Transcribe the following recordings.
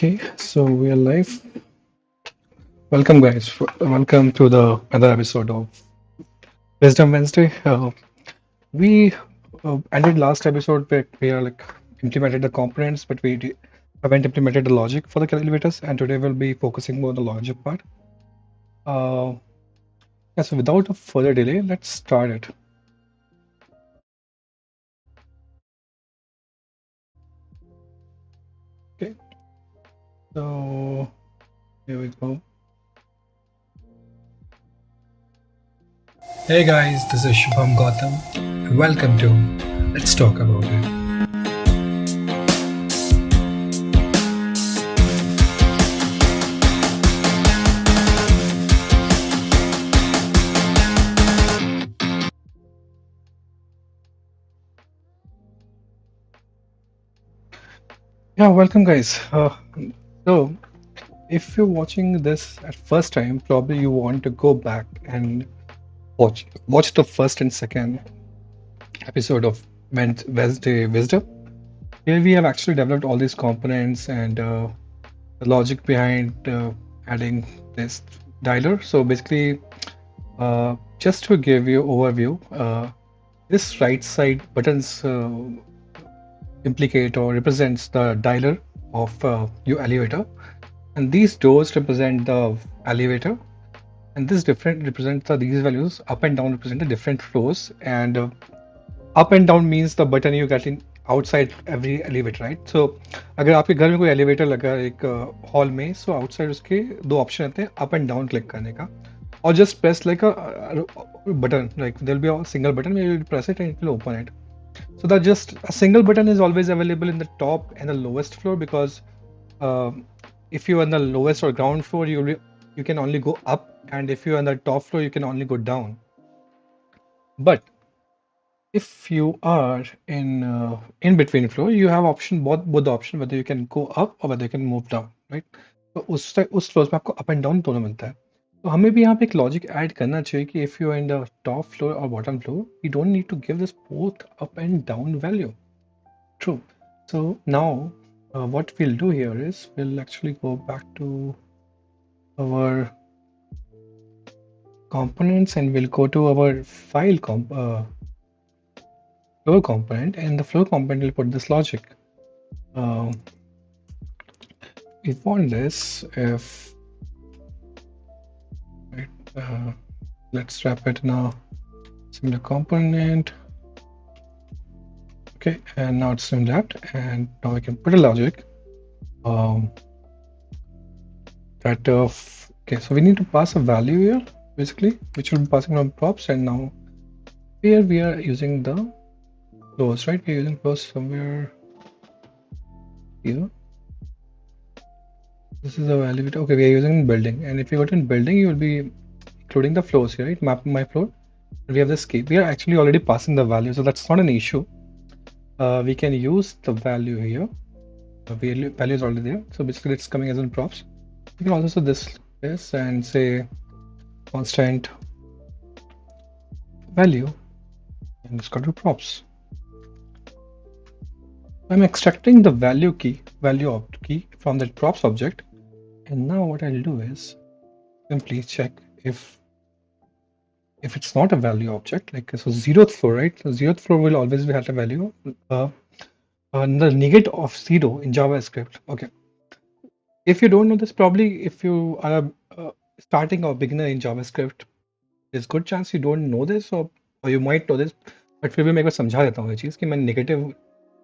Okay, so we are live. Welcome, guys. Welcome to the other episode of Wisdom Wednesday. We ended last episode where we are like implemented the components, but haven't implemented the logic for the elevators. And today we'll be focusing more on the logic part. Uh, yeah, so without a further delay, let's start it. Okay, so here we go. Hey guys, this is Shubham Gautam, and welcome to Let's Talk About It. Yeah, welcome, guys. So, if you're watching this at first time, probably you want to go back and watch the first and second episode of Wednesday Wisdom. Here we have actually developed all these components and the logic behind adding this dialer. So basically, just to give you overview, this right side buttons implicate or represents the dialer of your elevator, and these doors represent the elevator, and this different represents these values. Up and down represent the different floors, and up and down means the button you get in outside every elevator, right? So अगर आपके घर में कोई elevator लगा है एक hall में, so outside उसके दो option रहते हैं, up and down click करने का, or just press like a button, like there'll be a single button where you press it and it will open it. So that just a single button is always available in the top and the lowest floor, because uh, if you're on the lowest or ground floor, you can only go up, and if you're on the top floor, you can only go down. But if you are in between floor, you have option both the option whether you can go up or whether you can move down, right? तो उस floor में आपको up and down दोनों मिलता है. तो हमें भी यहाँ पे एक लॉजिक ऐड करना चाहिए कि if you are in the top floor और bottom floor, you don't need to give this both up and down value. True. So now what we'll do here is we'll actually go back to our components and we'll go to our flow component, and the flow component will put this logic. Uh, we want this if right, let's wrap it in a similar component. Okay, and now it's sim wrapped, and now we can put a logic that okay, so we need to pass a value here basically, which will be passing from props, and now here we are using the flows, right? We're using flows somewhere here. This is a value. Okay, we are using building, and if you go to building, you will be including the flows here, right? Map my floor. We have this key. We are actually already passing the value, so that's not an issue. We can use the value here. The value is already there, so basically it's coming as in props. You can also do this and say constant value, and it's got to props. I'm extracting the value key from that props object, and now what I'll do is simply check if it's not a value object, like so zeroth floor, right? So zeroth floor will always have a value. The negate of 0 in JavaScript. Okay. If you don't know this, probably if you are starting or beginner in JavaScript, there's good chance you don't know this, or you might know this, but फिर भी मैं एक बार समझा देता हूँ ये चीज़ कि मैं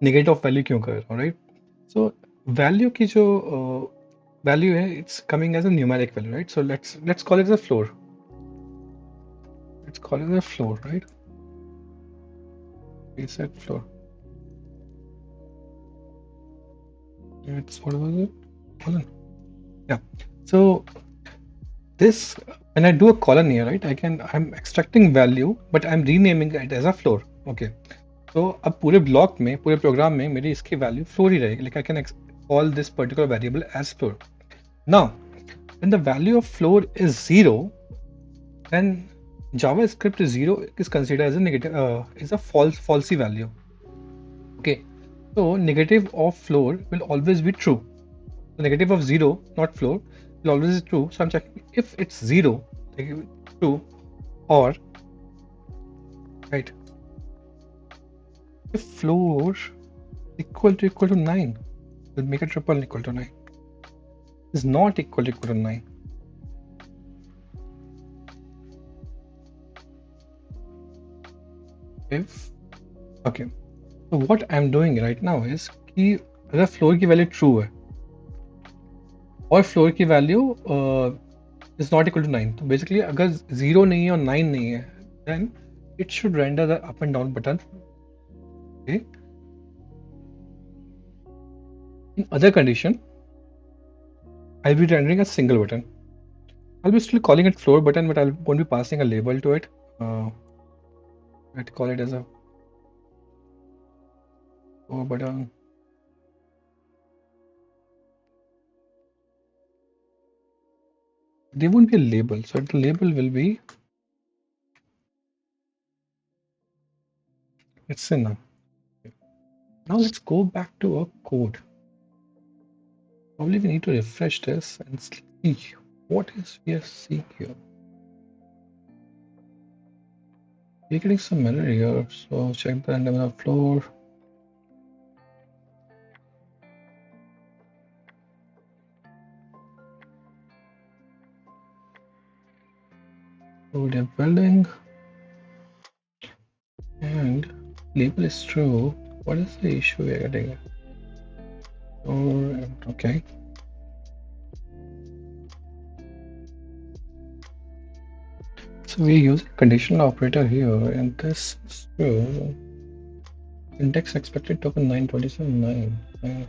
negate of value क्यों कर रहा हूँ, right? So value की जो value है, it's coming as a numeric value, right? So let's call it a floor. Let's call it a floor, right? We said floor. It's what was it? Colon. Yeah. So this, when I do a colon here, right? I'm extracting value, but I'm renaming it as a floor. Okay. So अब पूरे block में, पूरे program में मेरी इसकी value floor ही रहेगी. Like I can call this particular variable as floor. Now, when the value of floor is 0, then JavaScript 0 is considered as a negative, is a falsy value. Okay, so negative of floor will always be true. The negative of 0, not floor, will always be true. So I'm checking if it's 0, like if it's true, or right, if floor equal to 9, we'll make a triple equal to 9. Is not equal to 9. If okay, so what I'm doing right now is कि अगर floor की value true है और floor की value is not equal to 9, तो basically अगर 0 नहीं है और 9 नहीं है, then it should render the up and down button. Okay. In other condition, I'll be rendering a single button. I'll be still calling it floor button, but I won't be passing a label to it. Let's call it as a floor button. There won't be a label, so the label will be, let's say now. Now let's go back to our code. Probably we need to refresh this and see what is we are seeing here. We're getting some error here, so check the random floor. Code of building and label is true. What is the issue we are getting? Okay. So we're using conditional operator here, and this is true. Index expected token 927.9.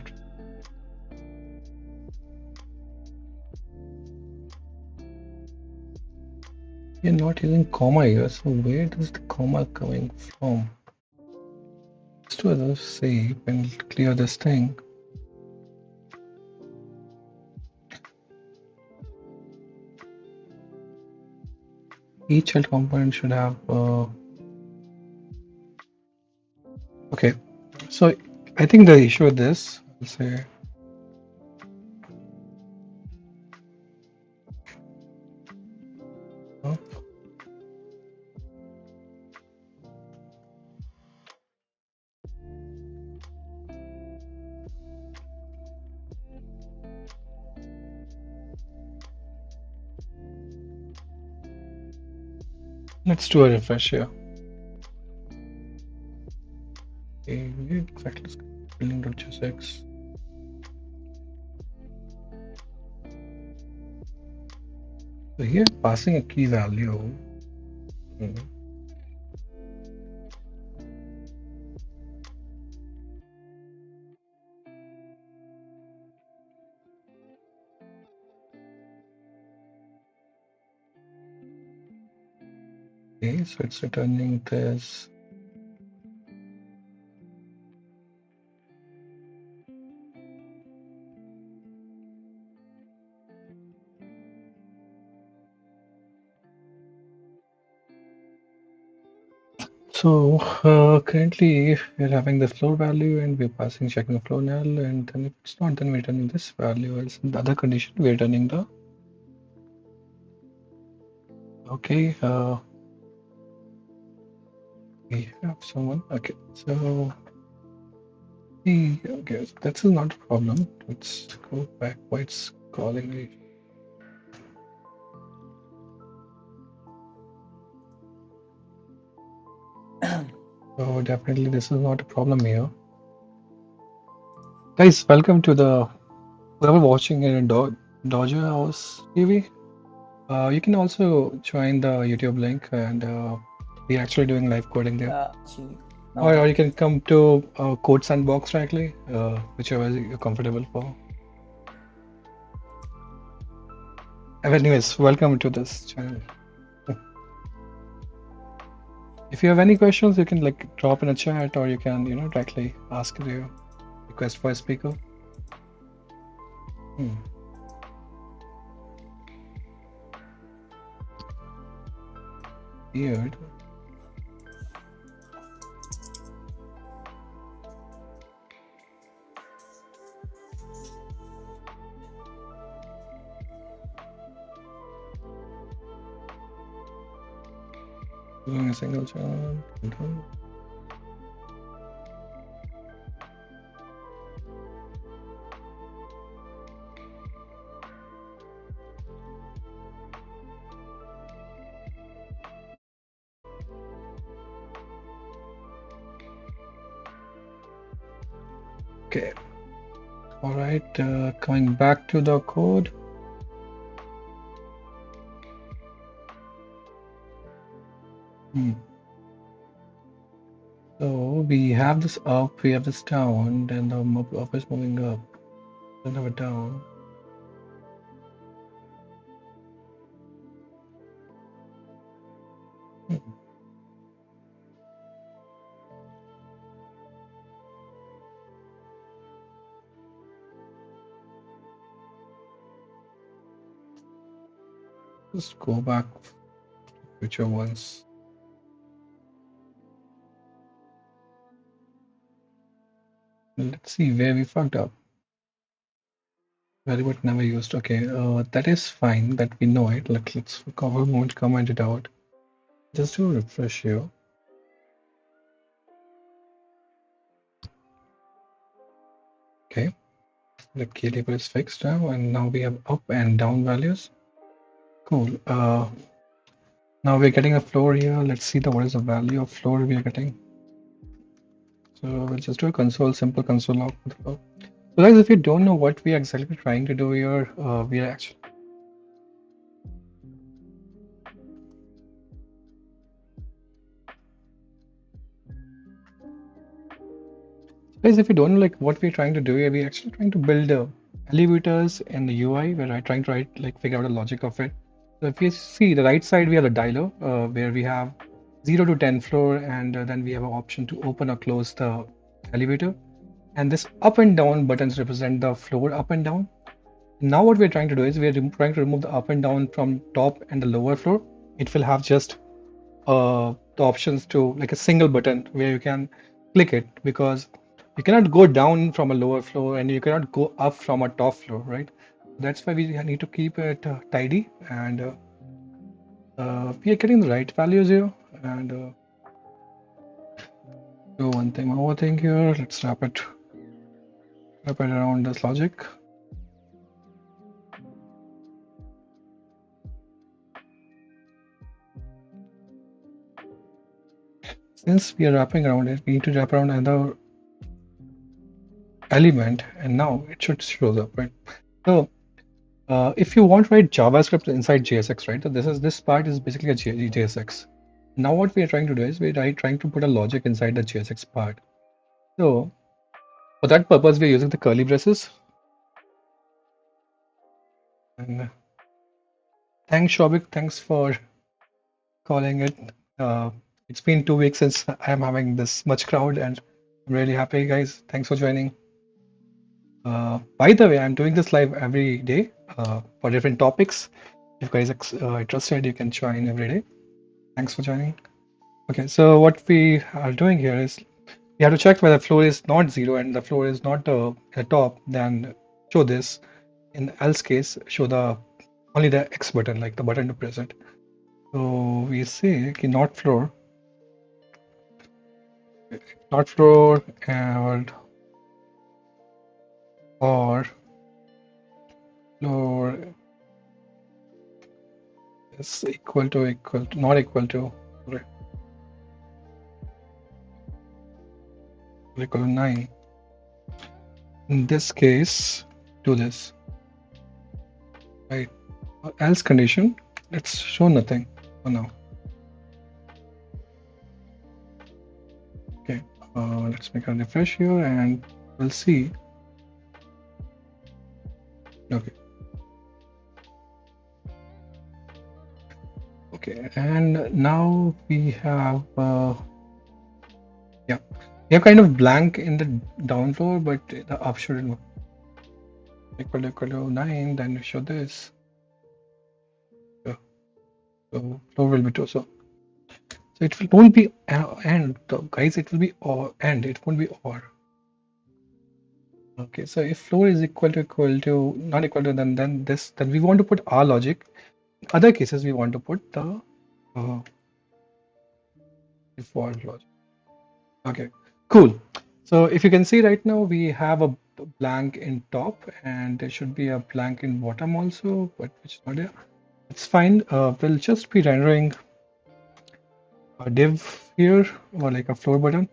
We're not using comma here, so where does the comma coming from? Just to other save and clear this thing. Each child component should have okay, so I think the issue with this, I'll say let's do a refresh here. Okay, exactly building.jsx. So here passing a key value. Okay, so it's returning this. So currently we're having the floor value and we're passing checking the floor null, and then if it's not, then we're returning this value. Else in the other condition, we're returning the okay. We have someone. Okay, so okay, so that's not a problem. Let's go back. Why it's calling me? So definitely this is not a problem here. Guys, welcome to the whoever watching in Dodger House TV. You can also join the YouTube link, and we're actually doing live coding there. Or you can come to Code Sandbox directly, whichever you're comfortable for. Anyways, welcome to this channel. If you have any questions, you can like drop in a chat, or you can directly ask the request for a speaker. Weird. Using a single channel. Okay. All right. Coming back to the code. Hmm. So we have this up, we have this down, then the up is moving up, then have a down. Hmm. Just go back to future ones. Let's see where we fucked up. Very but never used. Okay, that is fine that we know it. Let's cover moment comment it out. Just do a refresh here. Okay, the key label is fixed now, and now we have up and down values. Cool. Now we're getting a floor here. Let's see what is the value of floor we are getting. So we'll just do a console, simple console log. So guys, if you don't know what we are exactly trying to do here, we are actually guys, if you don't know like what we're trying to do here, we're actually trying to build elevators in the UI. We're trying to figure out the logic of it. So if you see the right side, we have a dialer where we have 0 to 10 floor, and then we have an option to open or close the elevator. And this up and down buttons represent the floor up and down. Now what we're trying to do is we're trying to remove the up and down from top and the lower floor. It will have just the options to like a single button where you can click it, because you cannot go down from a lower floor and you cannot go up from a top floor, right? That's why we need to keep it tidy, and we are getting the right values here. And do one thing more thing here. Let's wrap it around this logic. Since we are wrapping around it, we need to wrap around another element, and now it should show up, right? So if you want to write JavaScript inside JSX, right? So this part is basically a JSX. Now what we are trying to do is trying to put a logic inside the JSX part. So for that purpose, we're using the curly braces. And thanks, Shobik. Thanks for calling it. Uh, it's been 2 weeks since I'm having this much crowd, and I'm really happy, guys. Thanks for joining. By the way, I'm doing this live every day for different topics. If you guys are interested, you can join every day. Thanks for joining. Okay, so what we are doing here is we have to check whether floor is not 0 and the floor is not at top, then show this. In else case, show the only the X button, like the button to press it. So we say okay, not floor, or floor is equal to not equal to sorry, equal to 9. In this case, do this, right? Or else condition, let's show nothing for now. Okay, let's make a refresh here and we'll see. Okay. Okay, and now we have yeah, we have kind of blank in the down floor, but the up shouldn't equal to 9. Then we show this. So, so floor will be 2. So it will won't be and guys, it will be or and it won't be or. Okay, so if floor is equal to not equal to, then we want to put our logic. In other cases we want to put the uh, default logic. Okay, cool. So if you can see right now, we have a blank in top and there should be a blank in bottom also, but which is not there. It's fine. We'll just be rendering a div here or like a floor button.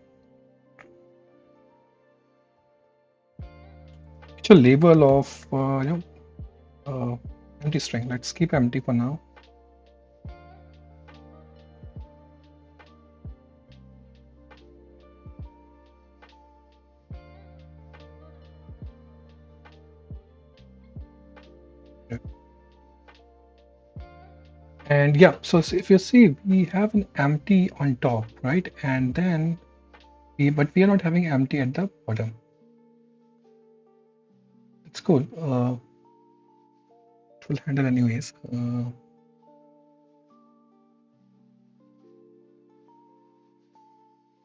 It's a label of empty string. Let's keep empty for now. Yeah. And yeah, so if you see, we have an empty on top, right? And then but we are not having empty at the bottom. It's cool. It will handle anyways.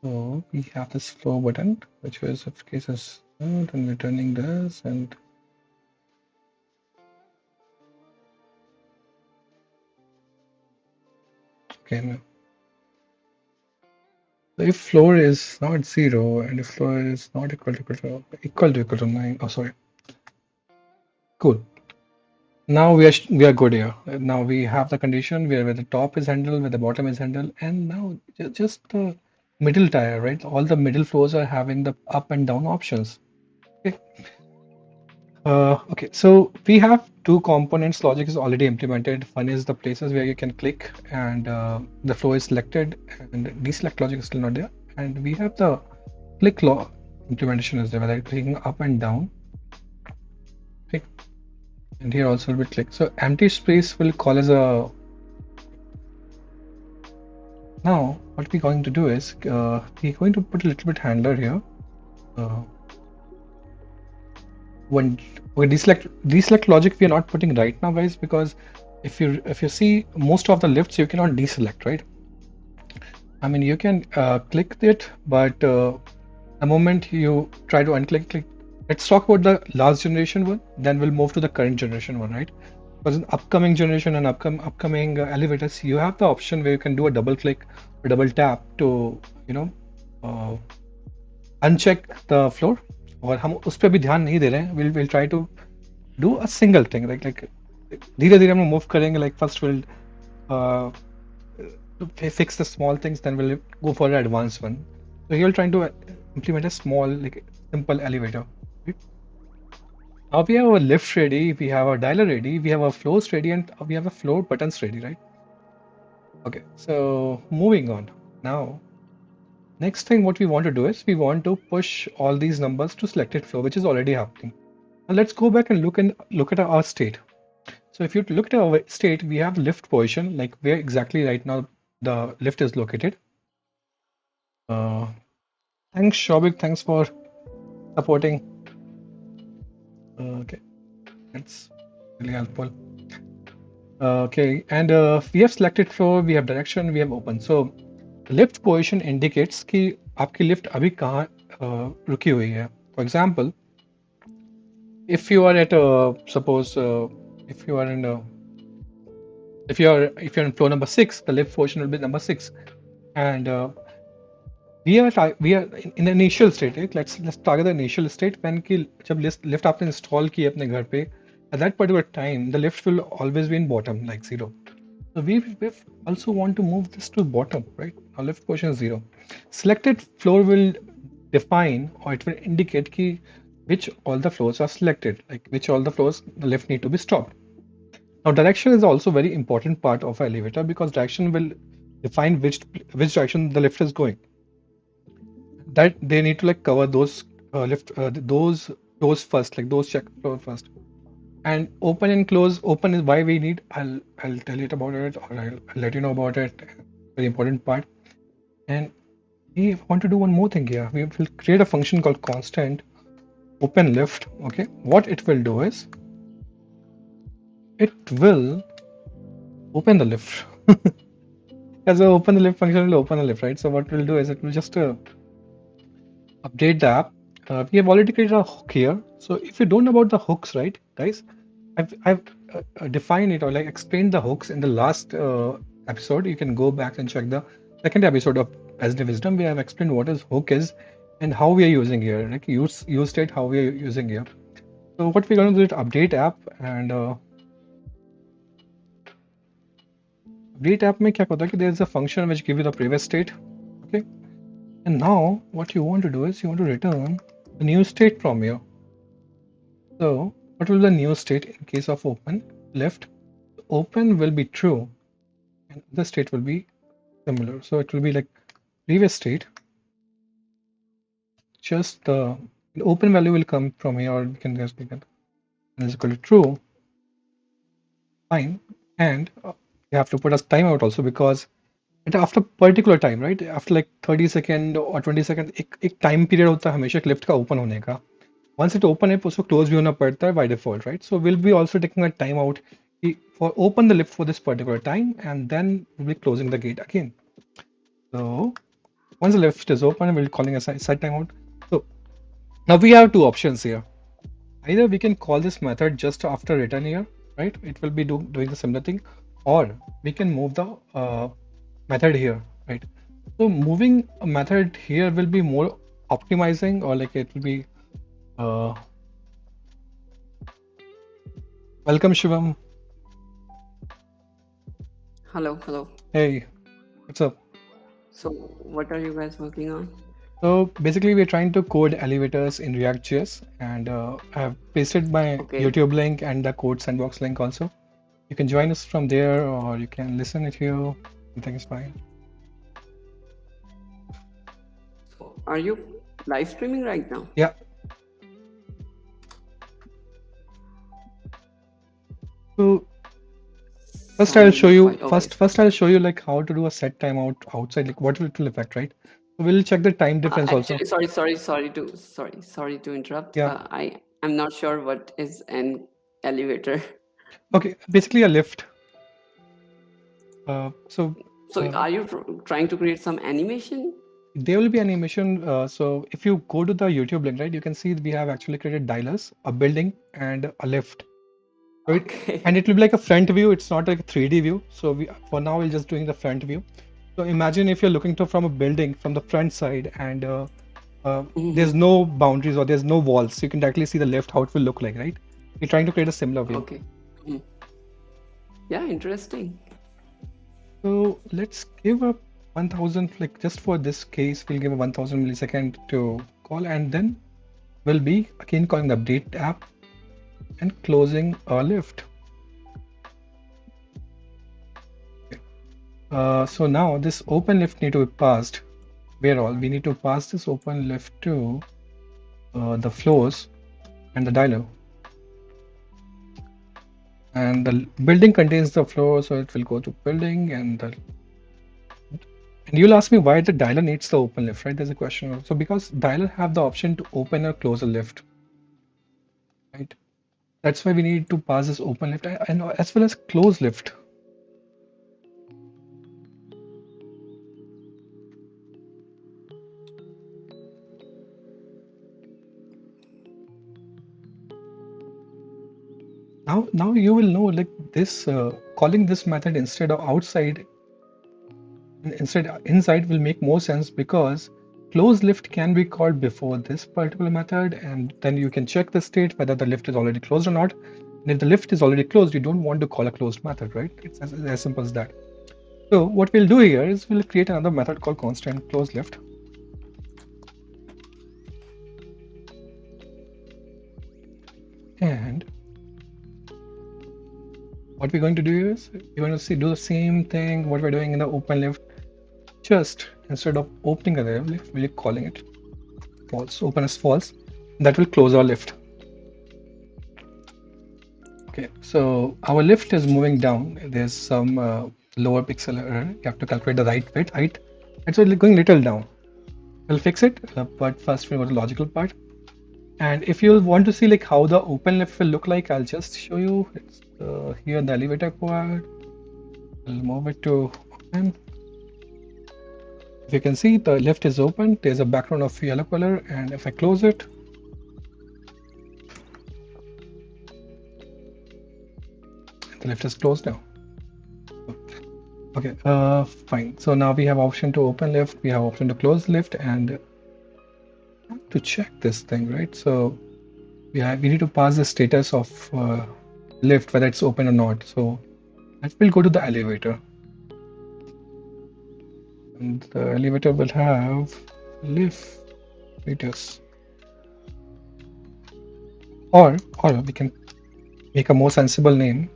So we have this flow button, which was of cases and returning this and okay. Now, so if floor is not zero and if floor is not equal to nine. Oh, sorry. Cool. Now we are good here. Now we have the condition where the top is handled, where the bottom is handled, and now just the middle tire, right? All the middle flows are having the up and down options. Okay. Okay, so we have two components. Logic is already implemented. One is the places where you can click and the flow is selected, and deselect logic is still not there. And we have the click law implementation is there, whether you're clicking up and down. Okay, and here also will be click. So empty space will call as a. Now, what we're going to do is we're going to put a little bit handler here. Uh, when deselect logic we are not putting right now, guys, because if you see most of the lifts you cannot deselect, right? I mean you can click it, but the moment you try to click, let's talk about the last generation one, then we'll move to the current generation one, right? Because in upcoming generation and upcoming elevators, you have the option where you can do a double click or double tap to you know uh, uncheck the floor. और हम उस पर भी ध्यान नहीं दे रहे हैं. We'll try to do a single thing, like धीरे धीरे हम move करेंगे. Like first we'll uh, fix the small things, then we'll go for the advanced one. So here we're trying to implement a small, like simple elevator. Right? Now we have our lift ready, we have our dialer ready, we have our flows ready, and we have a floor buttons ready, right? Okay, so moving on. Now, next thing what we want to do is we want to push all these numbers to selected flow, which is already happening. Now let's go back and look at our state. So if you look at our state, we have lift position, like where exactly right now the lift is located. Uh, Thanks, Shobik. Thanks for supporting. Okay, that's really helpful. Okay, and we have selected floor, we have direction, we have open. So lift position indicates कि आपकी lift अभी कहाँ रुकी हुई है. For example, if you are at suppose if you are in if you're in floor number 6, the lift position will be number 6, and we are in the initial state, right? Let's target the initial state when कि जब lift आपने install की अपने घर पे, at that particular time the lift will always be in bottom, like 0. So we also want to move this to bottom, right? Our lift position is 0. Selected floor will define, or it will indicate कि which all the floors are selected, like which all the floors the lift need to be stopped. Now direction is also very important part of an elevator, because direction will define which direction the lift is going. That they need to like cover those those doors first, like those check floor first. And open and close. Open is why we need. I'll tell you about it, or I'll let you know about it. Very important part. And we want to do one more thing here. We will create a function called constant open lift. Okay, what it will do is it will open the lift. As a open the lift function will open the lift, right? So what we'll do is it will just update the app. We have already created a hook here. So if you don't know about the hooks, right, guys, I've defined it or like explained the hooks in the last episode. You can go back and check the second episode of as the wisdom, we have explained what is hook is and how we are using here, like use state, how we are using here. So what we're going to do is update app, and update app में क्या होता है कि there is a function which give you the previous state, okay? And now what you want to do is you want to return the new state from here. So what will be the new state in case of open left? Open will be true, and the state will be similar. So it will be like previous state. Just the open value will come from here, or we can just make it is equal to true. Fine, and you have to put a timeout also because after particular time, right? After like 30 second or 20 second, एक time period होता है हमेशा lift का open होने का. Once it open है उसको close भी होना पड़ता है by default, right? So we'll be also taking a timeout for open the lift for this particular time, and then we'll be closing the gate again. So once the lift is open, we'll be calling a set timeout. So now we have two options here. Either we can call this method just after return here, right? It will be doing the similar thing, or we can move the method here, right? So moving a method here will be more optimizing, or like it will be welcome Shivam. Hello. Hey, what's up? So, what are you guys working on? So basically, we're trying to code elevators in React.js, and I have pasted my Okay. YouTube link and the code sandbox link also. You can join us from there, or you can listen it here. Everything is fine. So, are you live streaming right now? Yeah. So first I'll show you first I'll show you like how to do a set timeout outside, like what it will affect, right? So we'll check the time difference also. Actually, sorry to interrupt. Yeah. I'm not sure what is an elevator. Okay, basically a lift. So Are you trying to create some animation? there will be animation. So if you go to the YouTube link, right, you can see we have actually created dialers, a building, and a lift. So and it will be like a front view. It's not like a 3D view. So for now we're just doing the front view. So imagine if you're looking from a building from the front side, and there's no boundaries or there's no walls. So you can directly see the lift, how it will look like, right? We're trying to create a similar view. Okay. Yeah, interesting. So let's give a 1000, like just for this case, we'll give a 1000 millisecond to call, and then we'll be again calling the update app and closing our lift. Okay. So now this open lift need to be passed. Where all we need to pass this open lift to the floors and the dialer. And the building contains the floor, so it will go to building, and you'll ask me why the dialer needs the open lift, right? There's a question. So because dialer have the option to open or close a lift, right? That's why we need to pass this open lift and as well as close lift. Now you will know, like this calling this method instead of outside, instead inside will make more sense because close lift can be called before this particular method, and then you can check the state whether the lift is already closed or not. And if the lift is already closed, you don't want to call a closed method, right? It's as simple as that. So what we'll do here is we'll create another method called constant close lift. And what we're going to do is we're going to do the same thing what we're doing in the open lift. Just instead of opening a lift, we're calling it false, open as false. That will close our lift. Okay, so our lift is moving down. There's some lower pixel error. You have to calculate the right bit height. And so it's going little down. We'll fix it, but first we go to the logical part. And if you want to see like how the open lift will look like, I'll just show you. It's here the elevator part. I'll move it to open. If you can see, the lift is open. There's a background of yellow color, and if I close it, the lift is closed now. Okay, fine. So now we have option to open lift, we have option to close lift, and to check this thing, right? So we need to pass the status of lift, whether it's open or not. So that will go to the elevator, and the elevator will have lift status, or we can make a more sensible name.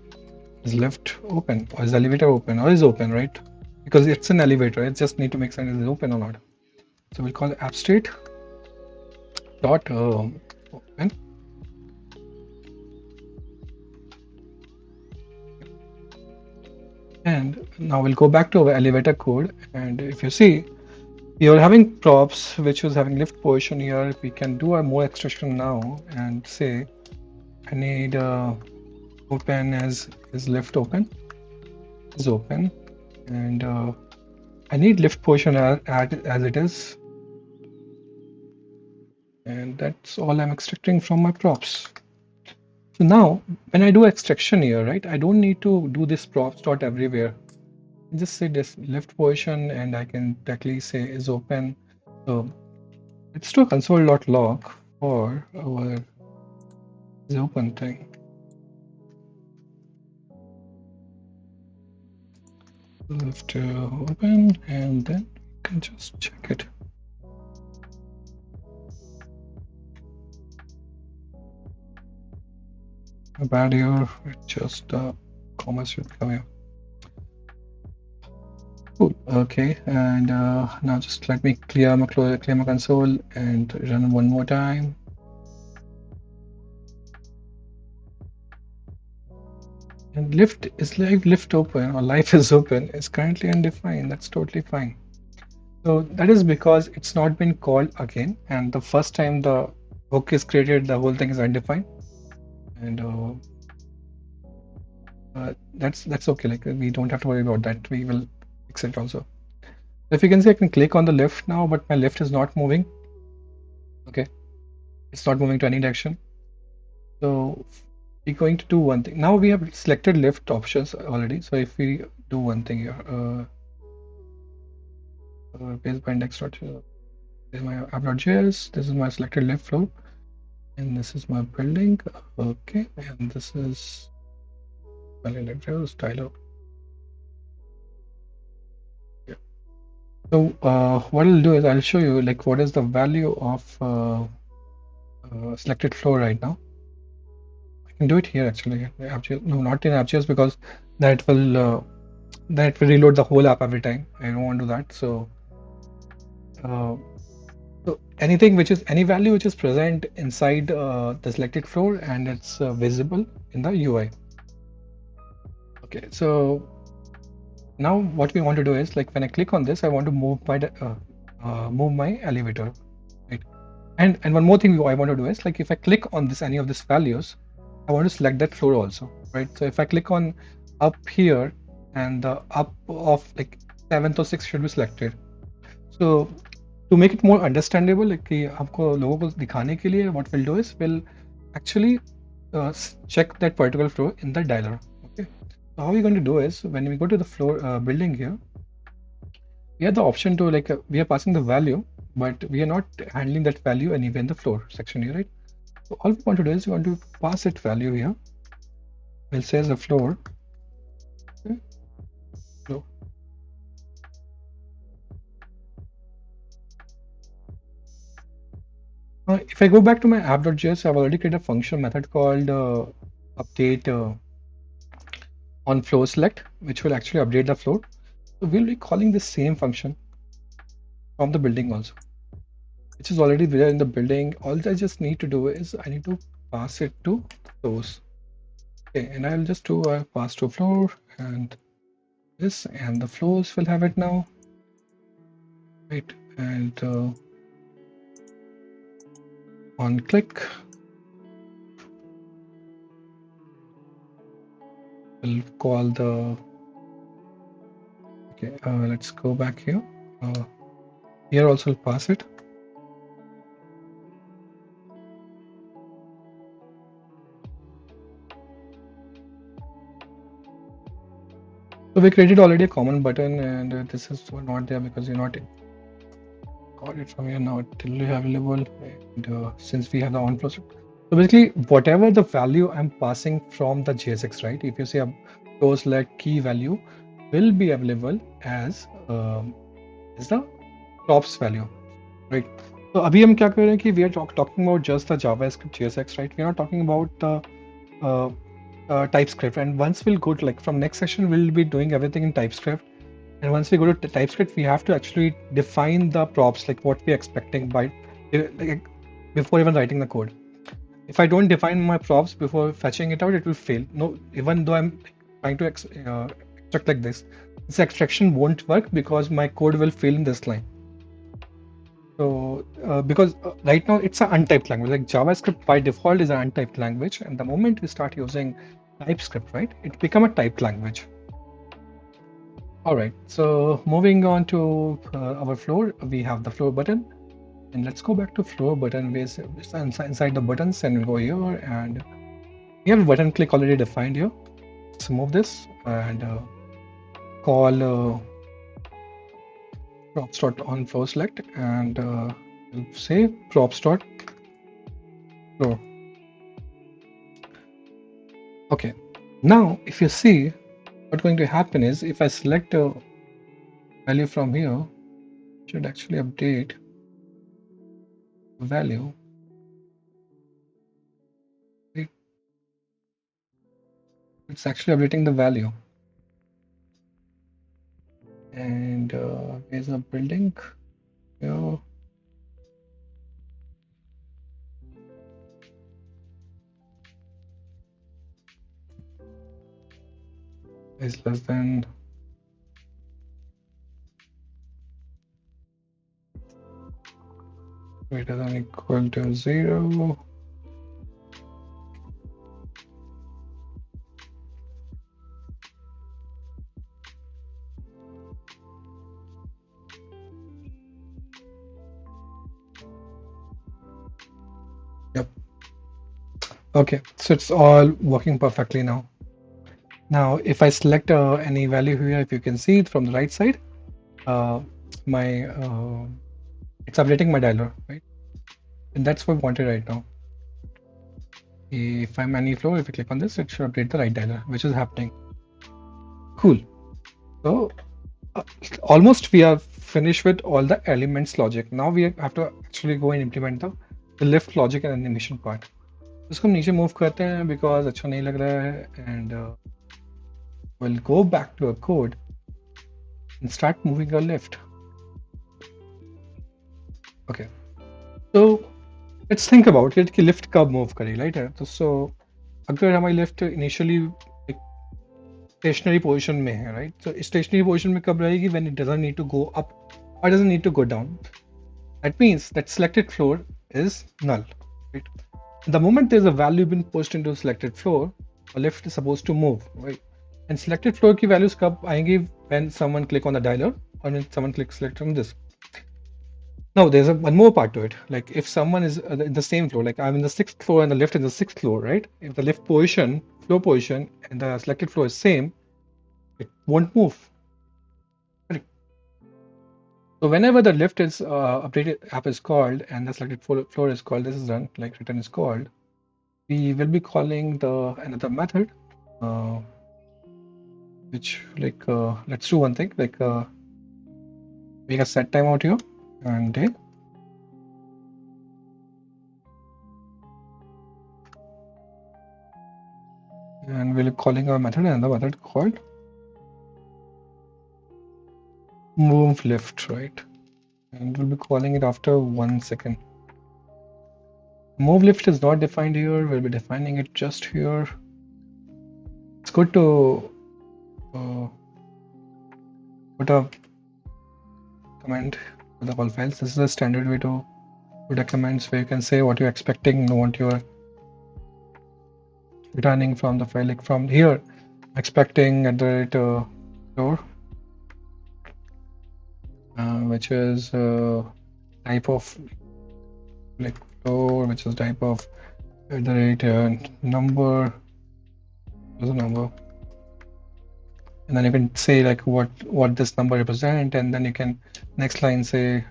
Is lift open, or is the elevator open, or is open, right? Because it's an elevator, it just need to make sense is it open or not. So we'll call it app state dot open. And now we'll go back to our elevator code. And if you see, you're having props which was having lift position here. We can do a more extraction now and say I need open as is lift open is open, and I need lift position as it is, and that's all I'm extracting from my props. So now when I do extraction here, right, I don't need to do this props dot everywhere. Just say this left position and I can directly say is open. So let's do a console.log for our is open thing. Left open, and then you can just check it. Bad here, just comma should come here. Cool. Okay, and now just let me clear my console and run one more time. And lift is like lift open or life is open is currently undefined. That's totally fine. So that is because it's not been called again, and the first time the hook is created, the whole thing is undefined, and that's okay. Like we don't have to worry about that. We will fix it also. If you can see, I can click on the lift now, but my lift is not moving. Okay, it's not moving to any direction. So we're going to do one thing. Now we have selected lift options already. So if we do one thing here, base by index dot, this is my app.js. This is my selected lift flow, and this is my building. Okay, and this is style out. Yeah. So what I'll do is I'll show you like what is the value of selected flow right now. I can do it here actually. No, not in AppJS because that will uh, that will reload the whole app every time. I don't want to do that. Uh, so anything which is any value which is present inside the selected floor and it's visible in the UI. Okay, so now what we want to do is like when I click on this, I want to move my elevator, right? And one more thing I want to do is like if I click on this any of these values, I want to select that floor also, right? So if I click on up here and the up of like 7th or 6th should be selected. So to make it more understandable, like कि आपको लोगों को दिखाने के लिए what we'll do is we'll actually check that particular floor in the dialer. Okay. So how we're going to do is when we go to the floor building here, we have the option to like we are passing the value, but we are not handling that value anywhere in the floor section here, right? So all we want to do is we want to pass it value here. We'll say the floor. Okay, floor. If I go back to my app.js, I've already created a function method called update on floor select, which will actually update the floor. So we'll be calling the same function from the building also, which is already there in the building. All I just need to do is I need to pass it to floors. Okay, and I'll just do a pass to floor and this, and the floors will have it now, right? And on click, we'll call the. Okay, let's go back here. Here also will pass it. So we created already a common button, and this is not there because you're not got it from here now till available. And since we have the on flow, so basically whatever the value I'm passing from the JSX, right? If you say a flow select key value will be available as the props value, right? So अभी हम क्या कर रहे हैं कि we are talking about just the JavaScript JSX, right? We are not talking about the uh, TypeScript. And once we'll go to, like, from next session, we'll be doing everything in TypeScript. And once we go to TypeScript, we have to actually define the props, like what we're expecting by, like, before even writing the code. If I don't define my props before fetching it out, it will fail. No, even though I'm trying to extract like this extraction won't work because my code will fail in this line. So because right now it's an untyped language, like JavaScript by default is an untyped language, and the moment we start using TypeScript, right, it become a typed language. All right, so moving on to our floor, we have the floor button, and let's go back to floor button. Inside the buttons, and we'll go here, and we have a button click already defined here. Let's move this and call props dot on floor select, and we'll say props dot floor. Okay, now if you see, what's going to happen is if I select a value from here, it should actually update the value. It's actually updating the value. And there's a building here. Is less than greater than equal to 0. Yep. Okay, so it's all working perfectly now. Now, if I select any value here, if you can see it from the right side, my it's updating my dialer, right? And that's what we wanted right now. If I'm any floor, if you click on this, it should update the right dialer, which is happening. Cool. So uh, almost we are finished with all the elements logic. Now we have to actually go and implement the lift logic and animation part. इसको हम नीचे move करते हैं because अच्छा नहीं लग रहा है, and we'll go back to our code and start moving our lift. Okay, so let's think about it कि lift कब move करेगी, right? तो so अगर हमारी lift initially एक stationary position में है, right? So stationary position में कब रहेगी? When it doesn't need to go up or doesn't need to go down. That means that selected floor is null, right? The moment there's a value been pushed into selected floor, a lift is supposed to move, right? And selected floor की values कब आएंगी? When someone click on the dialer or when someone clicks select on this. Now there's one more part to it. Like if someone is in the same floor, like I'm in the 6th floor and the lift is the 6th floor, right? If the lift position, floor position, and the selected floor is same, it won't move. Correct. So whenever the lift is updated app is called and the selected floor is called, this is done, like return is called, we will be calling the another method, which like let's do one thing, like make a set timeout here and day. And we'll be calling our method, another method called move lift, right? And we'll be calling it after 1 second. Move lift is not defined here. We'll be defining it just here. It's good to put a comment with the call files. This is a standard way to put a comments where you can say what you're expecting and what you're returning from the file. Like from here, expecting at the rate floor, which is type of like floor, which is type of at the rate number. There's a number. and then you can say like what this number represent, and then you can next line say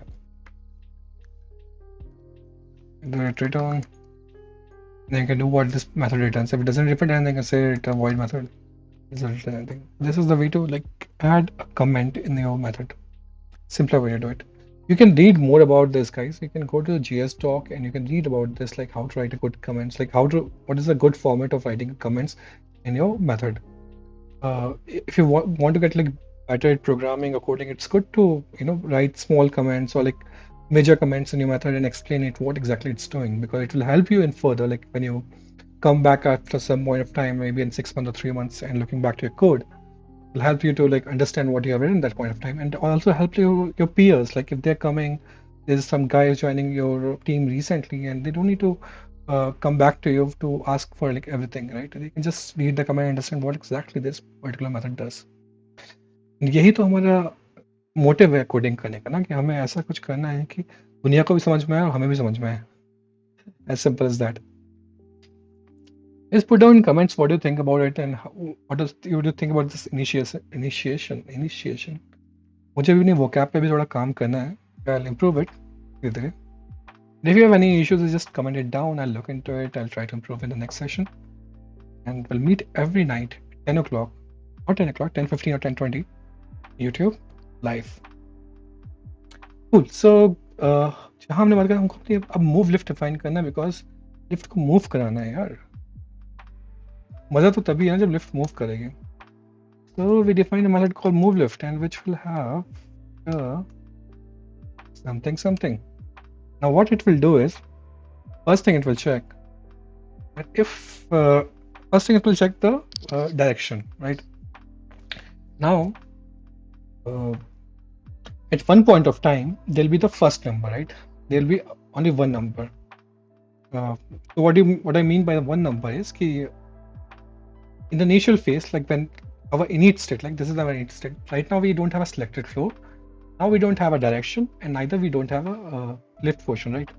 the return. Then you can do what this method returns. If it doesn't return, then you can say return void method doesn't return anything. This is the way to like add a comment in your method. Simpler way to do it. You can read more about this, guys. You can go to the GS talk and you can read about this, like how to write a good comments, like what is a good format of writing comments in your method. If you want to get like better at programming or coding, it's good to write small comments or like major comments in your method and explain it what exactly it's doing, because it will help you in further, like when you come back after some point of time, maybe in 6 months or 3 months, and looking back to your code, will help you to like understand what you have written at that point of time, and also help your peers, like if they're coming, there's some guy who's joining your team recently and they don't need to come back to you to ask for like everything, right? They can just read the command and understand what exactly this particular method does. यही तो हमारा motive है coding करने का ना, कि हमें ऐसा कुछ करना है कि दुनिया को भी समझ में आए और हमें भी समझ में आए. As simple as that. Just put down in comments what do you think about it, and what do you think about this initiation. मुझे भी नहीं vocab पे भी थोड़ा काम करना है. I'll improve it धीरे धीरे. If you have any issues, just comment it down. I'll look into it. I'll try to improve in the next session. And we'll meet every night, 10 o'clock, or 10 o'clock, 10:15 or 10:20, YouTube live. Cool. So, जहाँ हमने बात करा, हमको अपनी अब move lift define करना है, because lift को मूव कराना है यार. मज़ा तो तभी है ना जब लिफ्ट मूव करेगी. So we define a method called move lift, and which will have something. Now what it will do is, first thing it will check that if first thing it will check the direction, right? Now at one point of time there'll be the first number, right? There'll be only one number. So what I mean by the one number is ki in the initial phase, like when our init state, like this is our init state. Right now we don't have a selected floor. Now we don't have a direction, and neither we don't have a lift portion, right?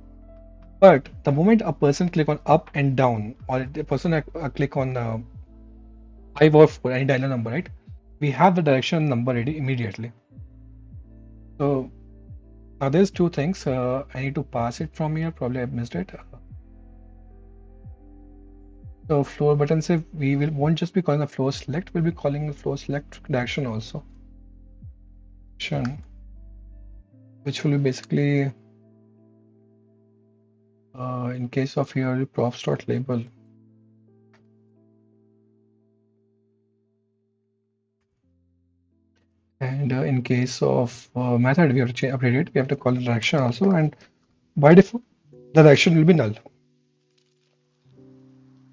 But the moment a person click on up and down, or the person click on 5 or 4, any dialer number, right? We have the direction number ready immediately. So now there's two things. I need to pass it from here. Probably I missed it. So floor button say won't just be calling the floor select. We'll be calling the floor select direction also. Which will be basically in case of here props.label. And in case of method, we have to update it. We have to call the direction also, and by default, the direction will be null.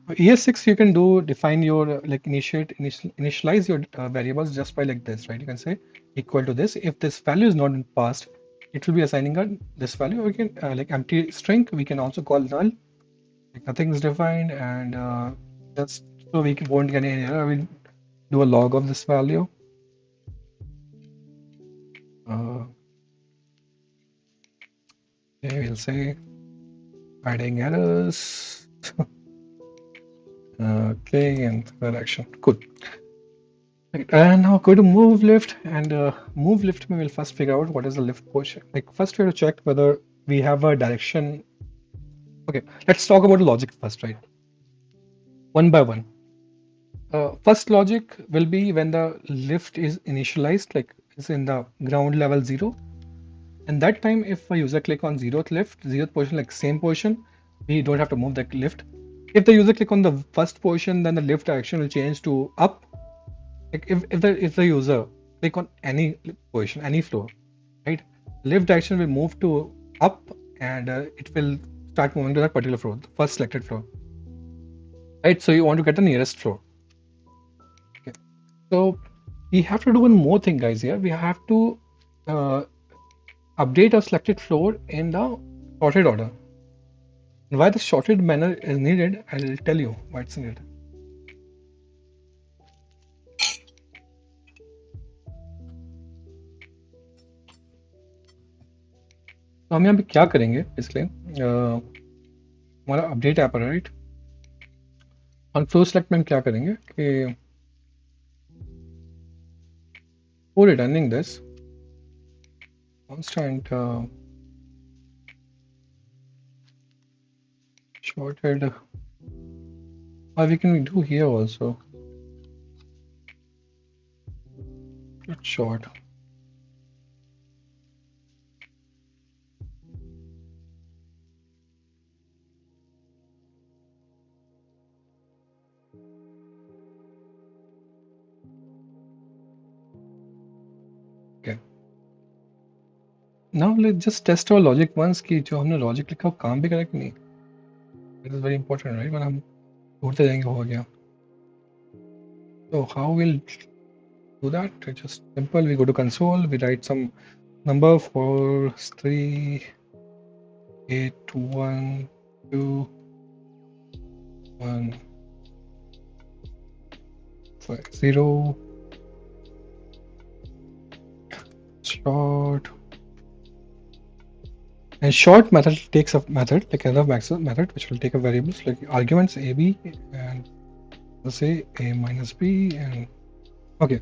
ES6 you can define your initialize your variables just by like this, right? You can say equal to this. If this value is not passed, it will be assigning this value. We can like empty string. We can also call null. Like nothing is defined, and just so we won't get any error. We'll do a log of this value. Okay, we'll say adding errors. Okay, and direction. Cool. Right, and now go to move lift, and move lift we will first figure out what is the lift portion. Like first we have to check whether we have a direction. Okay, let's talk about the logic first, right? One by one. First logic will be when the lift is initialized, like it's in the ground level 0. And that time, if a user click on 0th lift, 0th position, like same position, we don't have to move that lift. If the user click on the first position, then the lift direction will change to up. Like if the user click on any position, any floor, right, lift direction will move to up, and it will start moving to that particular floor, the first selected floor, right? So you want to get the nearest floor. Okay. So we have to do one more thing, guys. Here we have to update a selected floor in the sorted order. And why the sorted manner is needed, I'll tell you why it's needed. तो हम यहाँ पे क्या करेंगे इसलिए हमारा update app है, right? On flow select में हम क्या करेंगे कि For returning this constant shorted, or we can do here also. It's short. Okay. Now let's just test our logic once कि जो हमने logic लिखा वो काम भी करे कि नहीं. It is very important, right? वरना हम ढूंढते जाएंगे हो गया. So how we'll do that? It's just simple. We go to console. We write some number 43812 150 short. And short method takes a method like another method which will take a variables like arguments a, b, and let's say a minus b, and okay,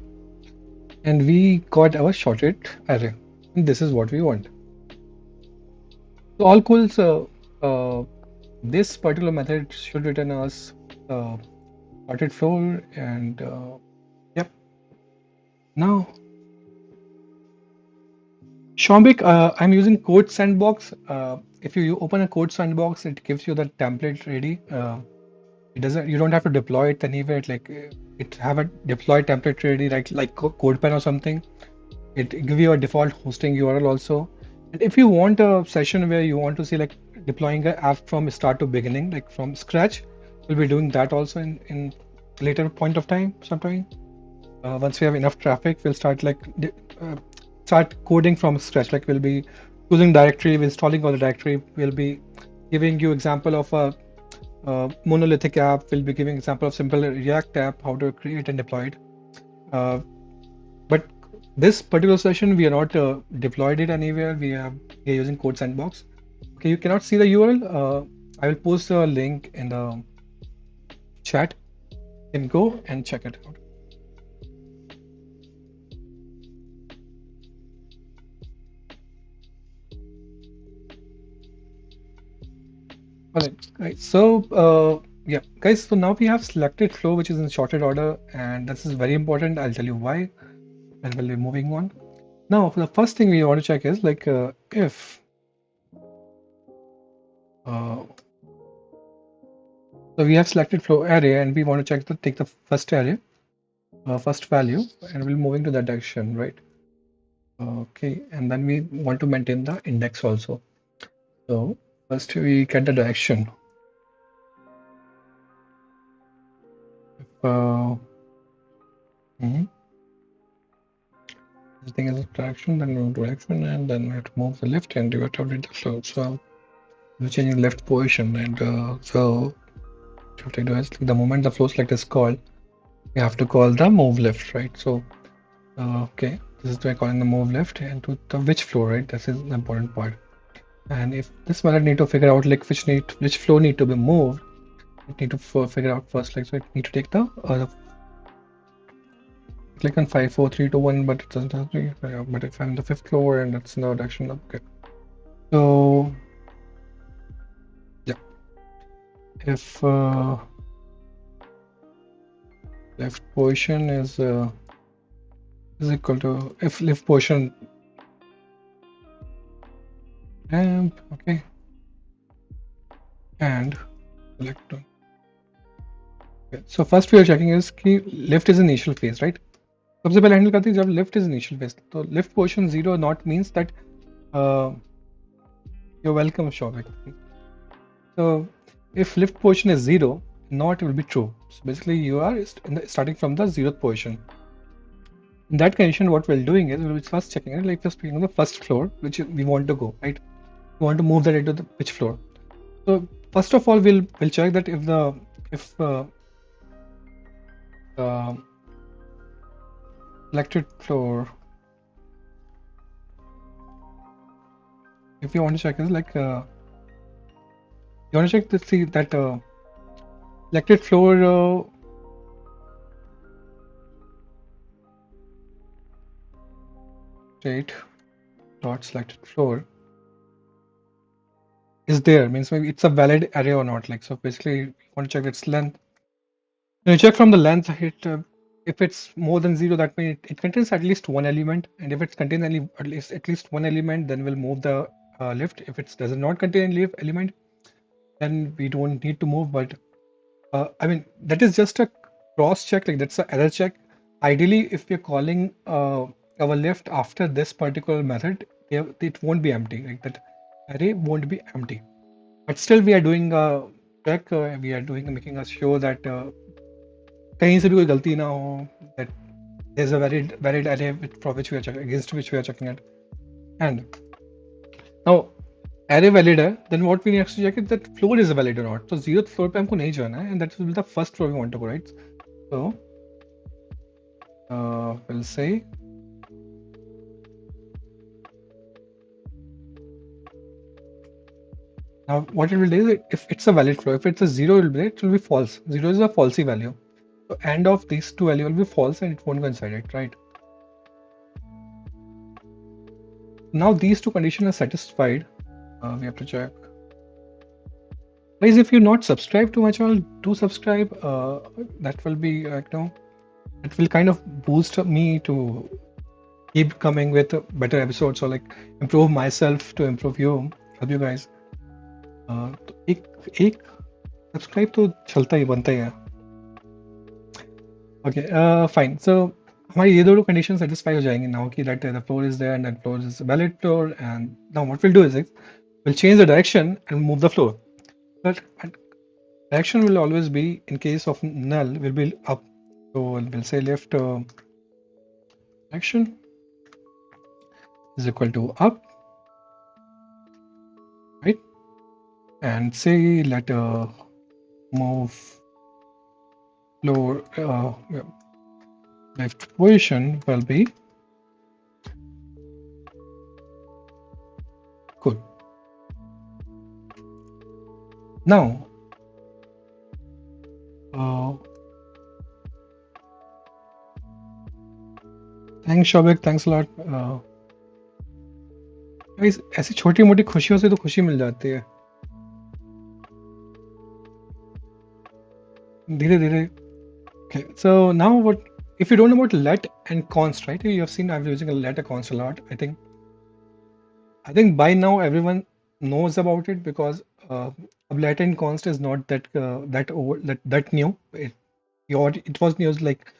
and we got our shorted array, and this is what we want. So all calls this particular method should return us shorted floor, and yep. Now Shambik, I'm using Code Sandbox. If you open a Code Sandbox, it gives you the template ready. It doesn't. You don't have to deploy it anywhere. It have a deploy template ready, like CodePen or something. It give you a default hosting URL also. And if you want a session where you want to see like deploying an app from start to beginning, like from scratch, we'll be doing that also in later point of time sometime. Once we have enough traffic, we'll start coding from scratch. Like we'll be choosing directory, we're installing all the directory. We'll be giving you example of a monolithic app. We'll be giving example of simple React app, how to create and deploy it. But this particular session, we are not deployed it anywhere. We are using Code Sandbox. Okay, you cannot see the URL. I will post a link in the chat. You can go and check it out. All right, guys. So, yeah, guys. So now we have selected flow, which is in sorted order, and this is very important. I'll tell you why, and we'll be moving on. Now, for the first thing we want to check is like if uh, so we have selected flow array, and we want to take the first array, first value, and we're moving to that direction, right? Okay, and then we want to maintain the index also. So first we get the direction. Uh, mhm. This thing is a direction, then move direction, and then we have to move the left, and we have to update the flow. So we're changing left position, and so what you have to do is the moment the flow select is called, we have to call the move left, right? So okay, this is by calling the move left and to the which flow, right? This is the important part. And if this method need to figure out like which flow need to be moved, it need to figure out first, like so it need to take the click on 5 4 3 2 1, but it doesn't have to. But if I'm the fifth floor and that's no direction, okay. So yeah, if left position is equal to if left position amp, okay, and select one. Okay. So first we are checking is कि left is initial phase, right? सबसे पहले handle करते हैं जब left is initial phase, तो left position 0 not means that you're welcome, Shobhik. So if left position is 0, not will be true. So basically you are starting from the 0th position. In that condition, what we're doing is we'll be first checking it, like just picking the first floor, which we want to go, right? We want to move that into the which floor. So first of all, we'll check that if selected floor, if you want to check is like you want to check to see that selected floor. state dot selected floor is there, means maybe it's a valid array or not. Like, so basically you want to check its length. When you check from the length, if it's more than zero, that means it contains at least one element, and if it contains at least one element, then we'll move the lift. If it does not contain any element, then we don't need to move. But I mean, that is just a cross check, like that's an error check. Ideally, if we're calling our lift after this particular method, it won't be empty, like that array won't be empty. But still, we are doing a check, we are doing making us sure that कहीं से भी कोई गलती ना हो, that there's a valid array for which we are checking, against which we are checking it. And now array valid है, then what we need to check is that floor is valid or not. So 0th floor पे हमको नहीं जाना है, and that will be the first floor we want to go, right? So we'll say now what it will do is if it's a valid floor, if it's a zero, it will be false. Zero is a falsy value. So end of these two value will be false and it won't go inside it, right? Now these two conditions are satisfied. We have to check. Guys, if you're not subscribed to my channel, do subscribe. That will be it will kind of boost me to keep coming with better episodes, or like improve myself to improve you, help you guys. तो एक subscribe तो चलता ही बनता ही है. Okay fine. सो हमारी ये दोनों condition satisfy हो जाएंगे नाउ कि that the floor is there and that floor is valid floor. And now what will do is we'll change the direction and move the floor. But direction will always be, in case of null, will be up. So we'll say left direction is equal to up, right? And say let move floor left position will be good. Now thanks Shobik, thanks a lot. Guys, ऐसी छोटी मोटी खुशियों से तो खुशी मिल जाती है धीरे धीरे. Okay, so now what if you don't know about let and const, right? You have seen I'm using a let, a const a lot. I think by now everyone knows about it, because let and const is not that new. It was news like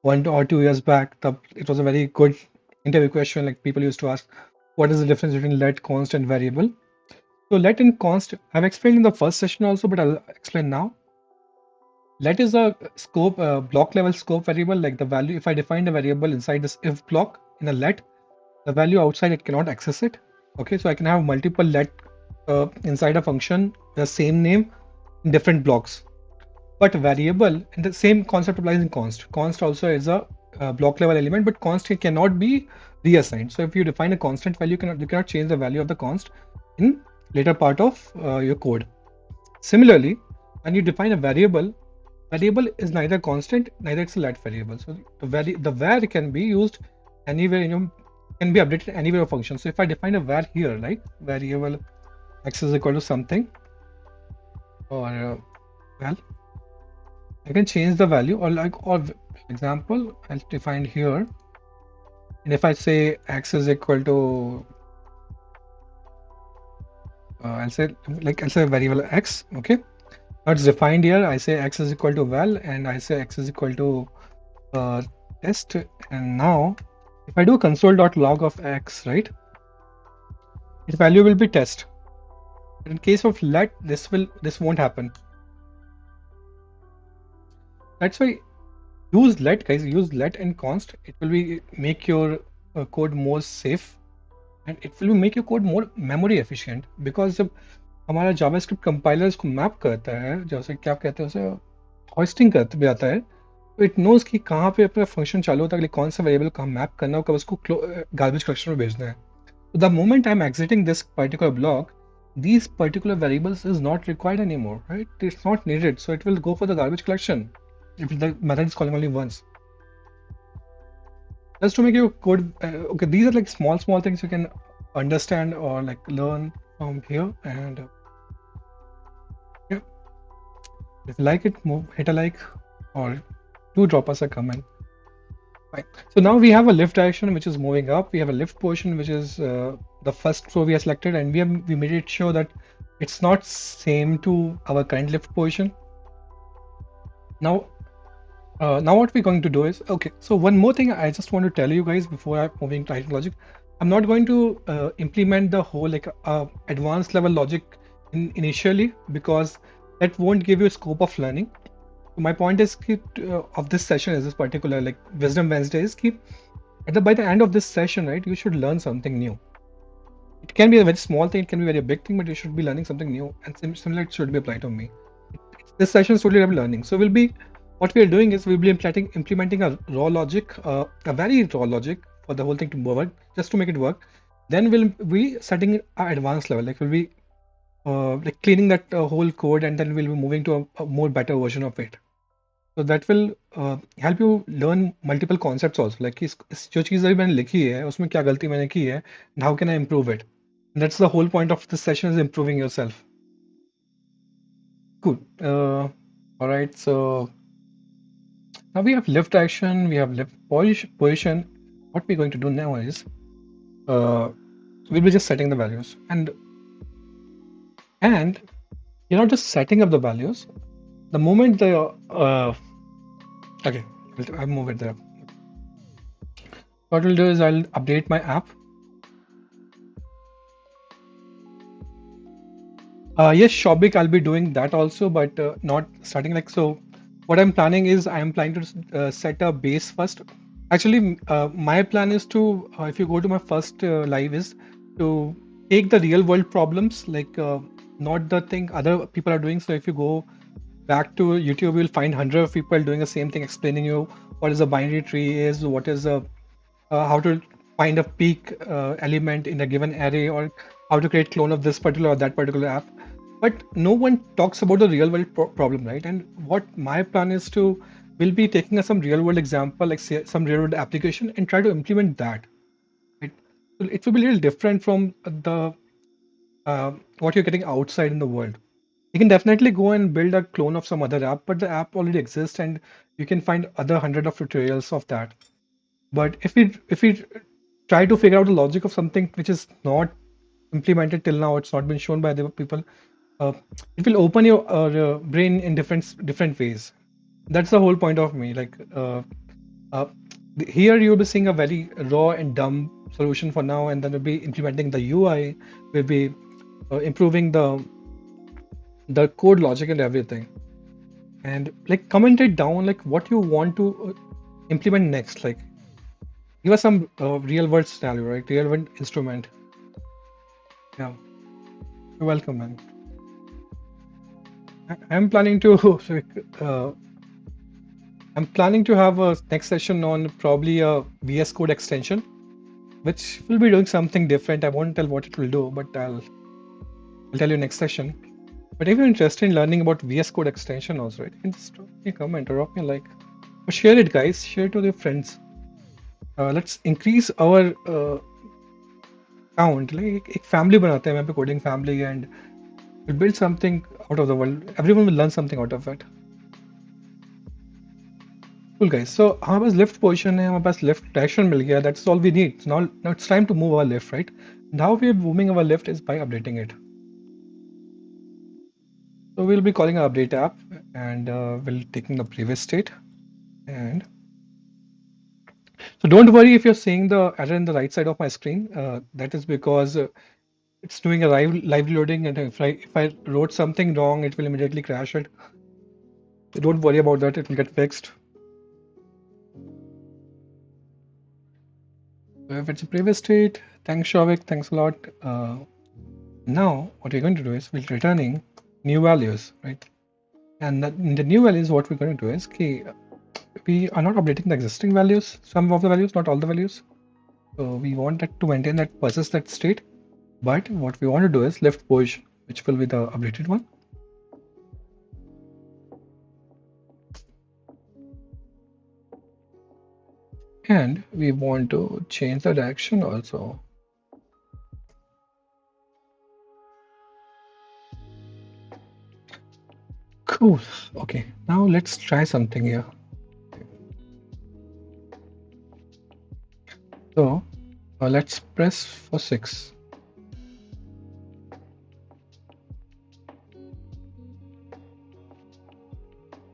1 or 2 years back. It was a very good interview question. Like people used to ask, what is the difference between let, const, and variable? So let and const I've explained in the first session also, but I'll explain now. Let is a scope, block level scope variable, like the value. If I define a variable inside this if block in a let, the value outside it cannot access it. Okay, so I can have multiple let inside a function, the same name in different blocks. But variable, and the same concept applies in const. Const also is a block level element, but const cannot be reassigned. So if you define a constant value, you cannot change the value of the const in later part of your code. Similarly, when you define a variable is neither constant, neither it's a let variable. So the var can be used anywhere, can be updated anywhere of function. So if I define a var here, like variable x is equal to something, or well, I can change the value, or example, I'll define here, and if I say x is equal to I'll say variable x. Okay, now it's defined here. I say x is equal to val, and I say x is equal to test. And now if I do console.log of x, right, its value will be test. In case of let, this won't happen. That's why use let, guys. Use let and const. It will be make your code more safe, and it will make your code more memory efficient. Because जब हमारा JavaScript compiler इसको map करता है, जैसे क्या कहते हैं उसे होस्टिंग करते भी आता है, तो इट नोज कि कहाँ पे अपना फंक्शन चालू होता है, कौन सा वेरिएबल कहाँ मैप करना है, कब उसको गार्बेज कलेक्शन में भेजना है. So the moment I'm exiting this particular block, these particular variables is not required anymore, right? It's not needed, so it will go for the garbage collection if the method is calling only once. just to make your code. Okay, these are like small things you can understand or like learn from here. And yeah, if you like it, move, hit a like, or do drop us a comment. Right. So now we have a lift direction which is moving up. We have a lift portion which is the first row we have selected, and we made it sure that it's not same to our current lift position. Now, now what we're going to do is, okay, so one more thing I just want to tell you guys before I'm moving to Python logic. I'm not going to implement the whole like advanced level logic initially, because that won't give you a scope of learning. So my point is keep of this session is this particular like Wisdom Wednesday is keep by the end of this session, right, you should learn something new. It can be a very small thing, it can be a very big thing, but you should be learning something new, and similar it should be applied to me. This session is totally about learning. So what we are doing is we'll be implementing a raw logic, a very raw logic for the whole thing to work, just to make it work. Then we'll be setting our advanced level, like we'll be like cleaning that whole code, and then we'll be moving to a more better version of it. So that will help you learn multiple concepts also, like जो चीज़ अभी मैंने लिखी है उसमें क्या गलती मैंने की है and how can I improve it. And that's the whole point of this session, is improving yourself. Cool. All right. So now we have lift action, we have lift position. What we're going to do now is we'll be just setting the values, and you're not just setting up the values. The moment the okay, I'll move it there. What we'll do is I'll update my app. Yes, Shobik, I'll be doing that also, but not starting like so. What I'm planning is I'm planning to set a base first. Actually, my plan is to, if you go to my first live, is to take the real world problems, like not the thing other people are doing. So if you go back to YouTube, you'll find hundreds of people doing the same thing, explaining you what is a binary tree is, what is a how to find a peak element in a given array, or how to create clone of this particular or that particular app. But no one talks about the real world problem, right? And what my plan is to will be taking some real world example, like say, some real world application, and try to implement that. Right? So it will be a little different from the what you're getting outside in the world. You can definitely go and build a clone of some other app, but the app already exists, and you can find other hundred of tutorials of that. But if we try to figure out the logic of something which is not implemented till now, it's not been shown by the people, uh, it will open your brain in different ways. That's the whole point of me. Like uh, here you'll be seeing a very raw and dumb solution for now, and then we'll be implementing the UI. We'll be improving the code logic and everything. And like comment it down, like what you want to implement next. Like give us some real world scenario, right? Real world instrument. Yeah, you're welcome, man. I'm planning to uh, I'm planning to have a next session on probably a VS Code extension, which will be doing something different. I won't tell what it will do, but I'll tell you next session. But if you're interested in learning about VS Code extension also, right, you can just drop me a comment or drop me a like. Or share it, guys. Share it with your friends. Let's increase our count. Like एक family बनाते हैं, वहाँ पे coding family, and we'll build something out of the world. Everyone will learn something out of it. Cool guys. So हमारे पास lift position है, हमारे पास lift direction मिल गया. That's all we need. Now it's time to move our lift, right? And how we are moving our lift is by updating it. So we'll be calling our update app, and we'll taking the previous state. And so don't worry if you're seeing the error in the right side of my screen. That is because it's doing a live loading, and if I wrote something wrong, it will immediately crash it. So don't worry about that. It will get fixed. So if it's a previous state, thanks Shavik, thanks a lot. Now what we're going to do is we're returning new values, right? And in the new values, what we're going to do is okay, we are not updating the existing values, some of the values, not all the values. So we want that to maintain that persist that state. But what we want to do is lift push, which will be the updated one. And we want to change the direction also. Cool. Okay, now let's try something here. So let's press for 6.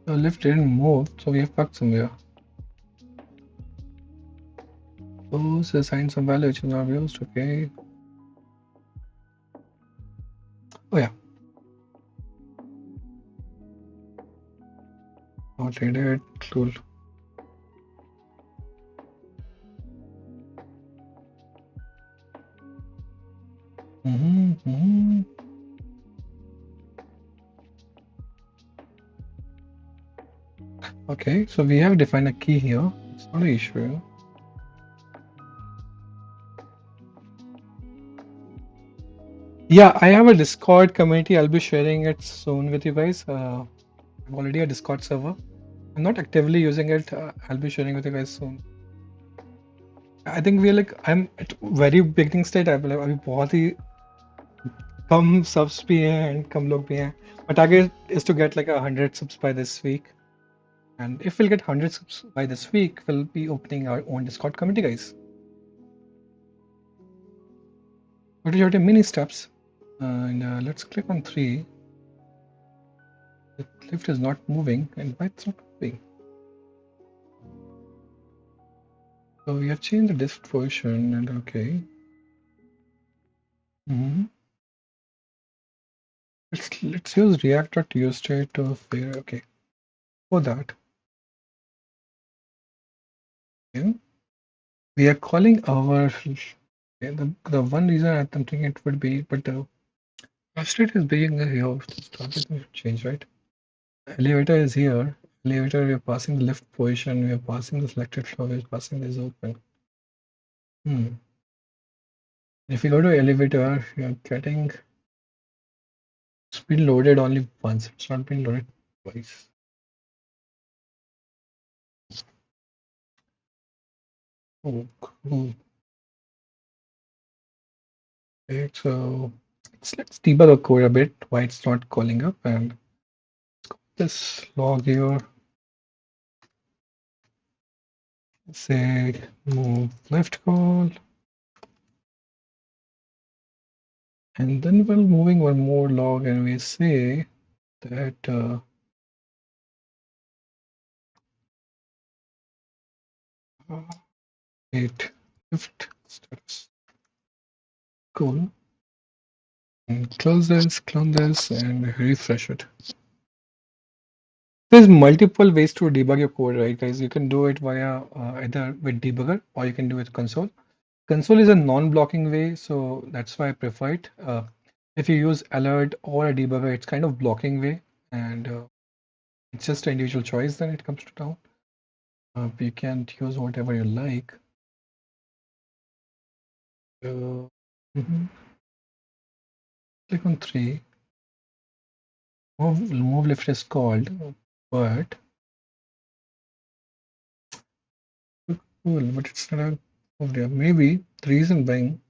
The lift didn't move, so we have fucked somewhere. Those assign some value which is not used. Okay. Oh yeah, not needed. Cool. Mm-hmm. Okay, so we have defined a key here. It's not an issue. Yeah, I have a Discord community. I'll be sharing it soon with you guys. I'm already a Discord server. I'm not actively using it. I'll be sharing with you guys soon. I think we're like I'm at very beginning state. अभी बहुत ही कम subs भी हैं and कम लोग भी हैं. My target is to get like 100 subs by this week. And if we'll get 100 subs by this week, we'll be opening our own Discord community, guys. छोटे mini steps. And let's click on 3. The lift is not moving, and why it's not moving? So we have changed the disk position, and okay. Mhm. Let's use React.toState to figure. Okay, for that, okay, we are calling our. Okay, the one reason I'm thinking it would be, but state is being here. Started to change, right? Elevator is here. Elevator, we are passing the lift position. We are passing the selected floor. We are passing this open. Hmm. If you go to elevator, you're getting. It's been loaded only once. It's not been loaded twice. Oh, cool. Okay, so let's debug the code a bit. Why it's not calling up, and this log here. Say move left call, and then we're moving one more log, and we say that it lift status. Cool. And close this, clone this, and refresh it. There's multiple ways to debug your code, right, guys? You can do it via either with debugger or you can do it console. Console is a non-blocking way, so that's why I prefer it. If you use alert or a debugger, it's kind of blocking way, and it's just an individual choice then it comes to down. You can use whatever you like. Uh, mhm. Click on 3. Move lift is called, but cool, but it's not a move there. Maybe the reason being,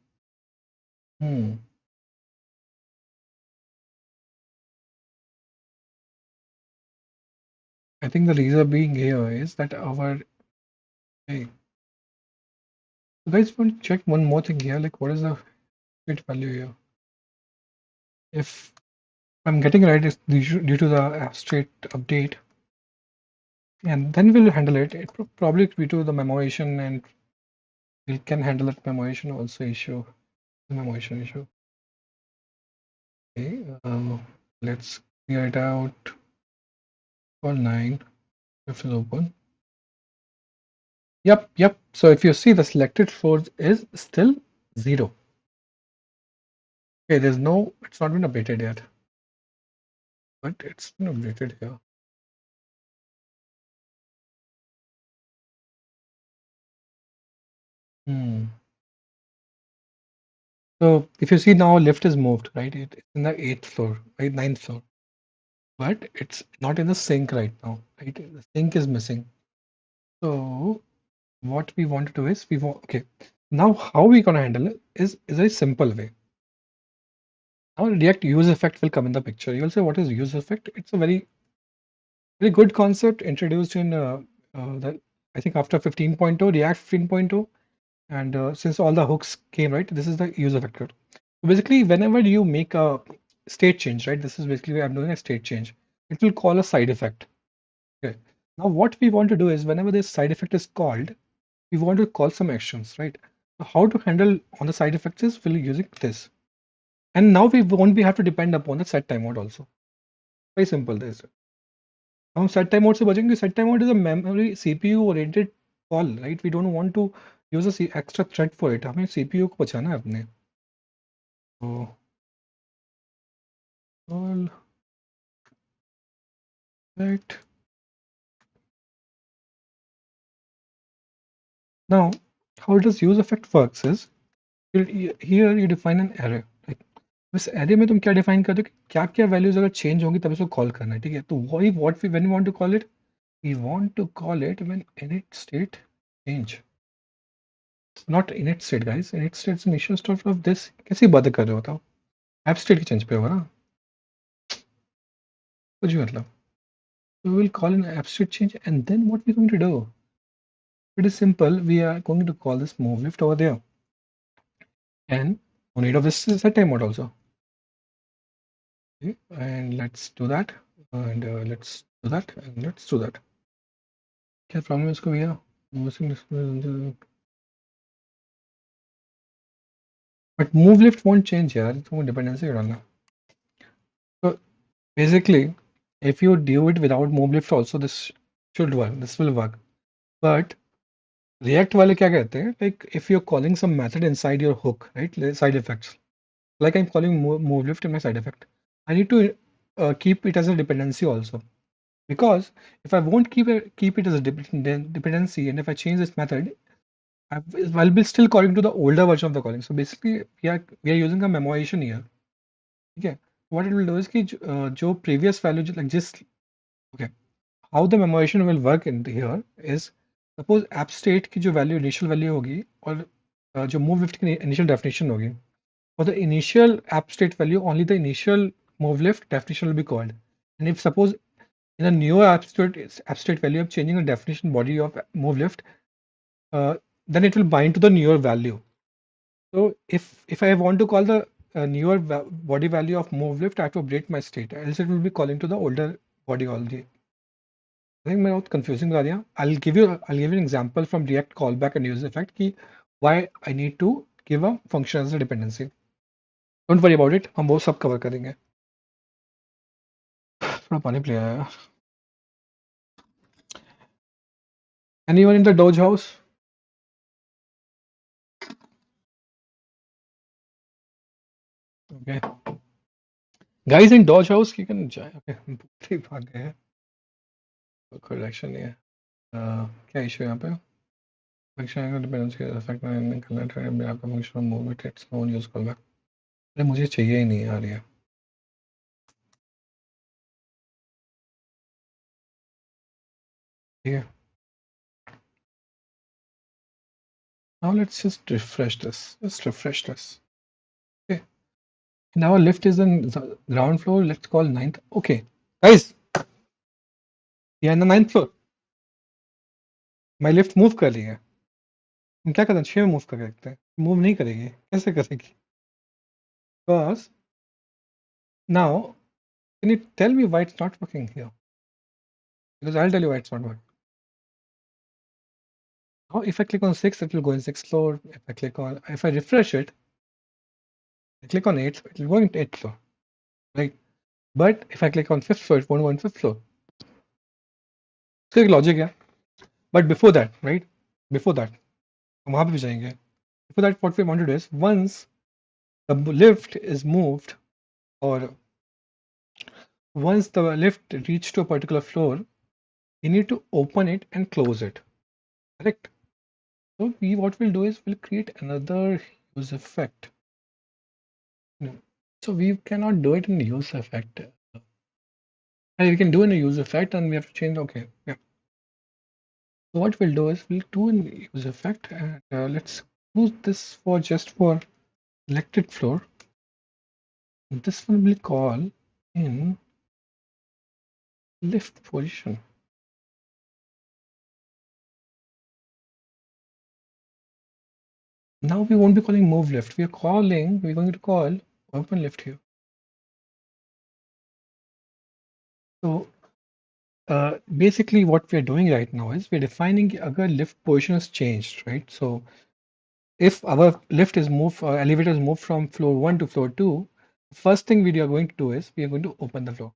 hmm, I think the reason being here is that our hey, you guys want to check one more thing here, like what is the fit value here? If I'm getting right, it's due to the abstract update, and then we'll handle it. It will probably be to the memoization, and we can handle that memoization also issue. The memoization issue. Okay, let's clear it out. All 9. If it's open. Yep, yep. So if you see the selected force is still 0. Okay, there's no, it's not been updated yet, but it's been updated here. Hmm. So if you see now lift is moved, right? It's in the 8th floor, right? 9th floor. But it's not in the sink right now, right? The sink is missing. So what we want to do is we want, okay, now how we gonna handle it is a simple way. Now React use effect will come in the picture. You'll say, what is use effect? It's a very good concept introduced in the, I think after 15.0, React 15.0, and since all the hooks came, right, this is the use effect code. So basically, whenever you make a state change, right, this is basically where I'm doing a state change. It will call a side effect. Okay. Now what we want to do is whenever this side effect is called, we want to call some actions, right? So how to handle on the side effects is we'll using this. And now we won't be have to depend upon the set timeout also. Very simple this. हम set timeout से बचेंगे. Set timeout is a memory CPU oriented call, right? We don't want to use a extra thread for it. हमें CPU को बचाना है अपने. So all right. Now how does use effect works is here you define an array. Like इस array में तुम क्या define कर दो कि क्या क्या values अगर change होंगी तब इसको call करना है, ठीक है? तो वही what we when we want to call it, we want to call it when init state change. Not init state, guys. Init state is initial state of this. कैसी बातें कर रहे हो बताओ? App state की change पे होगा ना? कुछ भी मतलब. We will call an app state change, and then what we're going to do? Pretty simple. We are going to call this move lift over there, and no need of this set timeout also. Okay, and let's do that, and let's do that, and let's do that. क्या problem है इसको भैया? But move lift won't change यार, तुमको dependency डालना. So basically, if you do it without move lift also, this should work. This will work. But React वाले क्या कहते हैं? Like if you're calling some method inside your hook, right? Side effects. Like I'm calling move lift in my side effect. I need to keep it as a dependency also. Because if I won't keep it as a dependency, and if I change this method, I'll be still calling to the older version of the calling. So basically, we are using a memoization here. Okay. What it will do is कि जो previous value like just okay, how the memoization will work in here is suppose app state की जो value initial value होगी और जो move lift की initial definition होगी. For the initial app state value, only the initial move lift definition will be called. And if suppose in a newer app state value, I'm changing the definition body of move lift, then it will bind to the newer value. So if I want to call the newer body value of move lift, I have to update my state, else it will be calling to the older body already. I think मैं बहुत confusing बता दिया. I'll give you an example from React callback and use effect कि why I need to give a function as a dependency. Don't worry about it. हम वो सब cover करेंगे. थोड़ा पानी पिया है. Anyone in the Doge house? Okay. Guys in Doge house, you can join. Okay. भूत ही भाग गए हैं. कोई रिएक्शन नहीं है. क्या इशू है यहाँ पे? फंक्शन का डिपेंडेंस के इफेक्ट में करना ट्राई में आपका function move it its own use call back. अरे मुझे चाहिए ही नहीं यार ये. ठीक है. Now let's just refresh this. Just refresh this. Okay. Now our lift is in the ground floor. Let's call ninth. Okay. Guys, yeah, in the ninth floor. My lift move कर रही है. हम क्या करते हैं? 6 में मूव करके रखते हैं. मूव नहीं करेगी. कैसे करेगी? Because now, can you tell me why it's not working here? Because I'll tell you why it's not working. Now, if I click on 6, it will go in 6th floor. If I refresh it, I click on 8th, it will go in 8th floor, right? But if I click on 5th floor, it won't go in 5th floor. इसका एक logic है. But before that, right? Before that, हम वहाँ पे भी जाएंगे. Before that, what we want to do is once the lift is moved, or once the lift reached to a particular floor, you need to open it and close it. Correct? So what we'll do is we'll create another use effect. So we cannot do it in use effect. We can do in a use effect, and we have to change. Okay, yeah. So what we'll do is we'll do an use effect, and let's use this for just for electric floor. This one will call in lift position. Now we won't be calling move lift. We're going to call open lift here. So basically what we're doing right now is we're defining agar lift position has changed, right? So if our lift is moved, elevator is moved from floor 1 to floor 2, first thing we are going to do is we are going to open the floor.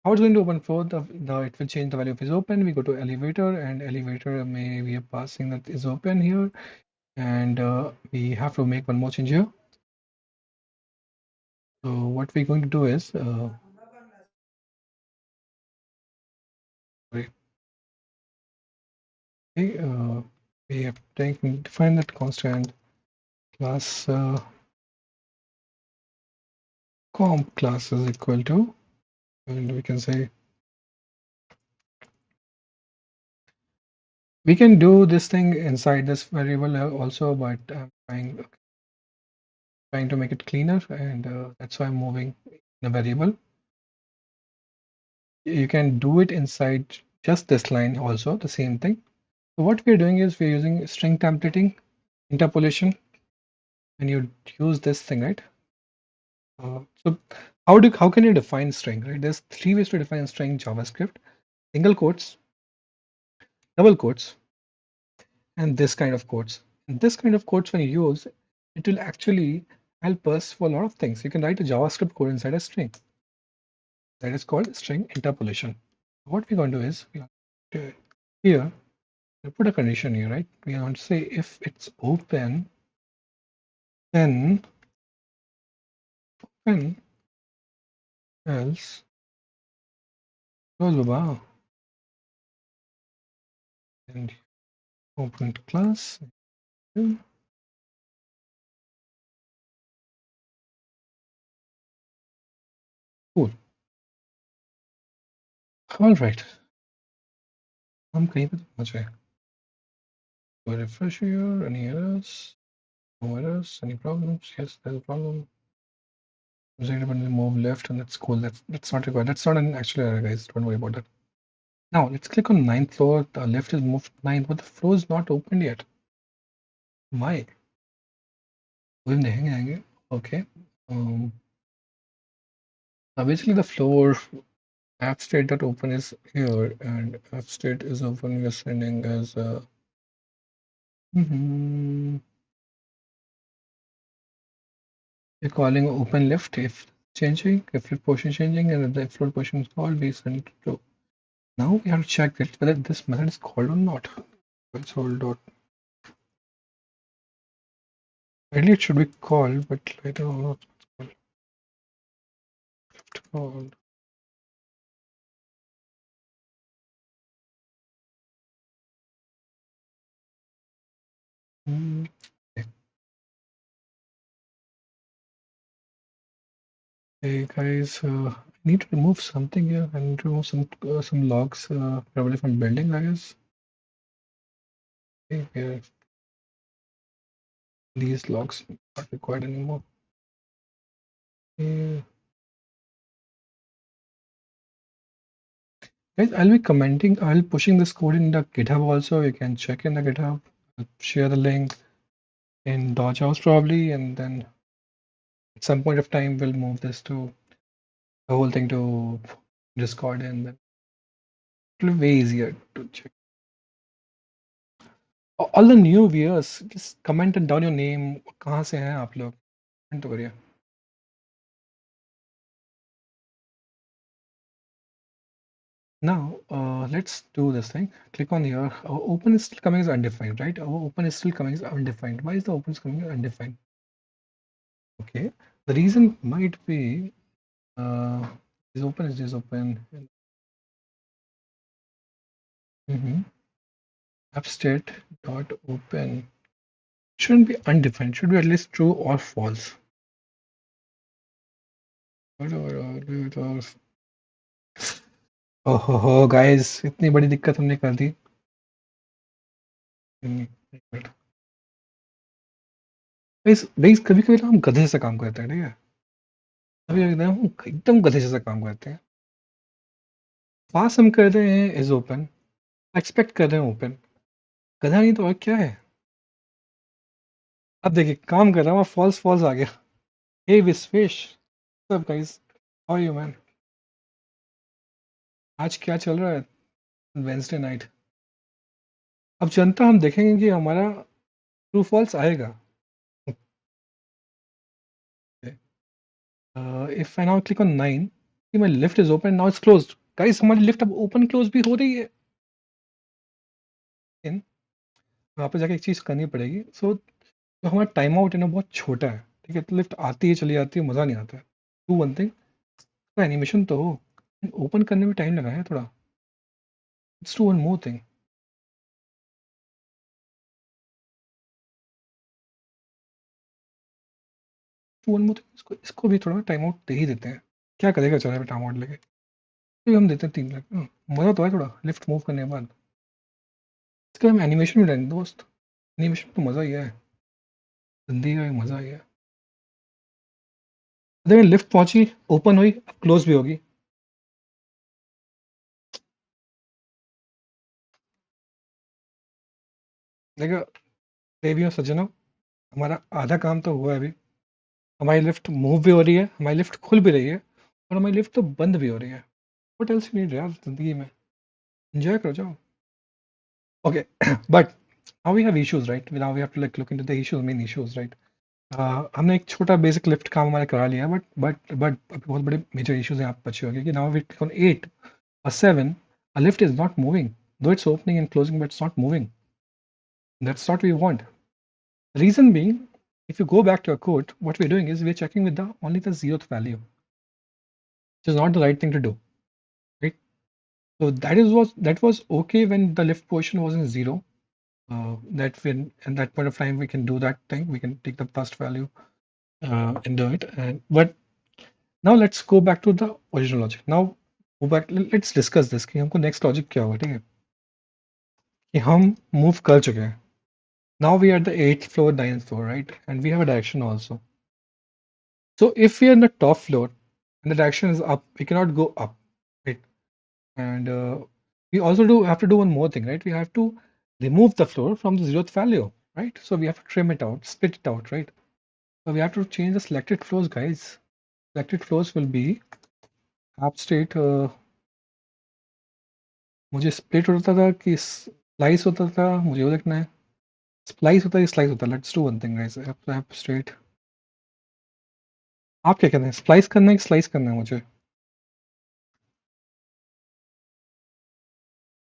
How it's going to open floor? It will change the value of is open. We go to elevator, and elevator may we are passing that is open here, and we have to make one more change here. So what we're going to do is sorry, okay, we have to define that constant class comp class is equal to, and we can say we can do this thing inside this variable also, but I'm trying to make it cleaner, and that's why I'm moving in a variable. You can do it inside just this line also, the same thing. So what we're doing is we're using string templating, interpolation, and you use this thing, right? So how can you define string, right? There's three ways to define string in JavaScript: single quotes, double quotes, and this kind of quotes. And this kind of quotes when you use, it will actually help us for a lot of things. You can write a JavaScript code inside a string. That is called string interpolation. What we're going to do is here we put a condition here, right? We are going to say if it's open, then open, else close the bar and open class. Cool. All right. हम कहीं पे तो पहुंच गए. So refresh here. Any errors? No errors. Any problems? Yes, there's a problem. Move left, and that's cool. That's not required. That's not an actual error, guys. Don't worry about that. Now let's click on ninth floor. The lift is moved ninth, but the floor is not opened yet. Why? Okay. Now basically the floor app state that open is here, and app state is open. We're sending as you're calling open lift if changing, if lift position changing, and if the floor position is called, we send it to. Now we have to check that whether this method is called or not. Console dot. Ideally, it should be called, but I don't know what's called. Lift called. Okay. Hey guys, I need to remove something here. I need to remove some logs, probably from building, I guess. Okay, here these logs not required anymore. Okay. Guys, I'll be commenting. I'll pushing this code in the GitHub also. You can check in the GitHub. I'll share the link in Dodgehouse probably, and then at some point of time we'll move this to the whole thing to Discord, and then it'll be way easier to check. All the new viewers, just comment down your name. कहाँ से हैं आप लोग? Comment करिए. Now, let's do this thing. Click on here. Our open is still coming as undefined, right? Our open is still coming as undefined. Why is the open coming as undefined? Okay. The reason might be is open is just open. App state dot open shouldn't be undefined. Should be at least true or false. Oh guys, इतनी बड़ी दिक्कत हमने कर दी. कभी कभी ना हम गधे से काम करते हैं, ठीक है। कभी कभी हम एकदम गधे जैसा काम करते हैं। पास हम कर रहे हैं इज ओपन, एक्सपेक्ट कर रहे हैं ओपन। गधा नहीं तो और क्या है। अब देखिए काम कर रहा हूँ, फॉल्स फॉल्स आ गया। हे विश्वेश, सब guys, how are you man? आज क्या चल रहा है? Wednesday night. अब जनता हम देखेंगे कि हमारा ट्रू फॉल्स आएगा। If I now click on 9, my lift is open, now it's closed. Guys हमारी लिफ्ट अब ओपन क्लोज भी हो रही है। लेकिन वहाँ पे जाके एक चीज़ करनी पड़ेगी। सो जो हमारा टाइम आउट है ना बहुत छोटा है, ठीक है। तो लिफ्ट आती है चली जाती है, मज़ा नहीं आता है। टू वन थिंग, तो एनिमेशन तो हो, ओपन करने में टाइम लगा है थोड़ा। Let's do one more thing. One more thing, इसको इसको भी थोड़ा टाइम आउट दे ही देते हैं। क्या करेगा चला टाइम आउट लेके, तो हम देते हैं 3 लाख। मज़ा तो है थोड़ा लिफ्ट मूव करने के बाद। इसके हम एनिमेशन भी डालेंगे दोस्त। एनिमेशन तो मज़ा ही है, जिंदगी का मज़ा ही है। देखिए लिफ्ट पहुंची, ओपन हुई, अब क्लोज भी होगी। देखो देवियों सज्जनों, हमारा आधा काम तो हुआ है अभी। हमारी लिफ्ट मूव भी हो रही है, हमारी लिफ्ट खुल भी रही है, और हमारी लिफ्ट तो बंद भी हो रही है। व्हाट एल्स यू नीड यार जिंदगी में। एंजॉय करो जाओ। Okay but now we have issues right, now we have to like look into the issues, main issues right. हमने एक छोटा बेसिक लिफ्ट काम हमारा करा लिया, बट बहुत बड़े मेजर इश्यूज यहाँ पे बचे होंगे कि now we on 8 or 7, a lift is not moving, though it's opening and closing, but it's not moving. That's what we want. Reason being, if you go back to our code, what we're doing is we're checking with the only the zeroth value, which is not the right thing to do, right? So that was okay when the lift position was in zero. That when at that point of time we can do that thing, we can take the first value and do it. And but now let's go back to the original logic. Now go back. Let's discuss this कि हमको next logic क्या होगा, ठीक है? कि हम move कर चुके हैं. Now we are at the 8th floor, 9th floor, right? And we have a direction also. So if we are in the top floor and the direction is up, we cannot go up, right? And we also do have to do one more thing, right? We have to remove the floor from the zeroth value, right? So we have to trim it out, split it out, right? So we have to change the selected floors, guys. Selected floors will be app state. मुझे split होता था कि slice होता था, मुझे वो देखना है। स्प्लाइस होता है, स्लाइस होता है। Let's do one thing guys, app state. आप क्या कहते हैं, स्प्लाइस करना है कि स्लाइस करना है मुझे?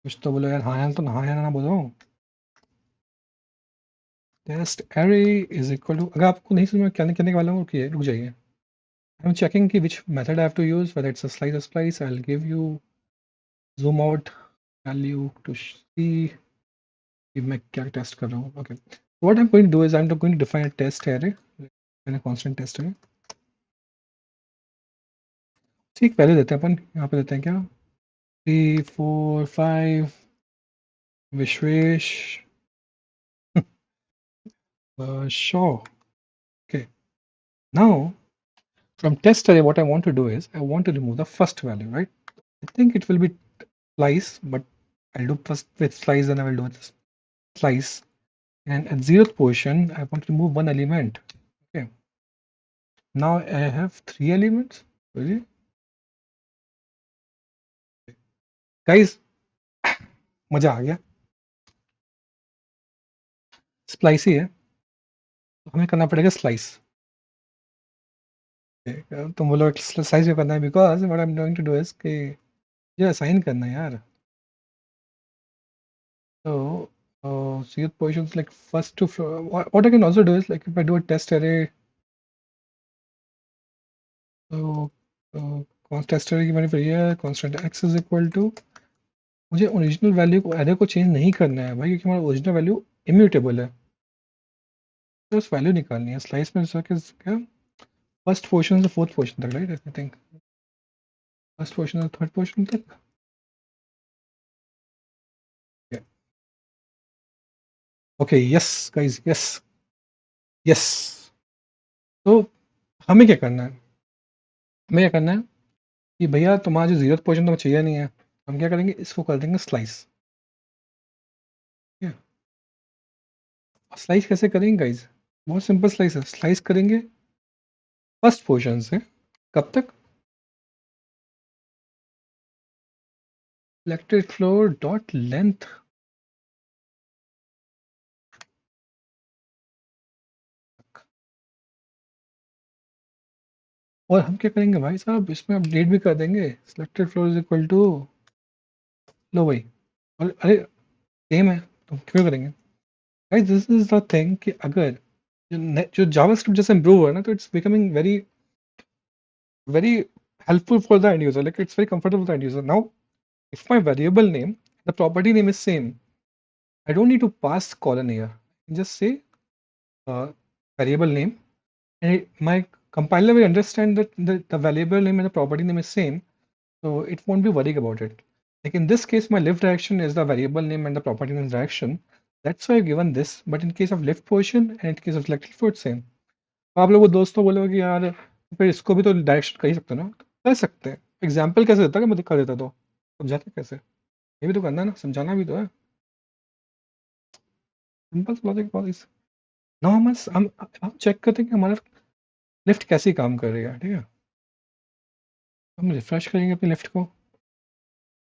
कुछ तो बोलो यार, हाँ यार तो हाँ यार ना बोलो। Test array is equal to, अगर आपको नहीं समझ में क्या कहने वाला हूँ रुक जाइए। आई एम चेकिंग कि which method I have to use, whether it's a slice or splice. I'll give you zoom out value to see कि मैं क्या टेस्ट कर रहा हूँ। Okay, what I'm going to do is I'm going to define a test array, मैंने constant test array। ठीक, पहले देते हैं अपन, यहाँ पे देते हैं क्या, 3 4 5 Vishwesh Shaw. Okay, now from test array, what I want to do is I want to remove the first value, right? I think it will be slice, but I'll do first with slice, and I will do this slice. And at zeroth position, I want to remove one element. Okay, now I have 3 elements. Really, guys, मजा आ गया। Splice ही है, तो हमें करना पड़ेगा slice. तुम बोलो slice में करना है, because what I am going to do is कि ये असाइन करना है यार। So, see the positions like first to floor. What I can also do is like if I do a test array, so test array की मैंने फिर ये constant x is equal to, मुझे ओरिजिनल वैल्यू को array को change नहीं करना है भाई, क्योंकि हमारा ओरिजिनल वैल्यू इम्यूटेबल है। तो उस वैल्यू निकालनी है स्लाइस में, सर क्या फर्स्ट पोर्शन से फोर्थ पोर्शन तक, right? I think first portion से थर्ड पोर्शन तक। Okay, yes guys, yes, yes. तो हमें क्या करना है? हमें क्या करना है कि भैया तुम्हारा जो 0th पोजीशन तुम्हें चाहिए नहीं है, हम क्या करेंगे, इसको कर देंगे स्लाइस। स्लाइस कैसे करेंगे गाइस? बहुत सिंपल स्लाइस है, स्लाइस करेंगे फर्स्ट पोजीशन से। कब तक? Electric floor dot length. और हम क्या करेंगे भाई साहब, इसमें अपडेट भी कर देंगे, selected floor is equal to, लो भाई, और अरे सेम है, तो क्यों करेंगे भाई? दिस इज द थिंग कि अगर जो जावास्क्रिप्ट जैसे इम्प्रूव हुआ है ना, तो it's becoming very very helpful for the end user. Like it's very comfortable for the end user. Now, if my variable name, the property name is same, I don't need to pass colon here. I can just say uh, variable name, and my compiler will understand that the variable name and the property name is same, so it won't be worried about it. Like in this case, my lift direction is the variable name and the property name is direction. That's why I've given this. But in case of lift position and in case of selected float, same. तो आप लोग दोस्तों बोलोगे कि यार फिर इसको भी तो डायरेक्शन कर ही सकते हो ना, तो कर सकते हैं। एग्जाम्पल कैसे देता कि मैं दिखा देता तो समझाते कैसे? ये भी तो करना है ना, समझाना भी तो है। Simple logic is. नाउ हम चेक करते हैं कि हमारा लिफ्ट कैसे काम कर रही है, ठीक है? हम रिफ्रेश करेंगे अपनी लिफ्ट को।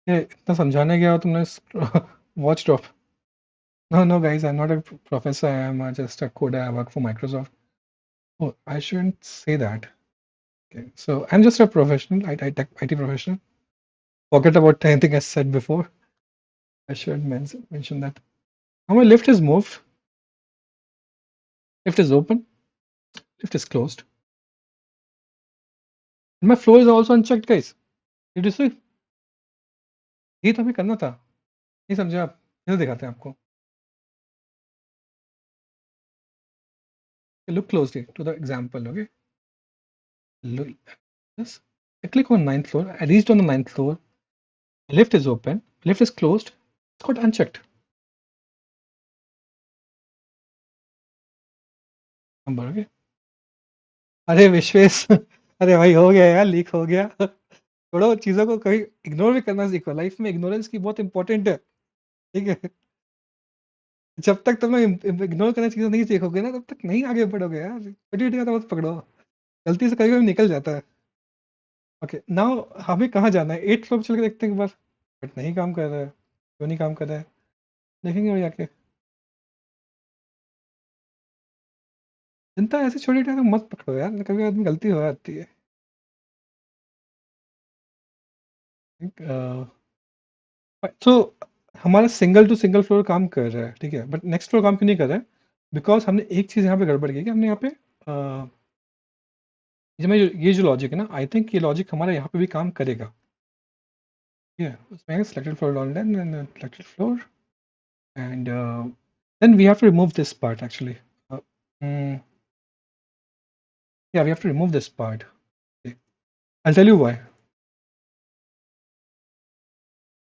ये इतना समझाने गया हो तुमने watch drop. No no guys, I am not a professor, I am just a coder, I work for Microsoft. Oh, I shouldn't say that. Okay, so I'm just a professional, IT professional. Forget about anything I said before. I should mention that. Now my lift is moved, lift is open, lift is closed. And my flow is also unchecked, guys. Did you see? ये तो हमें करना था, नहीं समझे आप? इधर दिखाते हैं आपको। Look closely to the example, okay? Look, yes. I click on ninth floor. I reached on the ninth floor. Lift is open. Lift is closed. It's got unchecked. Number, okay? अरे विश्वेश अरे भाई हो गया यार, लीक हो गया। थोड़ा चीजों को कभी इग्नोर भी करना सीखो, लाइफ में इग्नोरेंस की बहुत इंपॉर्टेंट है, ठीक है? जब तक तुम इग्नोर करना चीजें नहीं सीखोगे ना, तब तक नहीं आगे बढ़ोगे यार। छोटी छोटी बात मत पकड़ो, गलती से कभी कभी निकल जाता है। ओके, नाउ हमें कहाँ जाना है? 8th फ्लोर पे चल के देखते हैं एक बार। बट नहीं काम कर रहा है, क्यों नहीं काम कर रहा है? देखेंगे भाई आके। चिंता ऐसे छोटी छोटी मत पकड़ो यार, कभी आदमी गलती हो जाती है। तो हमारा सिंगल टू सिंगल फ्लोर काम कर रहा है, ठीक है, बट नेक्स्ट फ्लोर काम क्यों नहीं कर रहा है? बिकॉज हमने एक चीज़ यहाँ पे गड़बड़ की कि हमने यहाँ पे ये जो लॉजिक है ना, आई थिंक ये लॉजिक हमारा यहाँ पे भी काम करेगा। Yeah, उसमें selected floor on then and selected floor and then we have to remove this part actually. Uh, mm, yeah, we have to remove this part. Okay. I'll tell you why.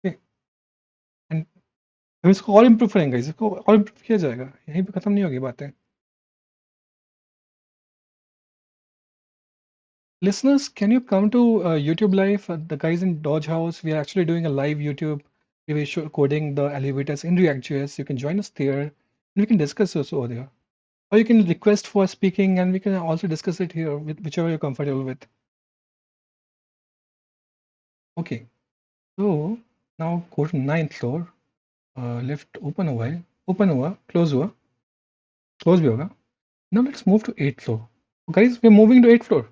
Okay. And हम इसको और improve करेंगे, इसको और improve किया जाएगा, यहीं पे खत्म नहीं होगी बातें। Listeners, can you come to YouTube Live? The guys in Dodge House, we are actually doing a live YouTube. We show coding the elevators in React.js. You can join us there and we can discuss this over there. Or you can request for speaking and we can also discuss it here with whichever you're comfortable with. Okay, so now go to ninth floor. Lift open हुआ है, open हुआ, close भी होगा. Now let's move to 8th floor. Guys, we're moving to 8th floor.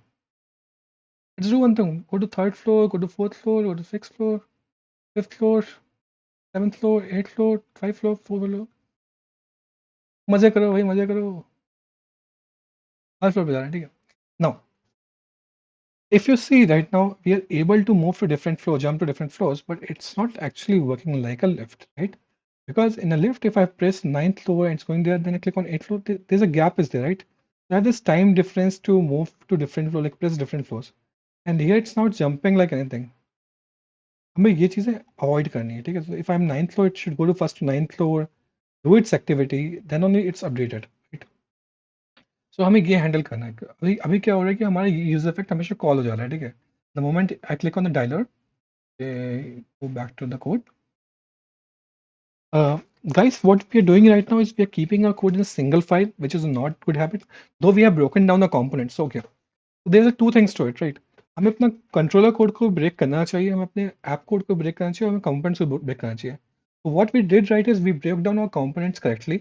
Let's do one thing. Go to 3rd floor, go to 4th floor, go to 6th floor, 5th floor, 7th floor, 8th floor, 5th floor, 4th floor. मजे करो भाई, मजे करो। हर floor पे जा रहे हैं, ठीक है? Now, if you see right now, we are able to move to different floors, jump to different floors, but it's not actually working like a lift, right? Because in a lift, if I press ninth floor and it's going there, then I click on 8th floor, there's a gap is there, right? I have this time difference to move to different floor, like press different floors. And here it's not jumping like anything. हमें ये चीज़ें avoid करनी है, ठीक है? So if I'm ninth floor, it should go to first to ninth floor. do its activity, then only it's updated. Right? So हमें ये handle करना है अभी अभी क्या हो रहा है कि हमारा यूजर इफेक्ट हमेशा कॉल हो जा रहा है ठीक है the moment I click on the dialer go back to the code. Guys, what we are doing right now is we are keeping our code in a single file, which is not good habit. Though we have broken down the components. So, okay, so there are two things to it, right? हमें अपना controller code को break करना चाहिए हमें अपने app code को break करना चाहिए हमें कंपोनेंट्स को ब्रेक करना चाहिए so what we did right is we broke down our components correctly.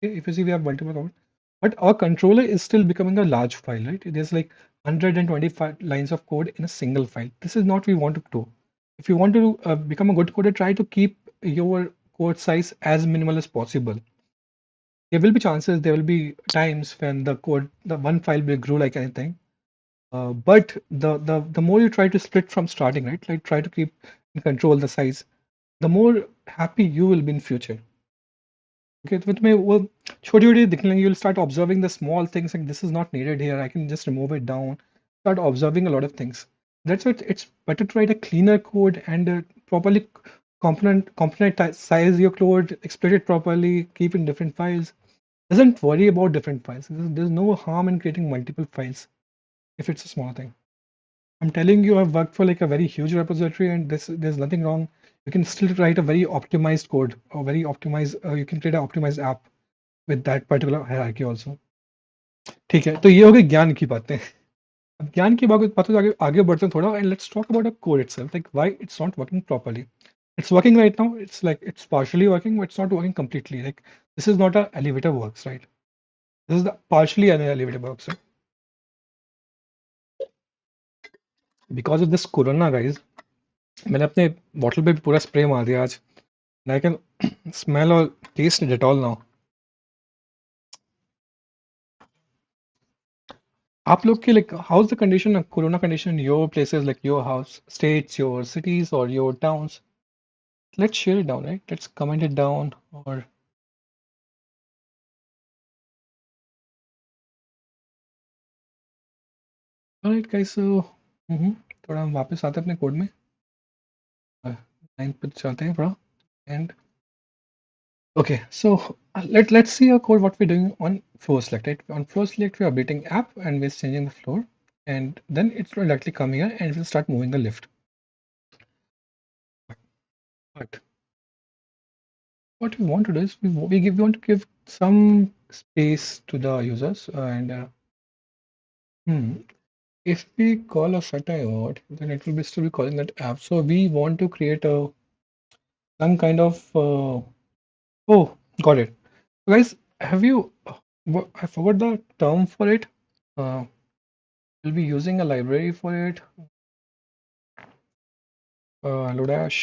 Okay, if you see we have multiple components but our controller is still becoming a large file right there's like 125 lines of code in a single file this is not we want to do if you want to become a good coder try to keep your code size as minimal as possible there will be chances there will be times when the one file will grow like anything but the more you try to split from starting, right? Like try to keep in control the size, the more happy you will be in future. Okay, with me, well, छोटी छोटी दिखने लगी, you'll start observing the small things like this is not needed here. I can just remove it down. Start observing a lot of things. That's why it's better to write a cleaner code and properly size your code, exploit it properly, keep in different files. Doesn't worry about different files. There's no harm in creating multiple files if it's a small thing. I'm telling you, I've worked for like a very huge repository, and there's nothing wrong. You can still write a very optimized code or very optimized. You can create an optimized app with that particular hierarchy also. ठीक है, तो ये हो गई ज्ञान की बातें. अब ज्ञान की बातों से आगे आगे बढ़ते हैं थोड़ा, and let's talk about the code itself, like why it's not working properly. It's working right now. It's like it's partially working, but it's not working completely. Like this is not a elevator works, right? This is the partially an elevator works. Right? Because of this corona, guys, मैंने अपने bottle पे भी पूरा spray मार दिया आज. And I can smell or taste it all now. आप लोग के like how's the condition corona condition in your places like your house, states, your cities or your towns? Let's share it down, right? Let's comment it down or all right guys so थोड़ा हम वापस आते हैं अपने code में line पे चलते हैं थोड़ा and okay so let's see our code what we're doing on floor select right on floor select we're updating app and we're changing the floor and then it will directly come here and it will start moving the lift but what we want to do is we want to give some space to the users and if we call a certain word then it will be still be calling that app so we want to create a some kind of oh got it guys have you I forgot the term for it we'll be using a library for it Lodash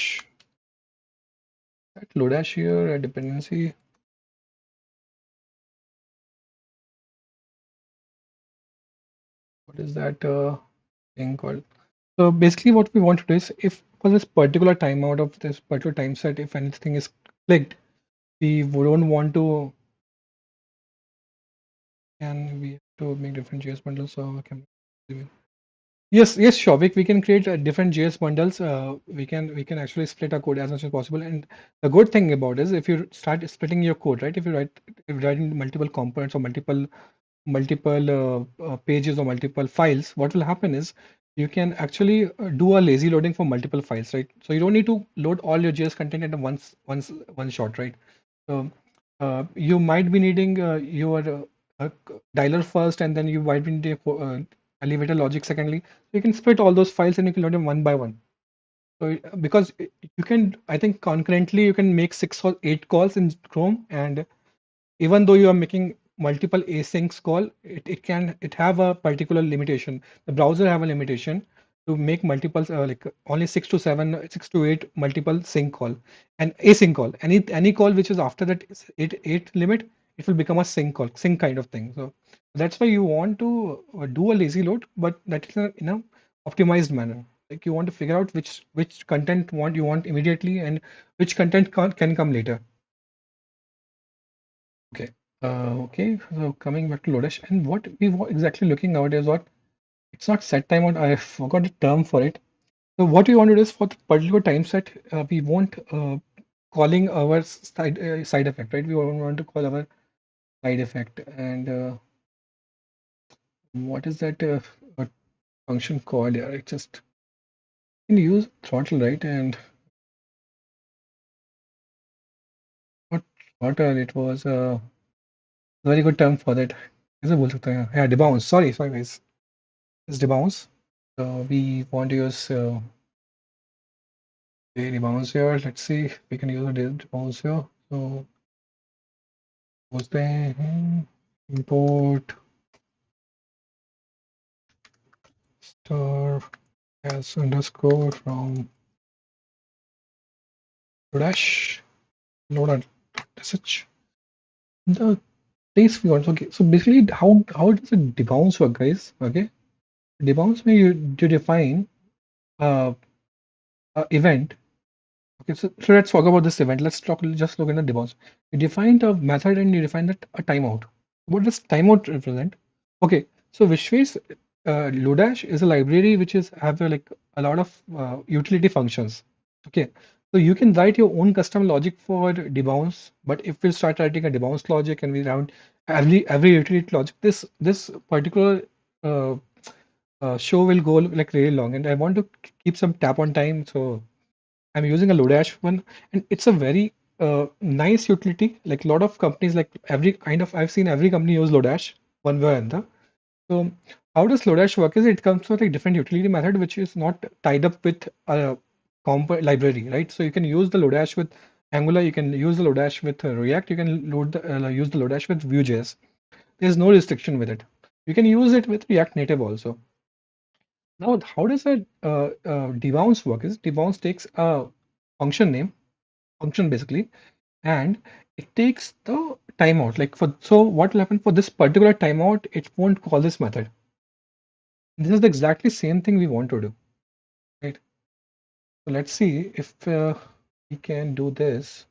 that Lodash here a dependency what is that thing called. So basically what we want to do is if for this particular timeout of this particular time set, if anything is clicked, we don't want to can we have to make different JS bundles so we can yes sure we can create different JS bundles we can actually split our code as much as possible and the good thing about is if you start splitting your code right if you're writing multiple components or multiple pages or multiple files, what will happen is you can actually do a lazy loading for multiple files, right? So you don't need to load all your JS content at one shot, right? So you might be needing your dialer first, and then you might be needing elevator logic secondly. So you can split all those files and you can load them one by one. So because you can, I think concurrently you can make 6 or 8 calls in Chrome and even though you are making multiple asyncs call it have a particular limitation the browser have a limitation to make multiples like only 6 to 8 multiple sync call and async call any call which is after that 8 limit it will become a sync kind of thing so that's why you want to do a lazy load but that is in a optimized manner like you want to figure out which content you want immediately and which content can come later. Okay. Okay. So coming back to Lodash, and what we were exactly looking out is what it's not set timeout. I forgot the term for it. So what we want to do is for the particular time set, we want calling our side effect, right? We want to call our side effect. And what is that function called? Yeah, it just can use throttle, right? And not throttle, it was a very good term for that. कैसे बोल सकते हैं? Yeah, debounce. Sorry guys. It's debounce. So we want to use the debounce here. Let's see if we can use a debounce here. So बोलते हैं import star as underscore from dash load sh. The place we want. Okay, so basically, how does a debounce work, guys? Okay, debounce means you define uh, a event. Okay, so let's talk about this event. Let's talk just look at the debounce. You defined a method and you defined that a timeout. What does timeout represent? Okay, so Vishwesh Lodash is a library which is have like a lot of utility functions. Okay, so you can write your own custom logic for debounce, but if we start writing a debounce logic and we round every utility logic, this particular uh, show will go like really long, and I want to keep some tap on time, so I'm using a Lodash one, and it's a very nice utility. Like a lot of companies, like every kind of I've seen every company use Lodash one way or another. So how does Lodash work? Is it comes with a different utility method which is not tied up with a comp library, right? So you can use the Lodash with Angular, you can use the Lodash with React, you can use the Lodash with Vue.js. There's no restriction with it. You can use it with React Native also. Now, how does a debounce work? Is debounce takes a function name, function basically, and it takes the timeout. Like for so, what will happen for this particular timeout? It won't call this method. This is the exactly same thing we want to do, right? So let's see if we can do this.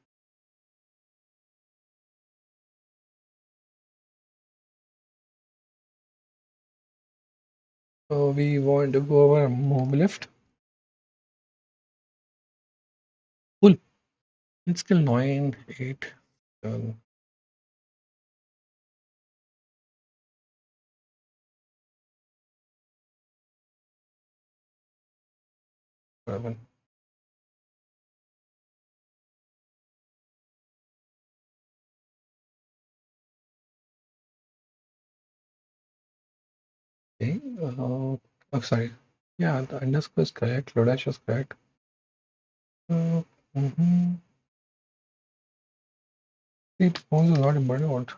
So we want to go over move lift. Cool. It's still 9, 8, 7. Okay. Oh, sorry. Yeah, the underscore is correct. Lodash is correct. Uh, mhm. It phones is not important.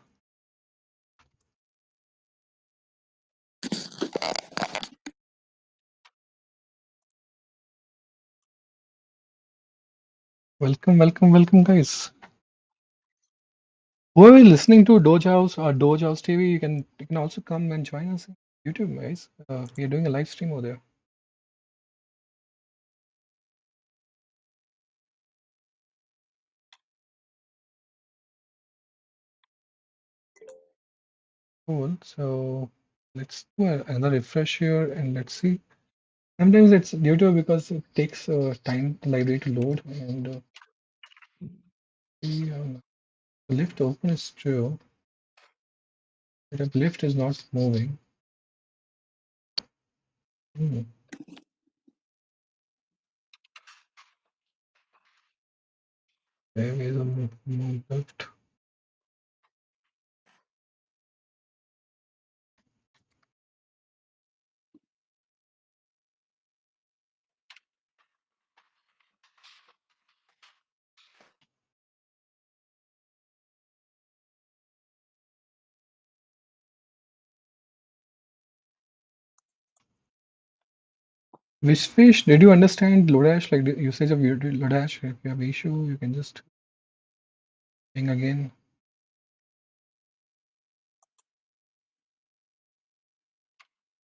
Welcome, guys. Whoever is listening to Doge House or Doge House TV, you can also come and join us on YouTube, guys. We are doing a live stream over there. Cool. So let's do another refresh here and let's see. Sometimes it's due to because it takes time the library to load and the lift open is true, but if lift is not moving. Hmm. There is a move lift. Wishfish, did you understand Lodash, like the usage of Lodash? If you have issue, you can just ping again.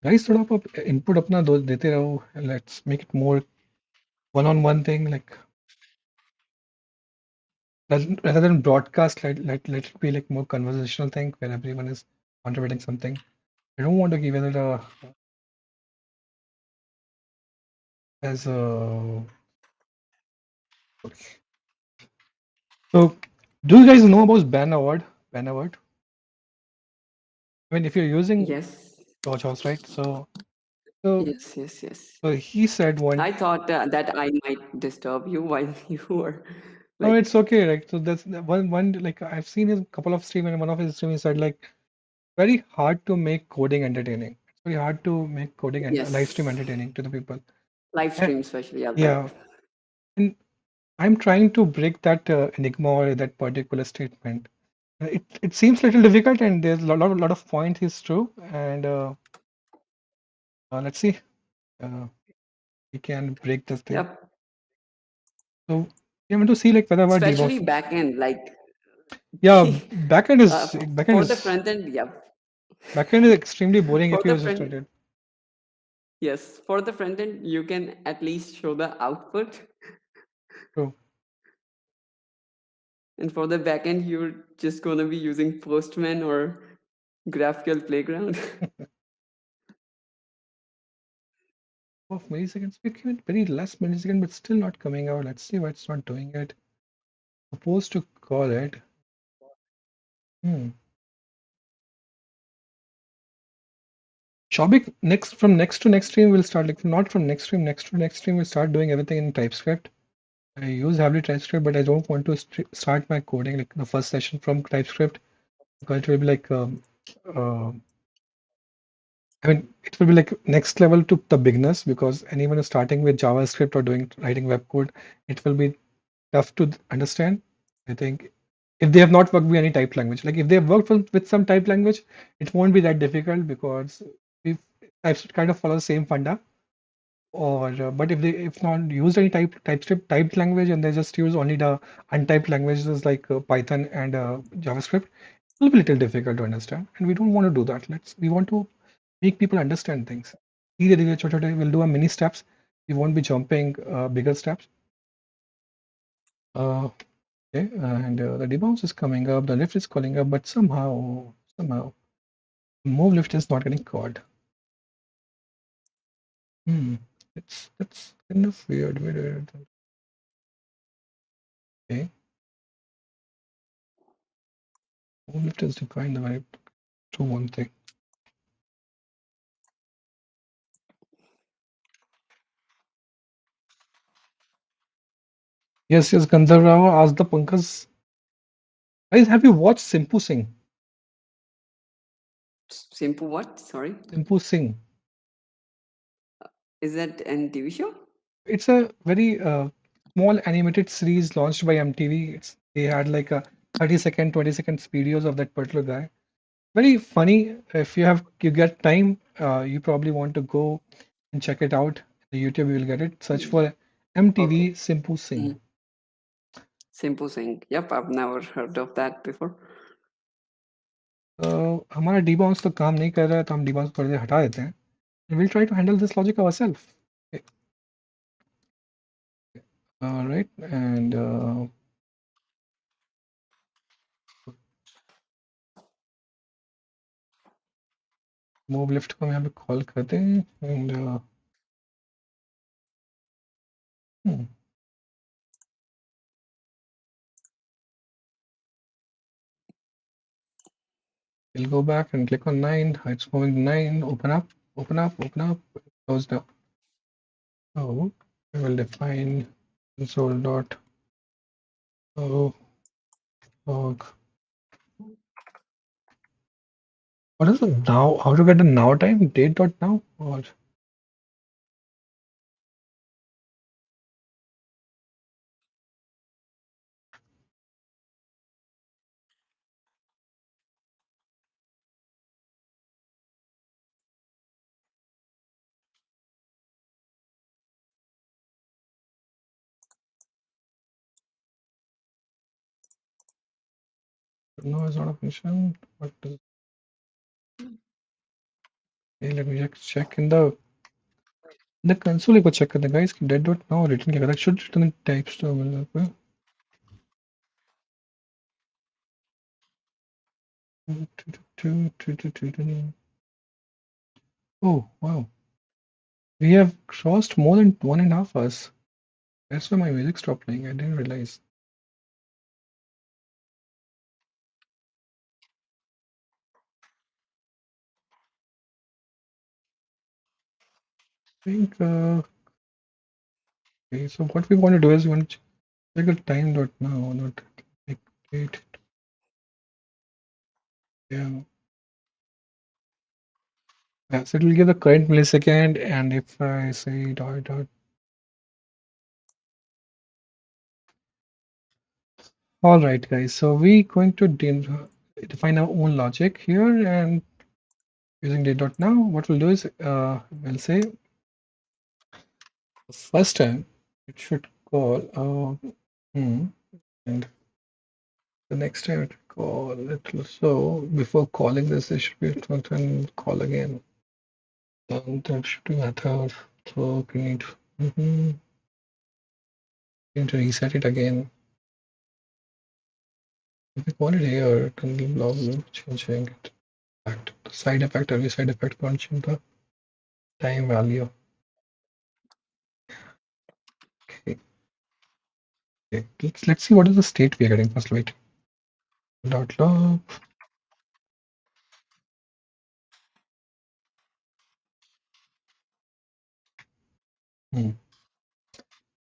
Guys, थोड़ा आप input अपना देते रहो. Let's make it more one-on-one thing, like rather than broadcast. Let it be like more conversational thing where everyone is contributing something. I don't want to give it a as a So, do you guys know about Ben Award? Ben Award. I mean, if you're using Yes. Clubhouse, right? So, Yes, yes, yes. so he said one. I thought that I might disturb you while you were No, like, it's okay. Like, so that's one. Like, I've seen his couple of stream, and one of his streams he said like very hard to make coding entertaining. It's very hard to make coding and live stream yes, entertaining to the people. live Eh, stream especially. Yeah, yeah, and I'm trying to break that enigma or that particular statement. It seems a little difficult, and there's lot of points is true. And let's see, we can break this thing. yep. So we want to see like whether our Especially debug. backend, like Yeah, uh, for the front end. Yep. backend is extremely boring For if you the just front, started. yes, for the front end, you can at least show the output, So and for the backend, you're just gonna be using Postman or Graphical Playground. of milliseconds, we given very less millisecond, but still not coming out. Let's see why it's not doing it. Supposed to call it. Hmm. Shabik, next to next stream will start like not from next stream, next to next stream will start doing everything in TypeScript. I use heavily TypeScript, but I don't want to start my coding like the first session from TypeScript because it will be like uh, I mean it will be like next level to the beginners because anyone who's starting with JavaScript or doing writing web code, it will be tough to understand. I think if they have not worked with any type language, like if they have worked with some type language, it won't be that difficult because we TypeScript kind of follow the same funda. Or but if they if not used any TypeScript typed language and they just use only the untyped languages like Python and JavaScript, it will be a little difficult to understand. And we don't want to do that. We want to make people understand things. We'll do a mini steps. We won't be jumping bigger steps. Uh, okay, and the debounce is coming up, the lift is calling up, but somehow, move lift is not getting called. Hmm, that's kind of weird. Okay, move lift is defined the very to one thing. Yes, Gandharv Rao asked the Pankaj, guys, have you watched Simpu Singh? Simple what? Sorry. Simpu Singh. Is that an TV show? It's a very small animated series launched by MTV. They had like a 30-second, 20-second videos of that particular guy. Very funny. If you get time, you probably want to go and check it out. The YouTube, you will get it. Search for Okay. MTV Simpu Singh. Mhm. Simple Singh. Yep, I've never heard of that before. हमारा debounce तो काम नहीं कर रहा है तो हम debounce थोड़ी देर हटा देते हैं. And we'll try to handle this logic ourselves. Okay. All right, and move lift को हम यहाँ पे call करते हैं and hmm, we'll go back and click on 9. It's moving to 9. Open up, open up, open up. Close down. So we will define console dot log. What is the now? How to get the now time? Date dot now or no? It's not a function. What is? Hey, let me check in the console. एक बार check करते हैं guys. Dead dot now written क्या करता है? Should written in types तो मतलब oh wow, we have crossed more than 1.5 hours. That's why my music stopped playing. I didn't realize. think okay, so what we want to do is we want to check the time dot now, not like date. Yeah. Yeah, so it will give the current millisecond, and if I say dot dot. All right, guys. So we going to define our own logic here, and using date dot now, what we'll do is we'll say the first time it should call and the next time it call it. So before calling this, it should be a function call again. Then there should be method. So we need to reset it again. If we call it here, it will log loop changing it back to the side effect. Every side effect function the time value. Okay. Okay. Let's see what is the state we are getting first. Wait. Dot log.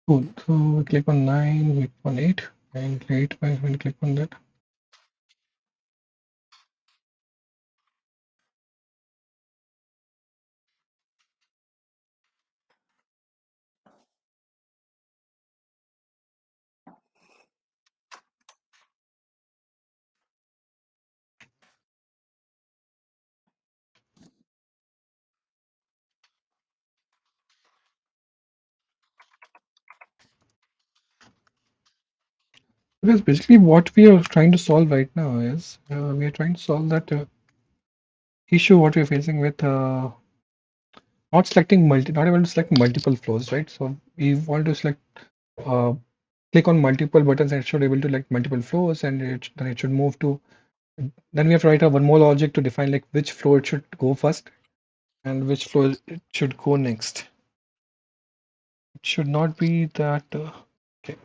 Cool. So we click on 9, we click on 8, and 8 when we click on that. Because basically what we are trying to solve right now is we are trying to solve that issue what we're facing with not able to select multiple flows, right? So we want to select uh, click on multiple buttons and it should able to like multiple flows, and then it should move to. Then we have to write a one more logic to define like which flow it should go first and which flow it should go next. It should not be that. Okay.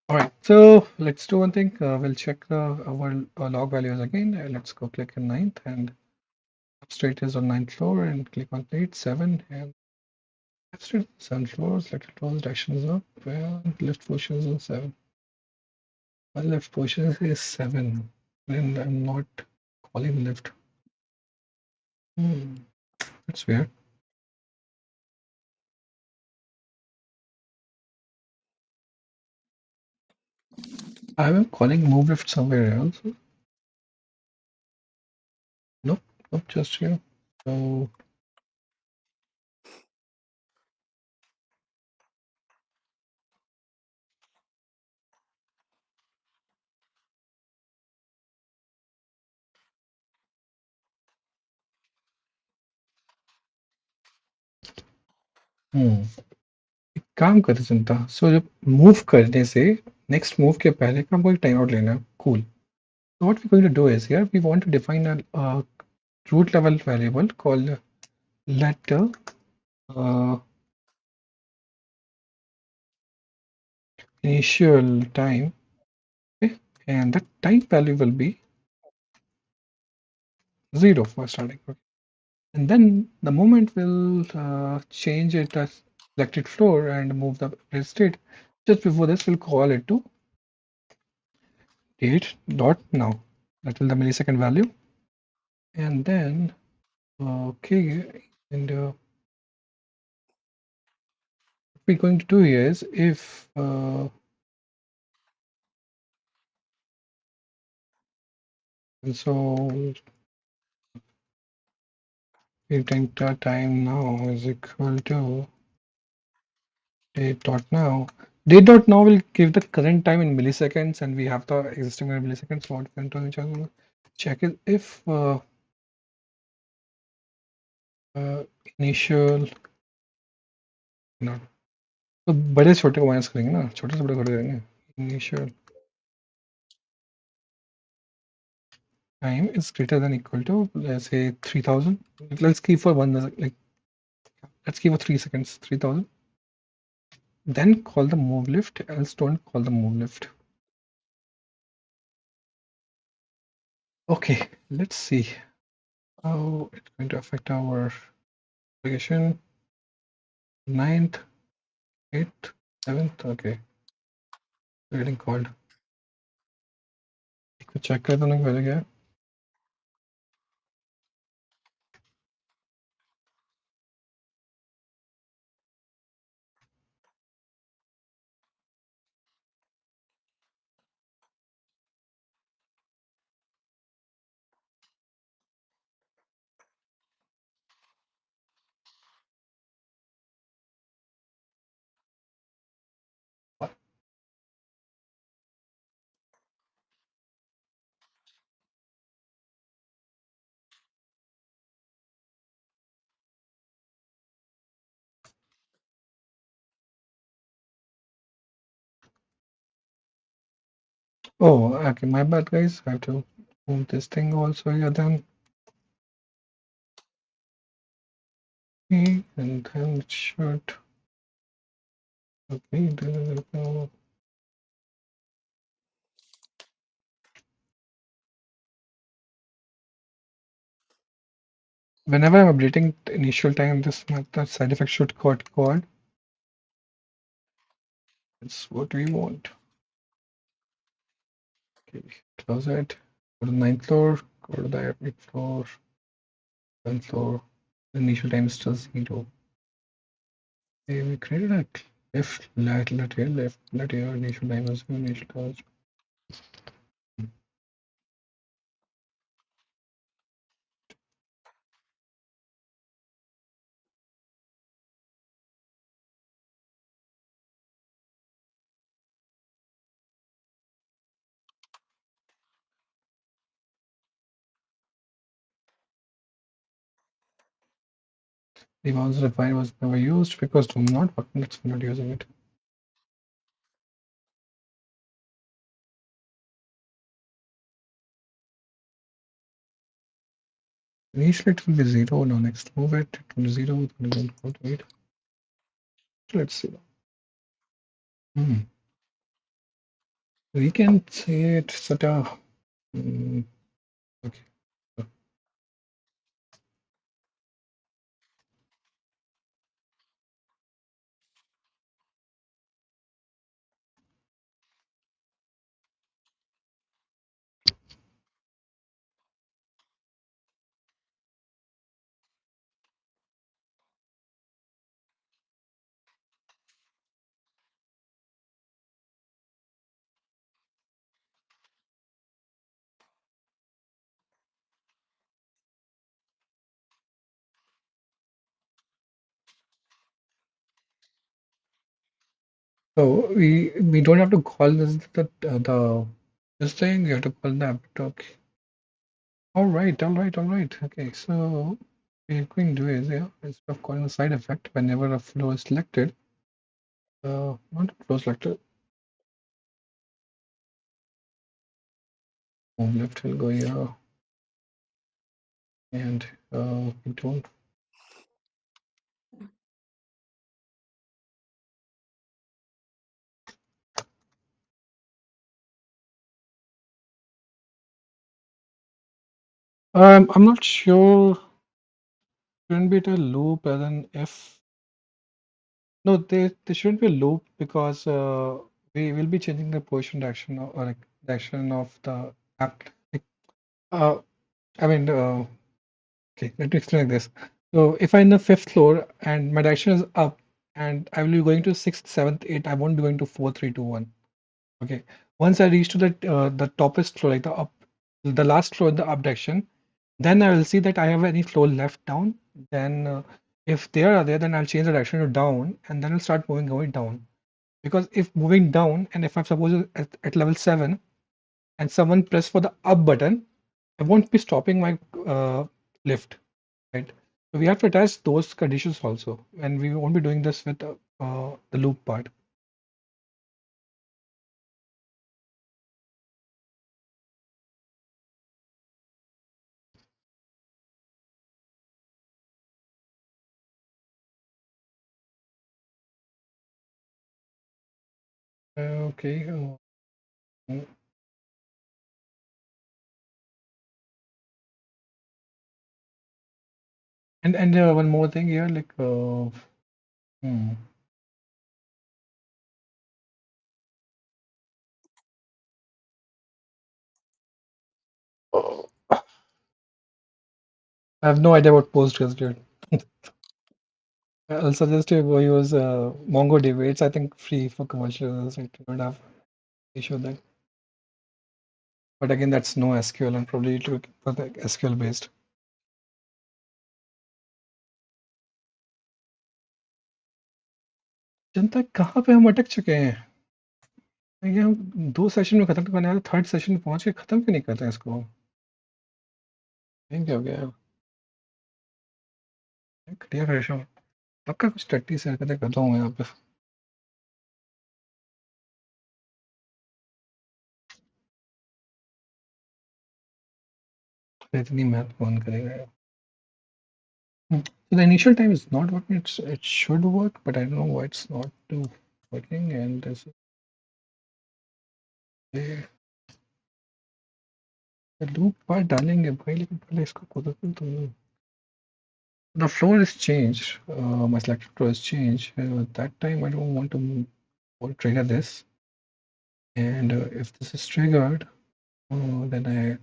All right, so let's do one thing. We'll check our log values again. Let's go click in ninth, and substrate is on ninth floor, and click on plate 7, and substrate 7 floors. Select close direction is up, and left position is on 7. My left position is 7, and I'm not calling left. That's weird. I'm calling move left somewhere else. Nope, nope, just here. So hmm. एक काम करते चिंता सो जब move करने से next move के पहले का हमको एक टाइम आउट लेना है cool so what we're going to do is here we want to define a root level variable called let uh, initial time, okay? And the time value will be 0 for starting, okay? And then the moment will change it as selected floor and move the state. Just before this we'll call it to date dot now, that will the millisecond value. And then okay, and what we're going to do here is if so we think the time now is equal to date dot now. Date dot now will give the current time in milliseconds, and we have the existing in milliseconds. So what we're going to check is if initial no तो बड़े छोटे को minus करेंगे ना छोटे से बड़े थोड़े करेंगे initial time is greater than equal to let's say 3000. Let's keep for one like let's keep for 3 seconds 3000. then call the move lift, else don't call the move lift. Okay, let's see how it's going to affect our application. Ninth, 8th, 7th. Okay, we're getting called. एक को check कर दो ना पहले क्या है. Oh, okay, my bad, guys. I have to move this thing also here then. Okay, and then it should. Okay, whenever I'm updating the initial time, this method side effect should get called. That's what we want. Okay, close it. Go to the ninth floor. Go to the 8th floor. 10th floor. The initial time is still 0. Okay, we created a left, let here, left, let here. Initial time is 0. Initial close. The once defined was never used because do not work. That's not using it. Initially it will be 0. Now next move it. It will be 0. It will be 1.8. Let's see. Hmm. We can say it's at a. Okay. So we don't have to call the this thing. You have to call the app. Okay. All right. All right. All right. Okay. So we're going to do is instead of calling the side effect whenever a flow is selected, not a flow selected. Move left will go here, and we don't. I'm not sure. Shouldn't be a loop as an if. No, there shouldn't be a loop because we will be changing the position direction or like direction of the app. Like, uh, I mean, okay, let me explain like this. So if I'm in the fifth floor and my direction is up and I will be going to sixth, seventh, eighth, I won't be going to four, three, two, one. Okay. Once I reach to the toppest floor, like the last floor in the up direction, then I will see that I have any floor left down. Then if they are there, then I'll change the direction to down and then I'll start moving going down. Because if moving down and if I'm suppose at level 7 and someone press for the up button, I won't be stopping my lift, right? So we have to attach those conditions also, and we won't be doing this with the loop part. Okay. Mm. And one more thing here, like hmm. Oh, I have no idea what Postgres did. I'll suggest you go use MongoDB. It's I think free for commercials. It don't have issue there. But again, that's no SQL and probably looking for the SQL based. जनता कहाँ पे हम अटक चुके हैं? ये हम 2 session में खत्म करने वाले, थर्ड सेशन में पहुंच के खत्म क्यों नहीं करते हैं इसको? क्या हो गया? घटिया क्रेशन। पक्का कुछ टट्टी से हरकतें करता हूँ मैं यहाँ पे। इतनी मेहनत कौन करेगा? So the initial time is not working. It should work, but I don't know why it's not working. And this is loop part डालेंगे भाई, लेकिन पहले इसको खोदो तो the floor is changed. My selected floor is changed. That time I don't want to trigger this. And if this is triggered, then I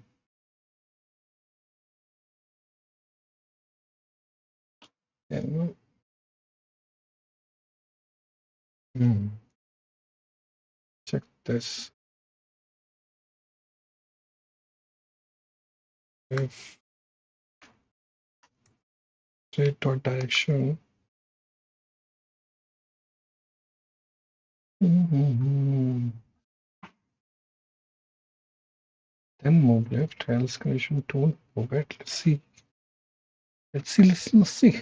can check this. If state dot direction. Then move left, else condition don't move it. Let's see. Let's see.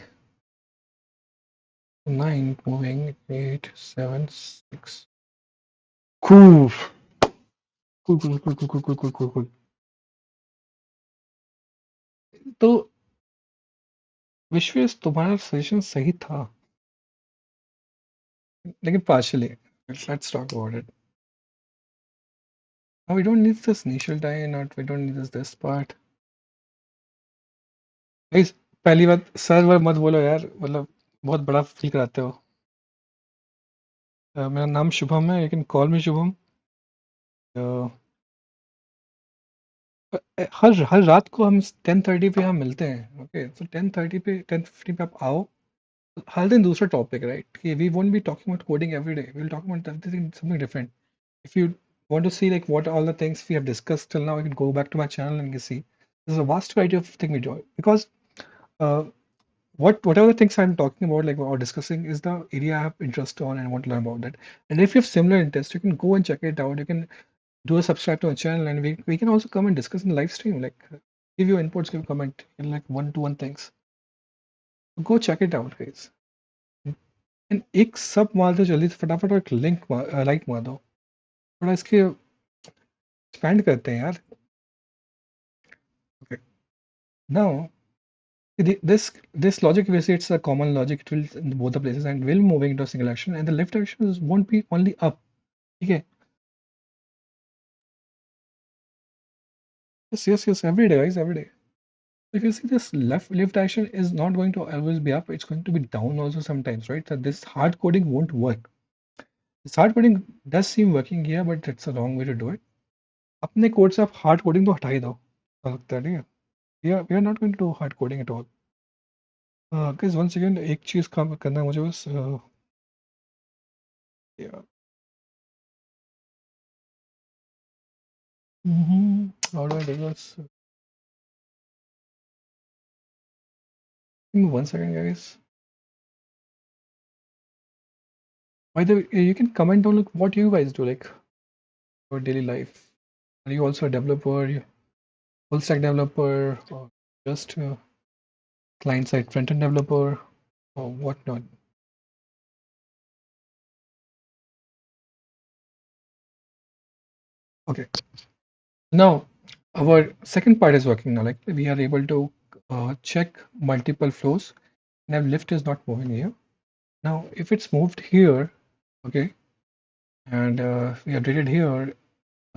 9 moving, 8, 7, 6. Cool. Cool. तो विश्वेश तुम्हारा suggestion सही था, लेकिन partially. Let's talk about it. Now we don't need this initial tie, not we don't need this part. Guys, पहली बात sir वर मत बोलो यार, मतलब बहुत बड़ा फील कराते हो। मेरा नाम शुभम है, you can call me Shubham. हर हर रात को हम 10:30 पे हम मिलते हैं, ओके? सो 10:30 पे 10:15 पे आप आओ। हर दिन दूसरा टॉपिक, राइट? कि we won't be talking about coding every day, we will talk about something different. If you want to see like what all the things we have discussed till now, you can go back to my channel and you can see there's a vast variety of things we do, because uh, whatever the things I'm talking about, like or discussing, is the area I have interest on and want to learn about that. And if you have similar interest, you can go and check it out. You can do a subscribe to our channel, and we can also come and discuss in the live stream, like give you inputs, give comment in like one-to-one things. Go check it out, guys. And एक सब मार दो जल्दी से फटाफट, और एक link like मार दो, थोड़ा इसके एक्सपैंड करते हैं यार। Okay. Now this logic, we say it's a common logic. It will in both the places and will moving into a single action, and the left direction won't be only up. Okay. Yes. Every day, guys, every day. If you see, this left direction is not going to always be up. It's going to be down also sometimes, right? So this hard coding won't work. This hard coding does seem working here, but it's a wrong way to do it. अपने code से आप hard coding तो हटा ही दो, ऐसा लगता है, ठीक है? We are not going to do hard coding at all. Guys, one second, एक चीज काम करना है मुझे बस। Yeah. How do I do this? Give me 1 second, guys. By the way, you can comment on like what you guys do, like your daily life. Are you also a developer, full stack developer, or just a client side front end developer, or whatnot? Okay. Now our second part is working now. Like we are able to check multiple flows. Now lift is not moving here. Now if it's moved here, okay, And we updated here.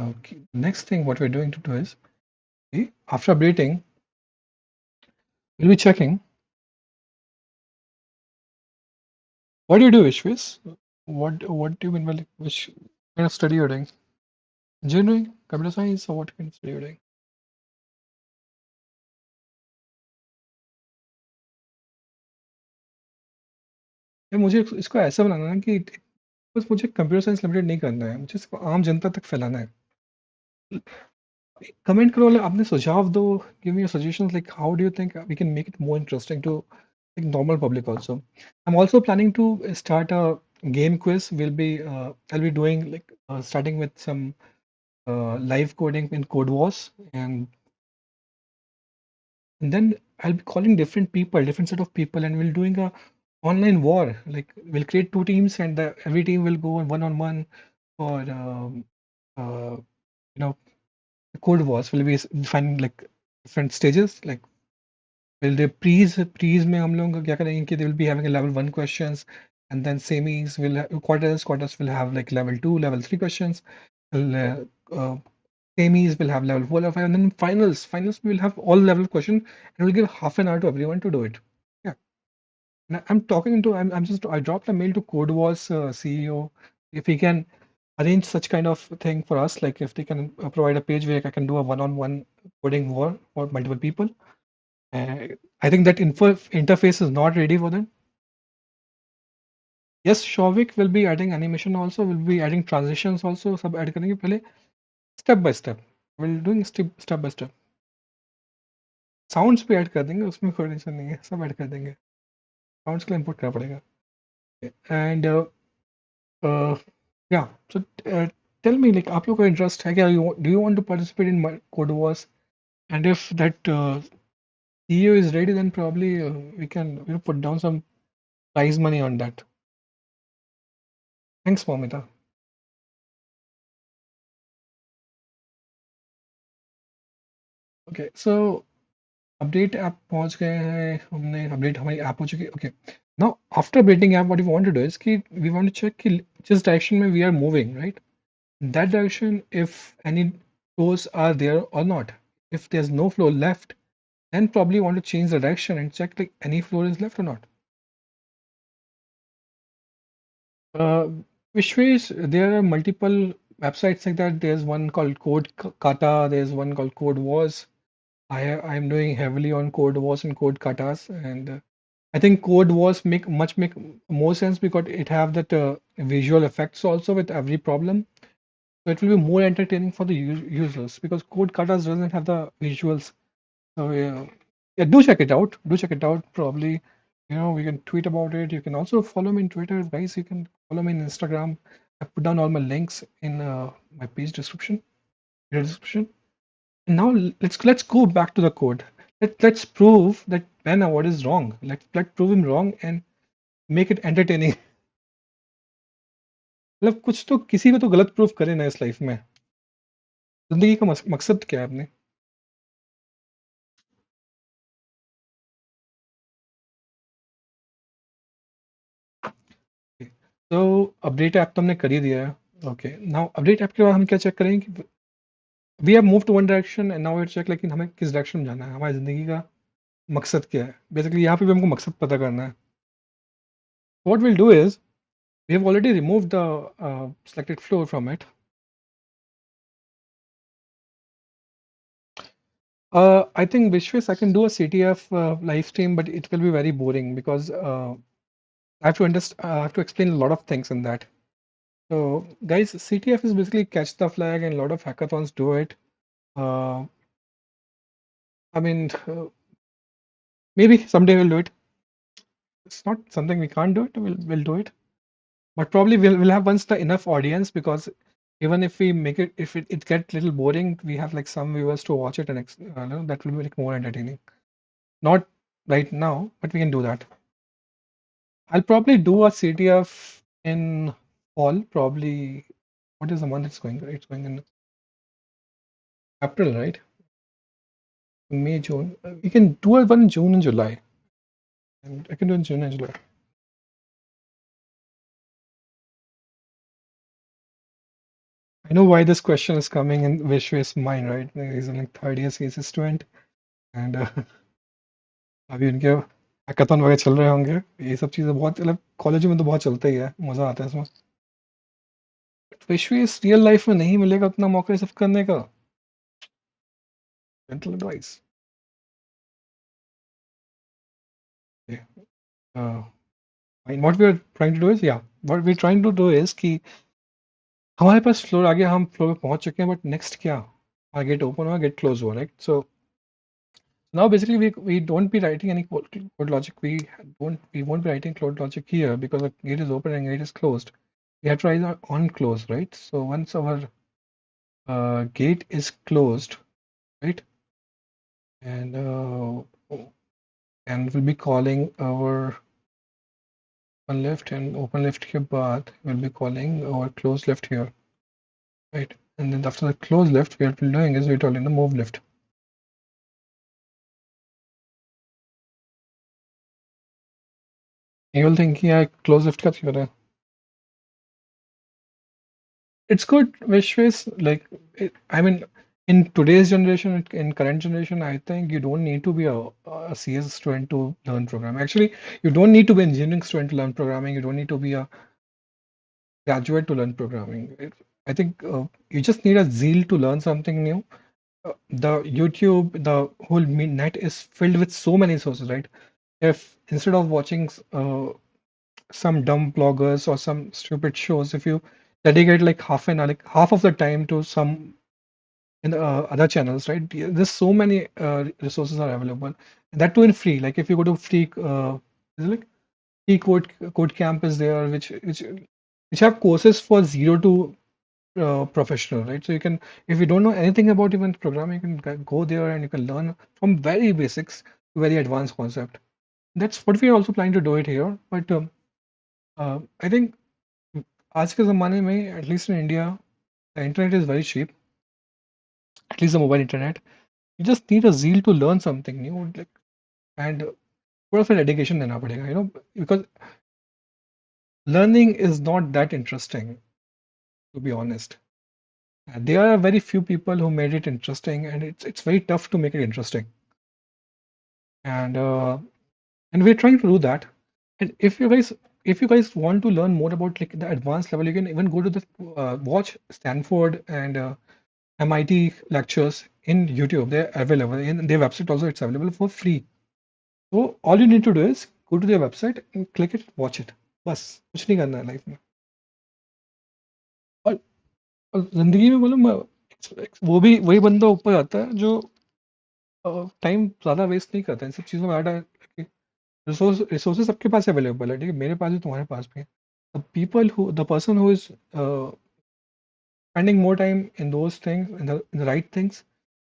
Okay. Next thing, what we're doing to do is, okay, after updating, we'll be checking. What do you do, Vishwas? What do you mean by like, which kind of study you're doing? Engineering, computer science, or what kind of study you're doing? यार मुझे इसको ऐसा बनाना है कि बस मुझे computer science limited नहीं करना है, मुझे इसको आम जनता तक फैलाना है. कमेंट करो, like, आपने सुझाव दो. Give me your suggestions like how do you think we can make it more interesting to like normal public also. I'm also planning to start a game quiz. I'll be doing like starting with some live coding in Code Wars, and then I'll be calling different people, different set of people, and we'll doing a online war. Like we'll create two teams, and every team will go on one for you know Code Wars. Will be defining like different stages. Like will the pre's में हम लोग क्या करेंगे कि they will be having a level 1 questions, and then semis will quarters will have like level 2, level 3 questions. Will, semis will have level 4, level 5, and then finals we will have all level question, and we'll give half an hour to everyone to do it. Yeah. And I'm just I dropped a mail to Code Wars CEO if he can arrange such kind of thing for us, like if they can provide a page where I can do a one-on-one coding war for multiple people. uh, I think that interface is not ready for them. Yes, Shovik will be adding animation also. We'll be adding transitions also. सब add करेंगे पहले step by step. We'll doing step by step. Sounds भी add कर देंगे, उसमें कोई tension नहीं है, सब add कर देंगे. Sounds के लिए input करना पड़ेगा. And uh, yeah, so tell me, like आप लोग का interest है क्या? Do you want to participate in Code Wars? And if that CEO is ready, then probably we can put down some prize money on that. Thanks, Momita. Okay, so update app पहुंच गए हैं हमने. Update हमारी app हो चुकी है. Okay, now after updating app what we want to do is कि we want to check कि जिस डायरेक्शन में we are moving right, that direction if any flows are there और not. If there's no flow left, then probably want to change the direction and check like any flow is left or not. Vishwesh, there are multiple websites like that. There's one called Code Kata. There's one called Code Wars. I'm doing heavily on Code Wars and Code Katas, and I think Code Wars make more sense because it have that visual effects also with every problem. So it will be more entertaining for the users because Code Katas doesn't have the visuals. So yeah, do check it out. Do check it out. Probably, we can tweet about it. You can also follow me in Twitter, guys. You can follow me in Instagram. I put down all my links in my page description. Video description. And now let's go back to the code. Let's prove that Ben what is wrong. Let's prove him wrong and make it entertaining. मतलब कुछ तो किसी को तो गलत proof करे ना इस लाइफ में. जिंदगी का मकसद क्या है आपने? तो अपडेट ऐप तो हमने कर ही दिया है. ओके, नाउ अपडेट ऐप के बाद हम क्या चेक करेंगे कि we have move to one direction and now we check लेकिन हमें किस डायरेक्शन में जाना है, हमारी जिंदगी का मकसद क्या है. बेसिकली यहाँ पे भी हमको मकसद पता करना है. What will do is we have already remove the selected floor from it. I think Vishwas, I can do a CTF live stream, but it will be very boring because I have to explain a lot of things in that. So, guys, CTF is basically catch the flag, and a lot of hackathons do it. Uh, I mean, maybe someday we'll do it. It's not something we can't do it. We'll do it, but probably we'll have once the enough audience because even if we make it, if it gets little boring, we have like some viewers to watch it, and that will be like more entertaining. Not right now, but we can do that. I'll probably do a CTF in fall, probably. What is the month it's going? It's going in April, right? May, June. We can do a one in June and July. And I can do in June and July. I know why this question is coming in Vishwe's mind, right? He's in like third year CSS student, and अभी उनके hackathon वगैरह चल रहे होंगे। ये सब चीज़ें बहुत मतलब कॉलेज में तो बहुत चलता ही है, मज़ा आता है इसमें। विश्व इस रियल लाइफ में नहीं मिलेगा उतना मौका ये सब करने का। Gentle advice. What we are trying to do is what we trying to do is कि हमारे पास फ्लोर आ गया, हम फ्लोर पे पहुंच चुके हैं, बट नेक्स्ट क्या? हमारा गेट ओपन हुआ, गेट क्लोज हुआ, right? So now basically we don't be writing any code logic. We won't be writing code logic here because the gate is open and gate is closed. We have to write on close, right? So once our gate is closed, right, and we'll be calling our open left, and open left के बाद we'll be calling our close left here, right? And then after the close left, what we're doing is we're calling the move left. You will think yeah, close left का क्या? It's good, Vishwas. Like, I mean, in today's generation, in current generation, I think you don't need to be a CS student to learn programming. Actually, you don't need to be an engineering student to learn programming. You don't need to be a graduate to learn programming. I think you just need a zeal to learn something new. The YouTube, the whole net is filled with so many sources, right? If instead of watching some dumb bloggers or some stupid shows, if you dedicate like half an hour, like half of the time to some in other channels, right? There's so many resources are available, and that too in free. Like if you go to free, is it like free code camp is there, which have courses for zero to professional, right? So you can, if you don't know anything about even programming, you can go there and you can learn from very basics to very advanced concept. That's what we are also planning to do it here. But I think आज के ज़माने में, at least in India, the internet is very cheap, at least the mobile internet. You just need a zeal to learn something new, like, and थोड़ा सा dedication देना पड़ेगा, because learning is not that interesting, to be honest. There are very few people who made it interesting, and it's very tough to make it interesting. And we're trying to do that. And if you guys want to learn more about like the advanced level, you can even go to the watch Stanford and MIT lectures in YouTube. They're available in their website also. It's available for free. So all you need to do is go to their website and click it, watch it. बस कुछ नहीं करना है life में। और, और जिंदगी में बोलो वो भी वही बंदा ऊपर आता है जो टाइम ज्यादा वेस्ट नहीं करता है इन सब चीजों में। ऐड रिसोर्सेज सबके पास अवेलेबल है, ठीक है? मेरे पास भी, तुम्हारे पास भी है। The person who is spending more time in those things, in the right things,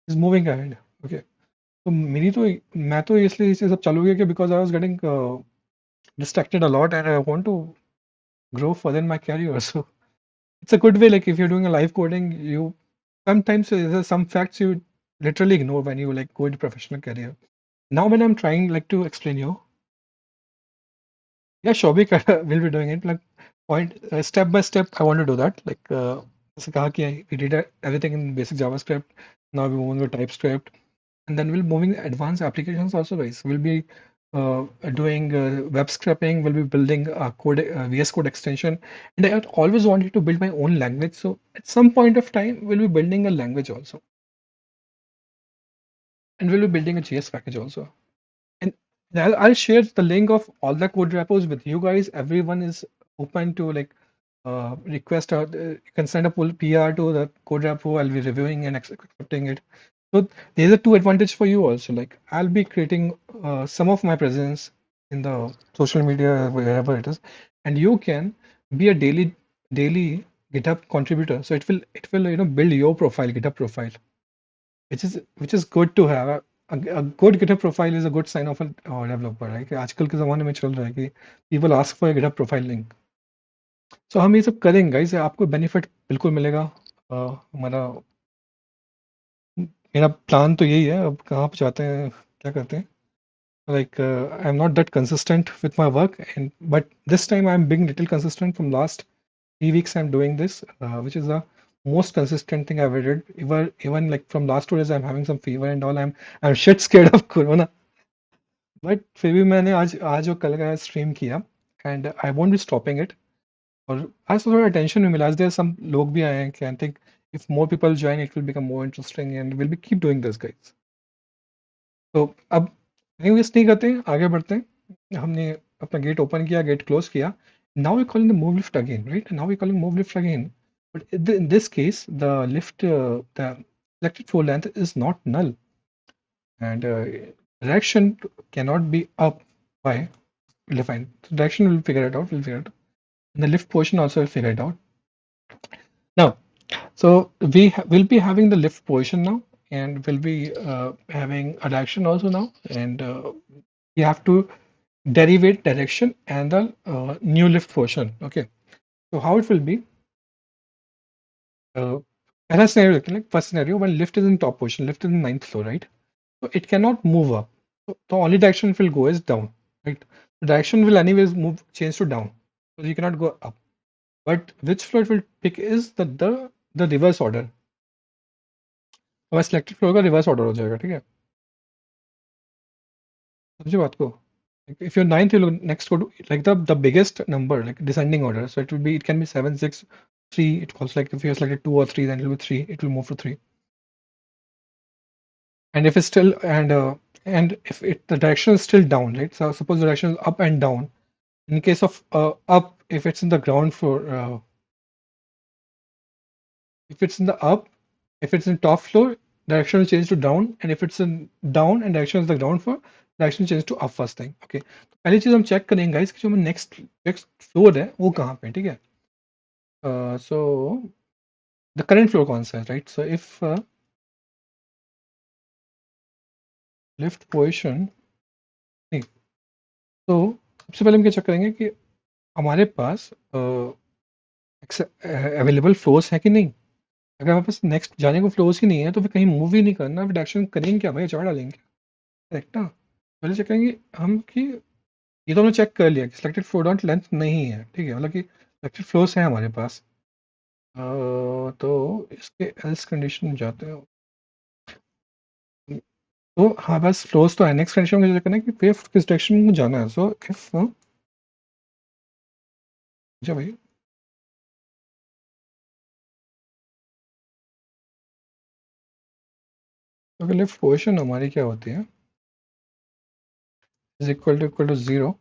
is moving ahead. Okay, तो मेरी तो मैं तो इसलिए इसे सब चालू किया कि because I was getting distracted a lot and I want to grow further in my career. So it's a good way. Like if you're doing a live coding, you sometimes there's some facts you literally ignore when you like go into professional career. Now when I'm trying like to explain you, yeah, Shobik will be doing it like point step by step. I want to do that. Like जैसे कहा कि we did everything in basic JavaScript. Now we move on to TypeScript, and then we'll moving advanced applications also, guys. We'll be doing web scraping. We'll be building a VS Code extension, and I had always wanted to build my own language. So at some point of time, we'll be building a language also, and we'll be building a JS package also. And I'll share the link of all the code repos with you guys. Everyone is open to like request, or you can send a pull PR to the code repo. I'll be reviewing and accepting it. So there's a two advantage for you also. Like I'll be creating some of my presence in the social media wherever it is, and you can be a daily GitHub contributor. So it will build your profile, GitHub profile, which is good to have. A good GitHub profile is a good sign of a developer, right? कि आजकल के ज़माने में चल रहा है कि people ask for a GitHub profile link. So हम ये सब करेंगे गाइस, आपको बेनिफिट बिल्कुल मिलेगा। हमारा मेरा प्लान तो यही है, अब कहाँ पे जाते हैं, क्या करते हैं। Like I'm not that consistent with my work, but this time I'm being little consistent. From last 3 weeks I'm doing this, which is a most consistent thing I've did. Even like from last 2 days, I'm having some fever and all. I'm shit scared of corona. But फिर भी मैंने आज और कल का stream किया and I won't be stopping it. और आज तो थोड़ा attention भी मिला. As there some लोग भी आए हैं कि I think if more people join, it will become more interesting and we'll be keep doing this, guys. तो अब नहीं वेस्ट नहीं करते हैं, आगे बढ़ते हैं. हमने अपना गेट ओपन किया, गेट क्लोज किया. Now we're calling the move lift again, right? Now we're calling move lift again. But in this case, the selected floor length is not null, and direction cannot be up by defined. So direction will figure it out. We'll figure it out. And the lift portion also will figure it out. Now, so will be having the lift portion now, and we'll be having a direction also now, and you have to derivate direction and the new lift portion. Okay, so how it will be? पहला scenario देखते हैं. Like first scenario, when lift is in top position, lift is in ninth floor, right? So it cannot move up. So the only direction it will go is down, right? The direction will anyways change to down, so you cannot go up. But which floor it will pick is the reverse order. हमारा selected floor का reverse order हो जाएगा, ठीक है? समझे बात को? If you're ninth, you'll next go to like the biggest number, like descending order. So it can be 7, 6, 3. It calls like if you're selected 2 or 3, then it will be 3. It will move to 3. And if it's still and if the direction is still down, right? So suppose the direction is up and down. In case of up, if it's in the ground floor, if it's in the up, if it's in top floor, direction will change to down, and if it's in down and direction is the ground floor, direction change to up first thing. Okay, तो पहली चीज हम check करेंगे guys कि जो हमें next floor है वो कहाँ पे है, ठीक है? So the current floor कौन सा है, right? So if lift position नहीं, तो सबसे पहले हम क्या चेक करेंगे कि हमारे पास अवेलेबल फ्लोर्स है कि नहीं. अगर हमारे पास नेक्स्ट जाने को फ्लोर्स ही नहीं है तो फिर कहीं मूव ही नहीं करना, फिर डायरेक्शन करेंगे क्या भाई, चढ़ा डालेंगे, करेक्ट ना? पहले चेक करेंगे हम कि ये तो हमने चेक कर लिया कि सिलेक्टेड फ्लो डॉट लेंथ नहीं है, ठीक है, मतलब कि सिलेक्टेड फ्लोर्स है हमारे पास. तो इसके एल्स कंडीशन में जाते हैं. तो हाँ बस फ्लोर्स तो है. नेक्स्ट कंडीशन में चेक करना है कि फिफ्थ किस डायरेक्शन में जाना है. सो इफ अच्छा भाई तो लिफ्ट पोजीशन हमारी क्या होती है, is equal to 0.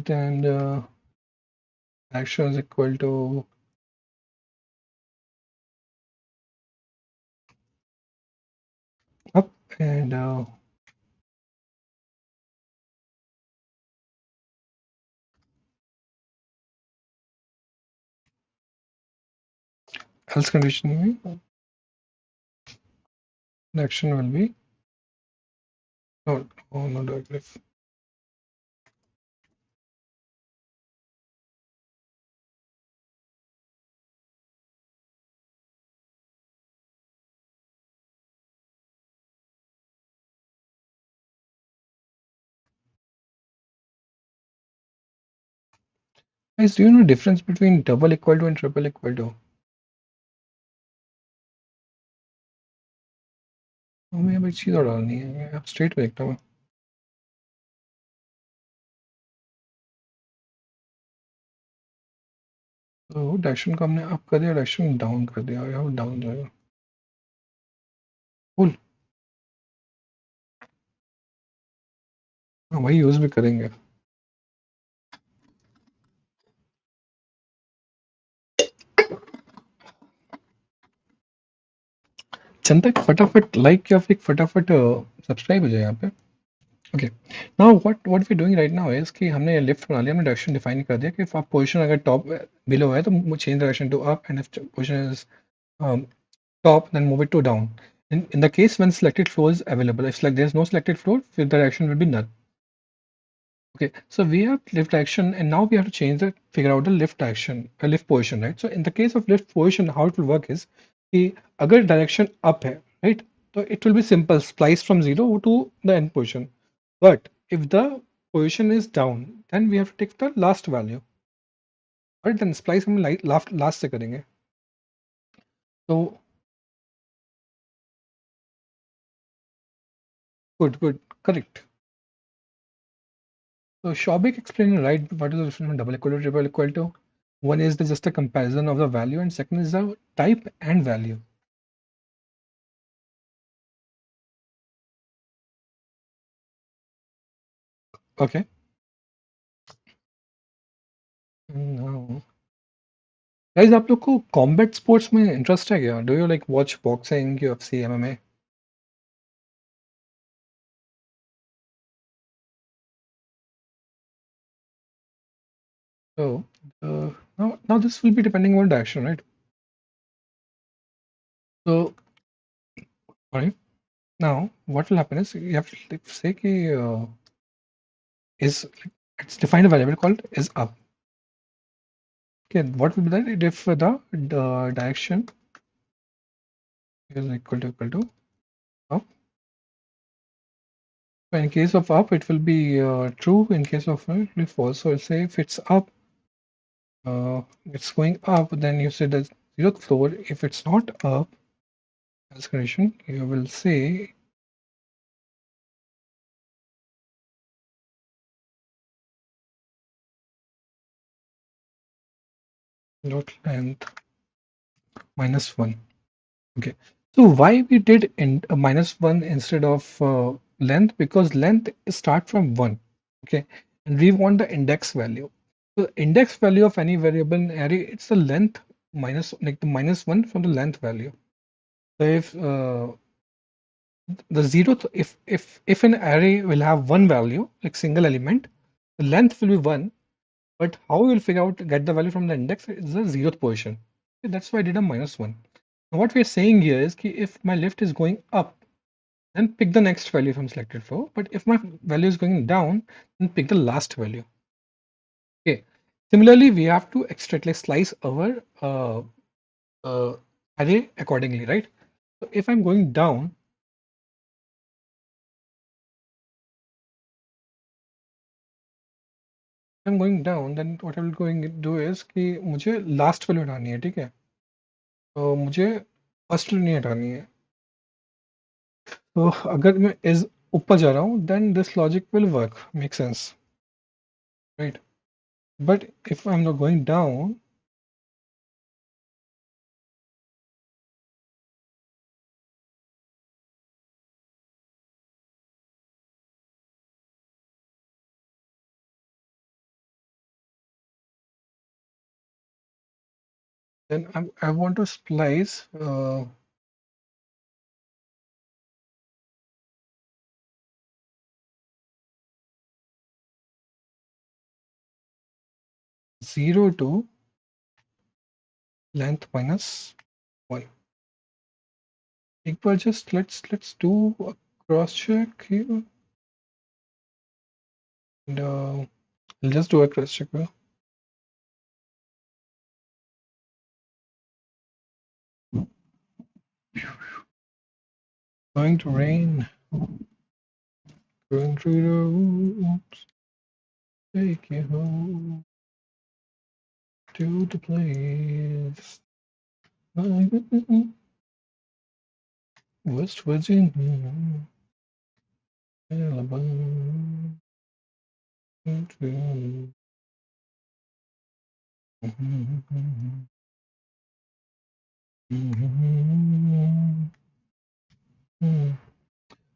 Then action is equal to up and else condition the action will be no, oh, no diagraph. Guys, do you know the difference between double equal to and triple equal to? हमें अब एक चीज़ और डालनी है. मैं अब straight पे देखता हूँ. तो डायरेक्शन को हमने अप कर दिया, डायरेक्शन डाउन कर दिया, यहाँ डाउन जाएगा. कूल. हाँ वही यूज भी करेंगे. जनता फटाफट लाइक या फिर फटाफट सब्सक्राइब हो जाए यहाँ पे. Okay, now what we doing right now is कि हमने लिफ्ट बना लिया, हमने डायरेक्शन डिफाइन कर दिया कि आप पोजीशन अगर टॉप बिलो है तो change direction to up, and if position is top, then move it to down. In the case when selected floor is available, if like there's no selected floor, the direction will be null. Okay, so we have lift action, and now we have to figure out the lift action, lift position, right? So in the case of lift position, how it will work is, कि अगर direction up है, right? So it will be simple, splice from 0 to the end position. But if the position is down, then we have to take the last value. Right, then splice हम last से करेंगे. So good, correct. So Shobik explained right what is the difference between double equal to triple equal to. One is just a comparison of the value, and second is the type and value. Okay. Now, guys, आप लोग को combat sports में interest है क्या? Do you like watch boxing, UFC, MMA? So now this will be depending on direction, right? So right now, what will happen is you have to like, say कि is it's defined a variable called is up. Okay, what will be that if the direction is equal to up? So in case of up, it will be true. In case of it will be false. So say if it's up, it's going up. Then you say the zeroth floor. If it's not up, as condition, you will say dot length -1. Okay. So why we did in -1 instead of length? Because length start from 1. Okay. And we want the index value. So index value of any variable in array, it's the length minus like the -1 from the length value. So if the zeroth, if an array will have one value, like single element, the length will be 1, but how we will figure out get the value from the index is the zeroth position. Okay, that's why I did a -1. Now what we're saying here is that if my lift is going up, then pick the next value from selected flow. But if my value is going down, then pick the last value. Okay. Similarly, we have to extract like slice our uh, array accordingly, right? So if I'm going down, then what I'm going to do is कि मुझे last value हटानी है, ठीक है? तो मुझे first value नहीं हटानी है. तो अगर मैं is ऊपर जा रहा हूँ, then this logic will work, make sense, right? But if I'm not going down, then I want to splice 0 to length -1. एक बार just let's do a cross check here, and I'll just do a cross check here. Going to rain, going through the woods, take you home to the place. West Virginia, Alabama.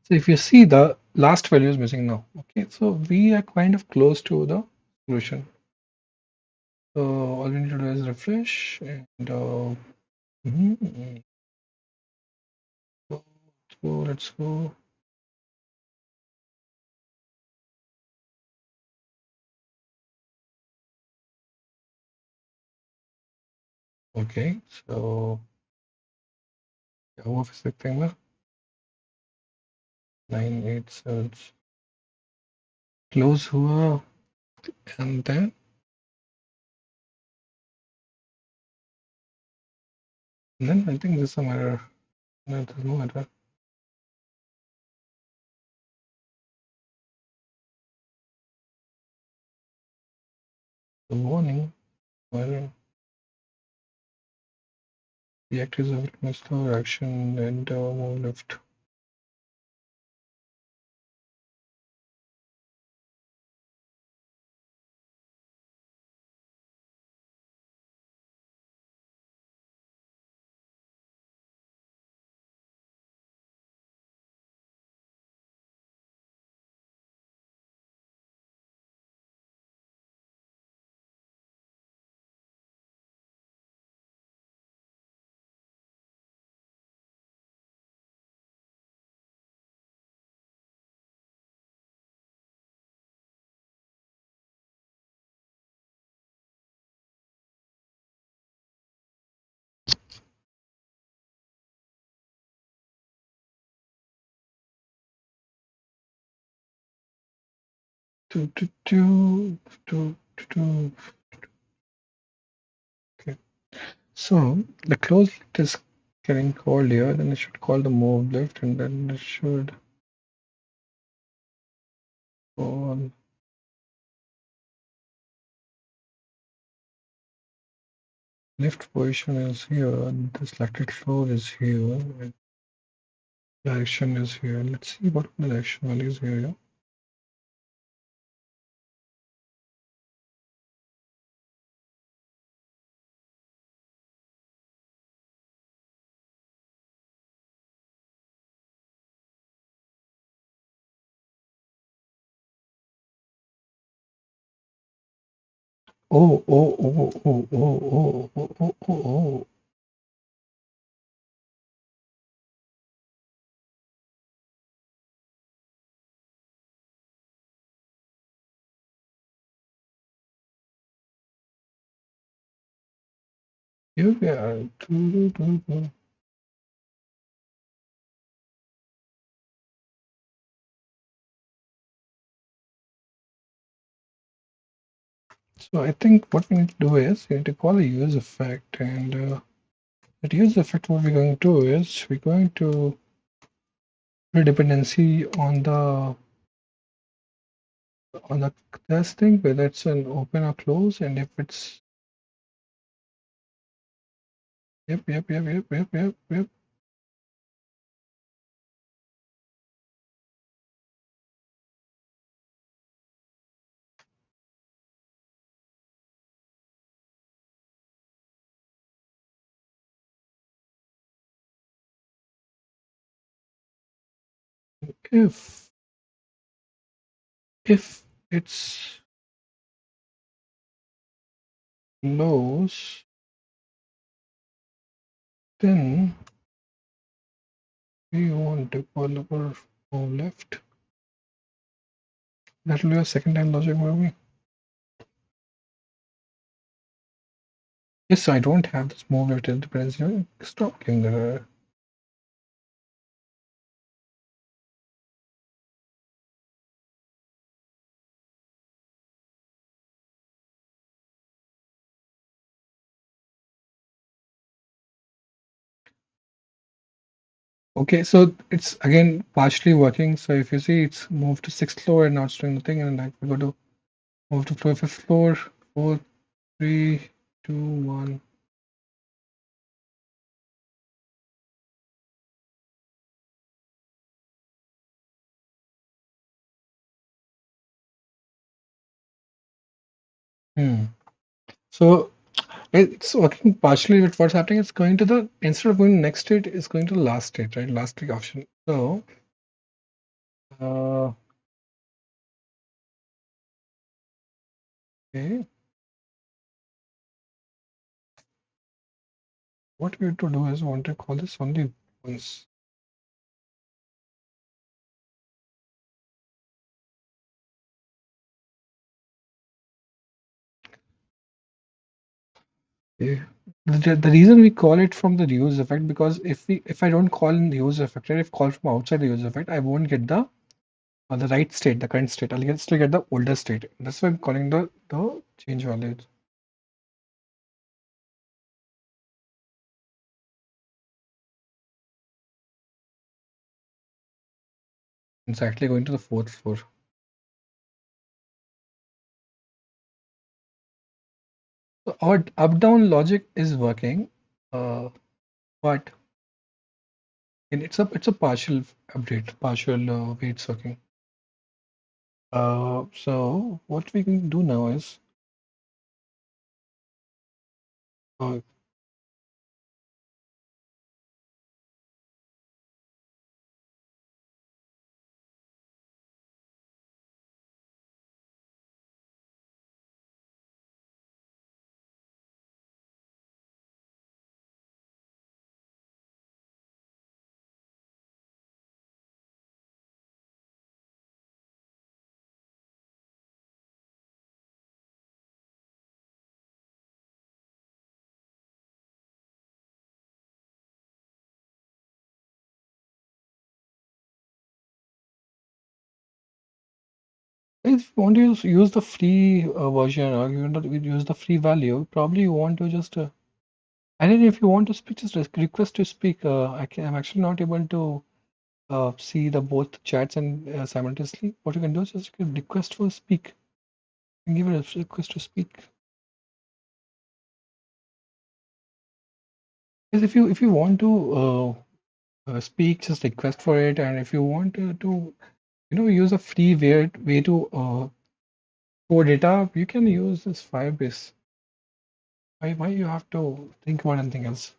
So if you see the last value is missing now. Okay, so we are kind of close to the solution. So all we need to do is refresh and mhm, let's go. Okay, so क्या हुआ फिर से thing में 9 8 search close हुआ and then I think there's some error. No, there's no error. The warning where the actors of witness slow action and move left. Do, do, do, do, do, do. Okay. So the close lift is getting called here, then it should call the move left, and then it should call lift position is here, and the selected floor is here, and direction is here. Let's see what the direction value is here. Yeah? Oh, oh, oh, oh, oh, oh, oh, oh, oh, oh. Here we are. Do, do, do, do. So I think what we need to do is we need to call a use effect, and that use effect, what we're going to do is we're going to put a dependency on the testing, whether it's an open or close, and if it's yep. If if it's close, then we want to call our move left. That will be a second time logic maybe. Yes, I don't have this move left dependency. Stop giving the okay, so it's again partially working. So if you see it's moved to sixth floor and now it's doing nothing, and like we go to move to floor fifth floor, 4, 3, 2, 1. Hmm. So it's working partially with what's happening. It's going to the instead of going to next state, it's going to the last state, right? Last state option. So uh, okay, what we have to do is want to call this only once. Okay. The reason we call it from the use effect because if I don't call in the use effect, right, if call from outside the use effect, I won't get the right state, the current state. Still get the older state. That's why I'm calling the change values. It's actually going to the fourth floor. our up down logic is working, but it's a partial update, partial way it's working. So what we can do now is uh, if you want to use the free version, or you want to use the free value, probably you want to just and then if you want to speak, just request to speak. I'm actually not able to see the both chats and simultaneously. What you can do is just request for speak and give it a request to speak. Because if you want to speak, just request for it, and if you want to use a free way to store data, you can use this Firebase. Why you have to think about anything else?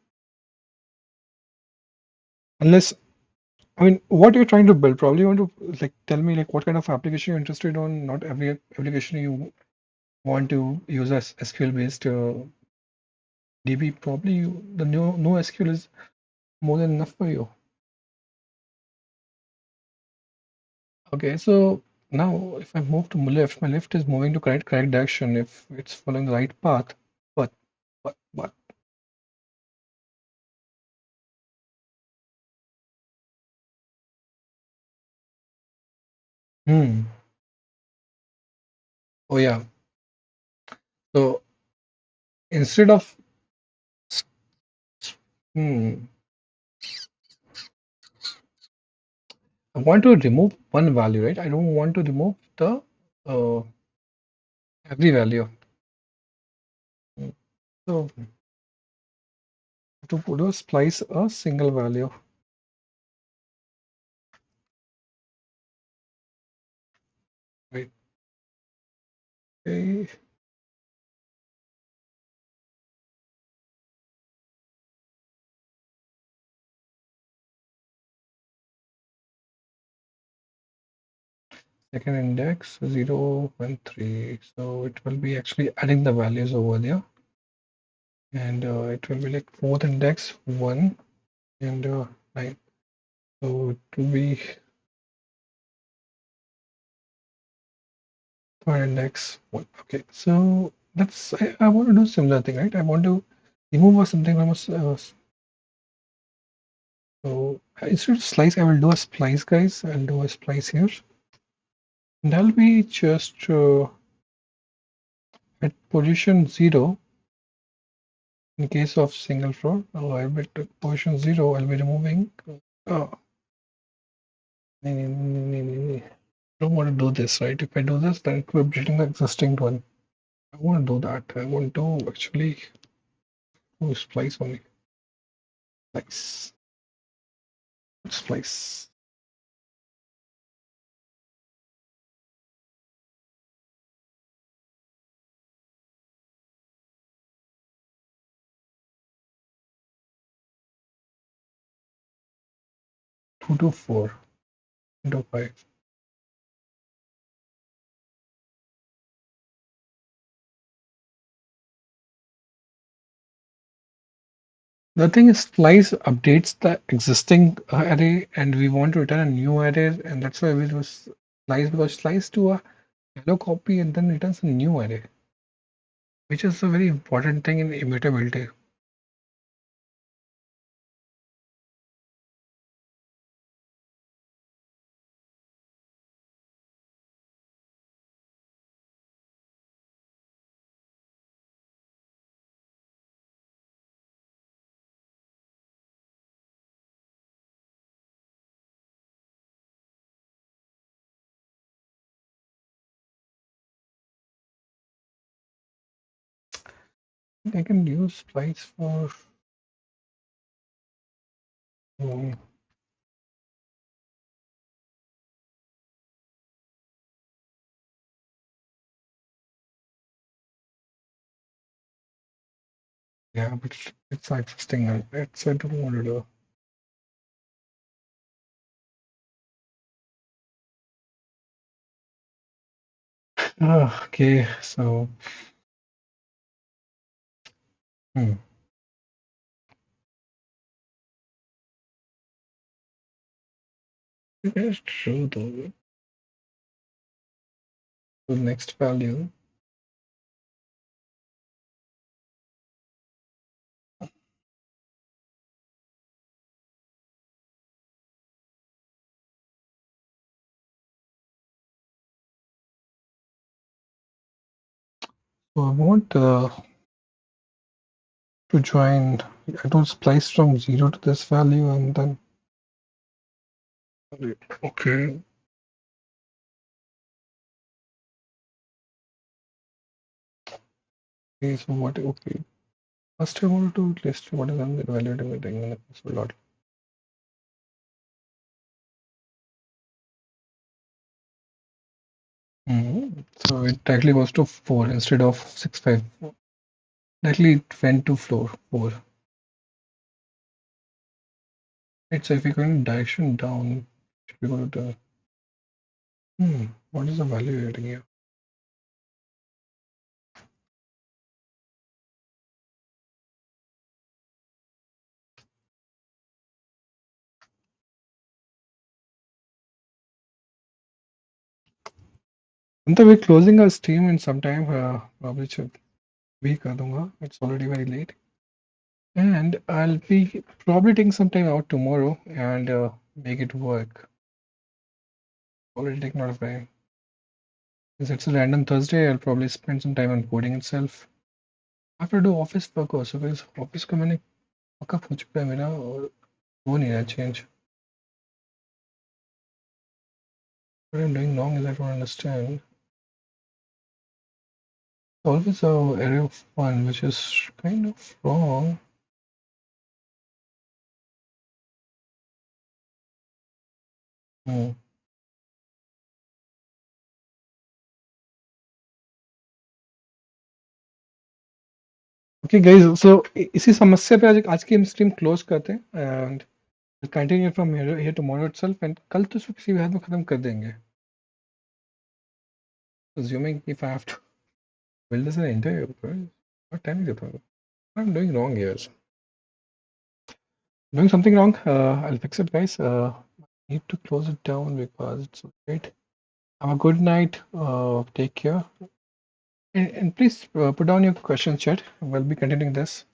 Unless I mean, what you're trying to build, probably you want to like tell me like what kind of application you're interested on. Not every application you want to use as SQL based DB. Probably the no SQL is more than enough for you. Okay, so now if I move to left, my left is moving to correct direction if it's following the right path. But but hmm. Oh yeah. So instead of hmm, I want to remove one value, right? I don't want to remove the uh, every value. Hmm. So to put a splice a single value. Right. Okay. Second index 0, 1, 3. So it will be actually adding the values over there. And it will be like fourth index 1 and 9. So it will be third index 1. Okay. So I want to do similar thing, right? I want to remove something from so instead of slice, I will do a splice, guys. I'll do a splice here. And I'll be just at position 0 in case of single floor. I'll be at position 0. I'll be removing. Oh, I don't want to do this, right? If I do this, then it will be updating the existing one. I want to do that. I want to actually do splice only. Splice. Splice. 2 to 4 into 5. The thing is, splice updates the existing array, and we want to return a new array, and that's why we do slice because slice to a hello copy and then returns a new array, which is a very important thing in immutability. I can use splice for. um, yeah, but it's existing. It's I don't want to do. Okay, so hmm, it's true though. The next value. So I want to join. I don't splice from 0 to this value and then. Okay. Okay, so what? Okay. First, I want to list what is on the evaluating meeting in the possible order. So it directly goes to 4 instead of 6, 5. Directly it went to floor 4. Right, so if we go in direction down, if we go to the. What is the value you're getting here? Anta, we're closing our stream in some time. Probably should be कर दूंगा. It's already very late. And I'll be probably taking some time out tomorrow and make it work. Already taking a lot of time. Since it's a random Thursday, I'll probably spend some time on coding itself. I have to do office work also because office का मैंने पक्का हो चुका है मेरा और वो नहीं रहा change. What I'm doing wrong is I don't understand. Always a area of fun, which is kind of wrong. Hmm. Okay guys, so इसी समस्या पे आज की हम स्ट्रीम क्लोज करते हैं and we'll continue from here tomorrow itself and कल तो इसको किसी भी हाथ में खत्म कर देंगे. Assuming if I have to build this an interview, what time is it? What I'm doing wrong here. Doing something wrong. I'll fix it, guys. I need to close it down because it's so late. Have a good night. Take care. And please put down your questions, chat. We'll be continuing this.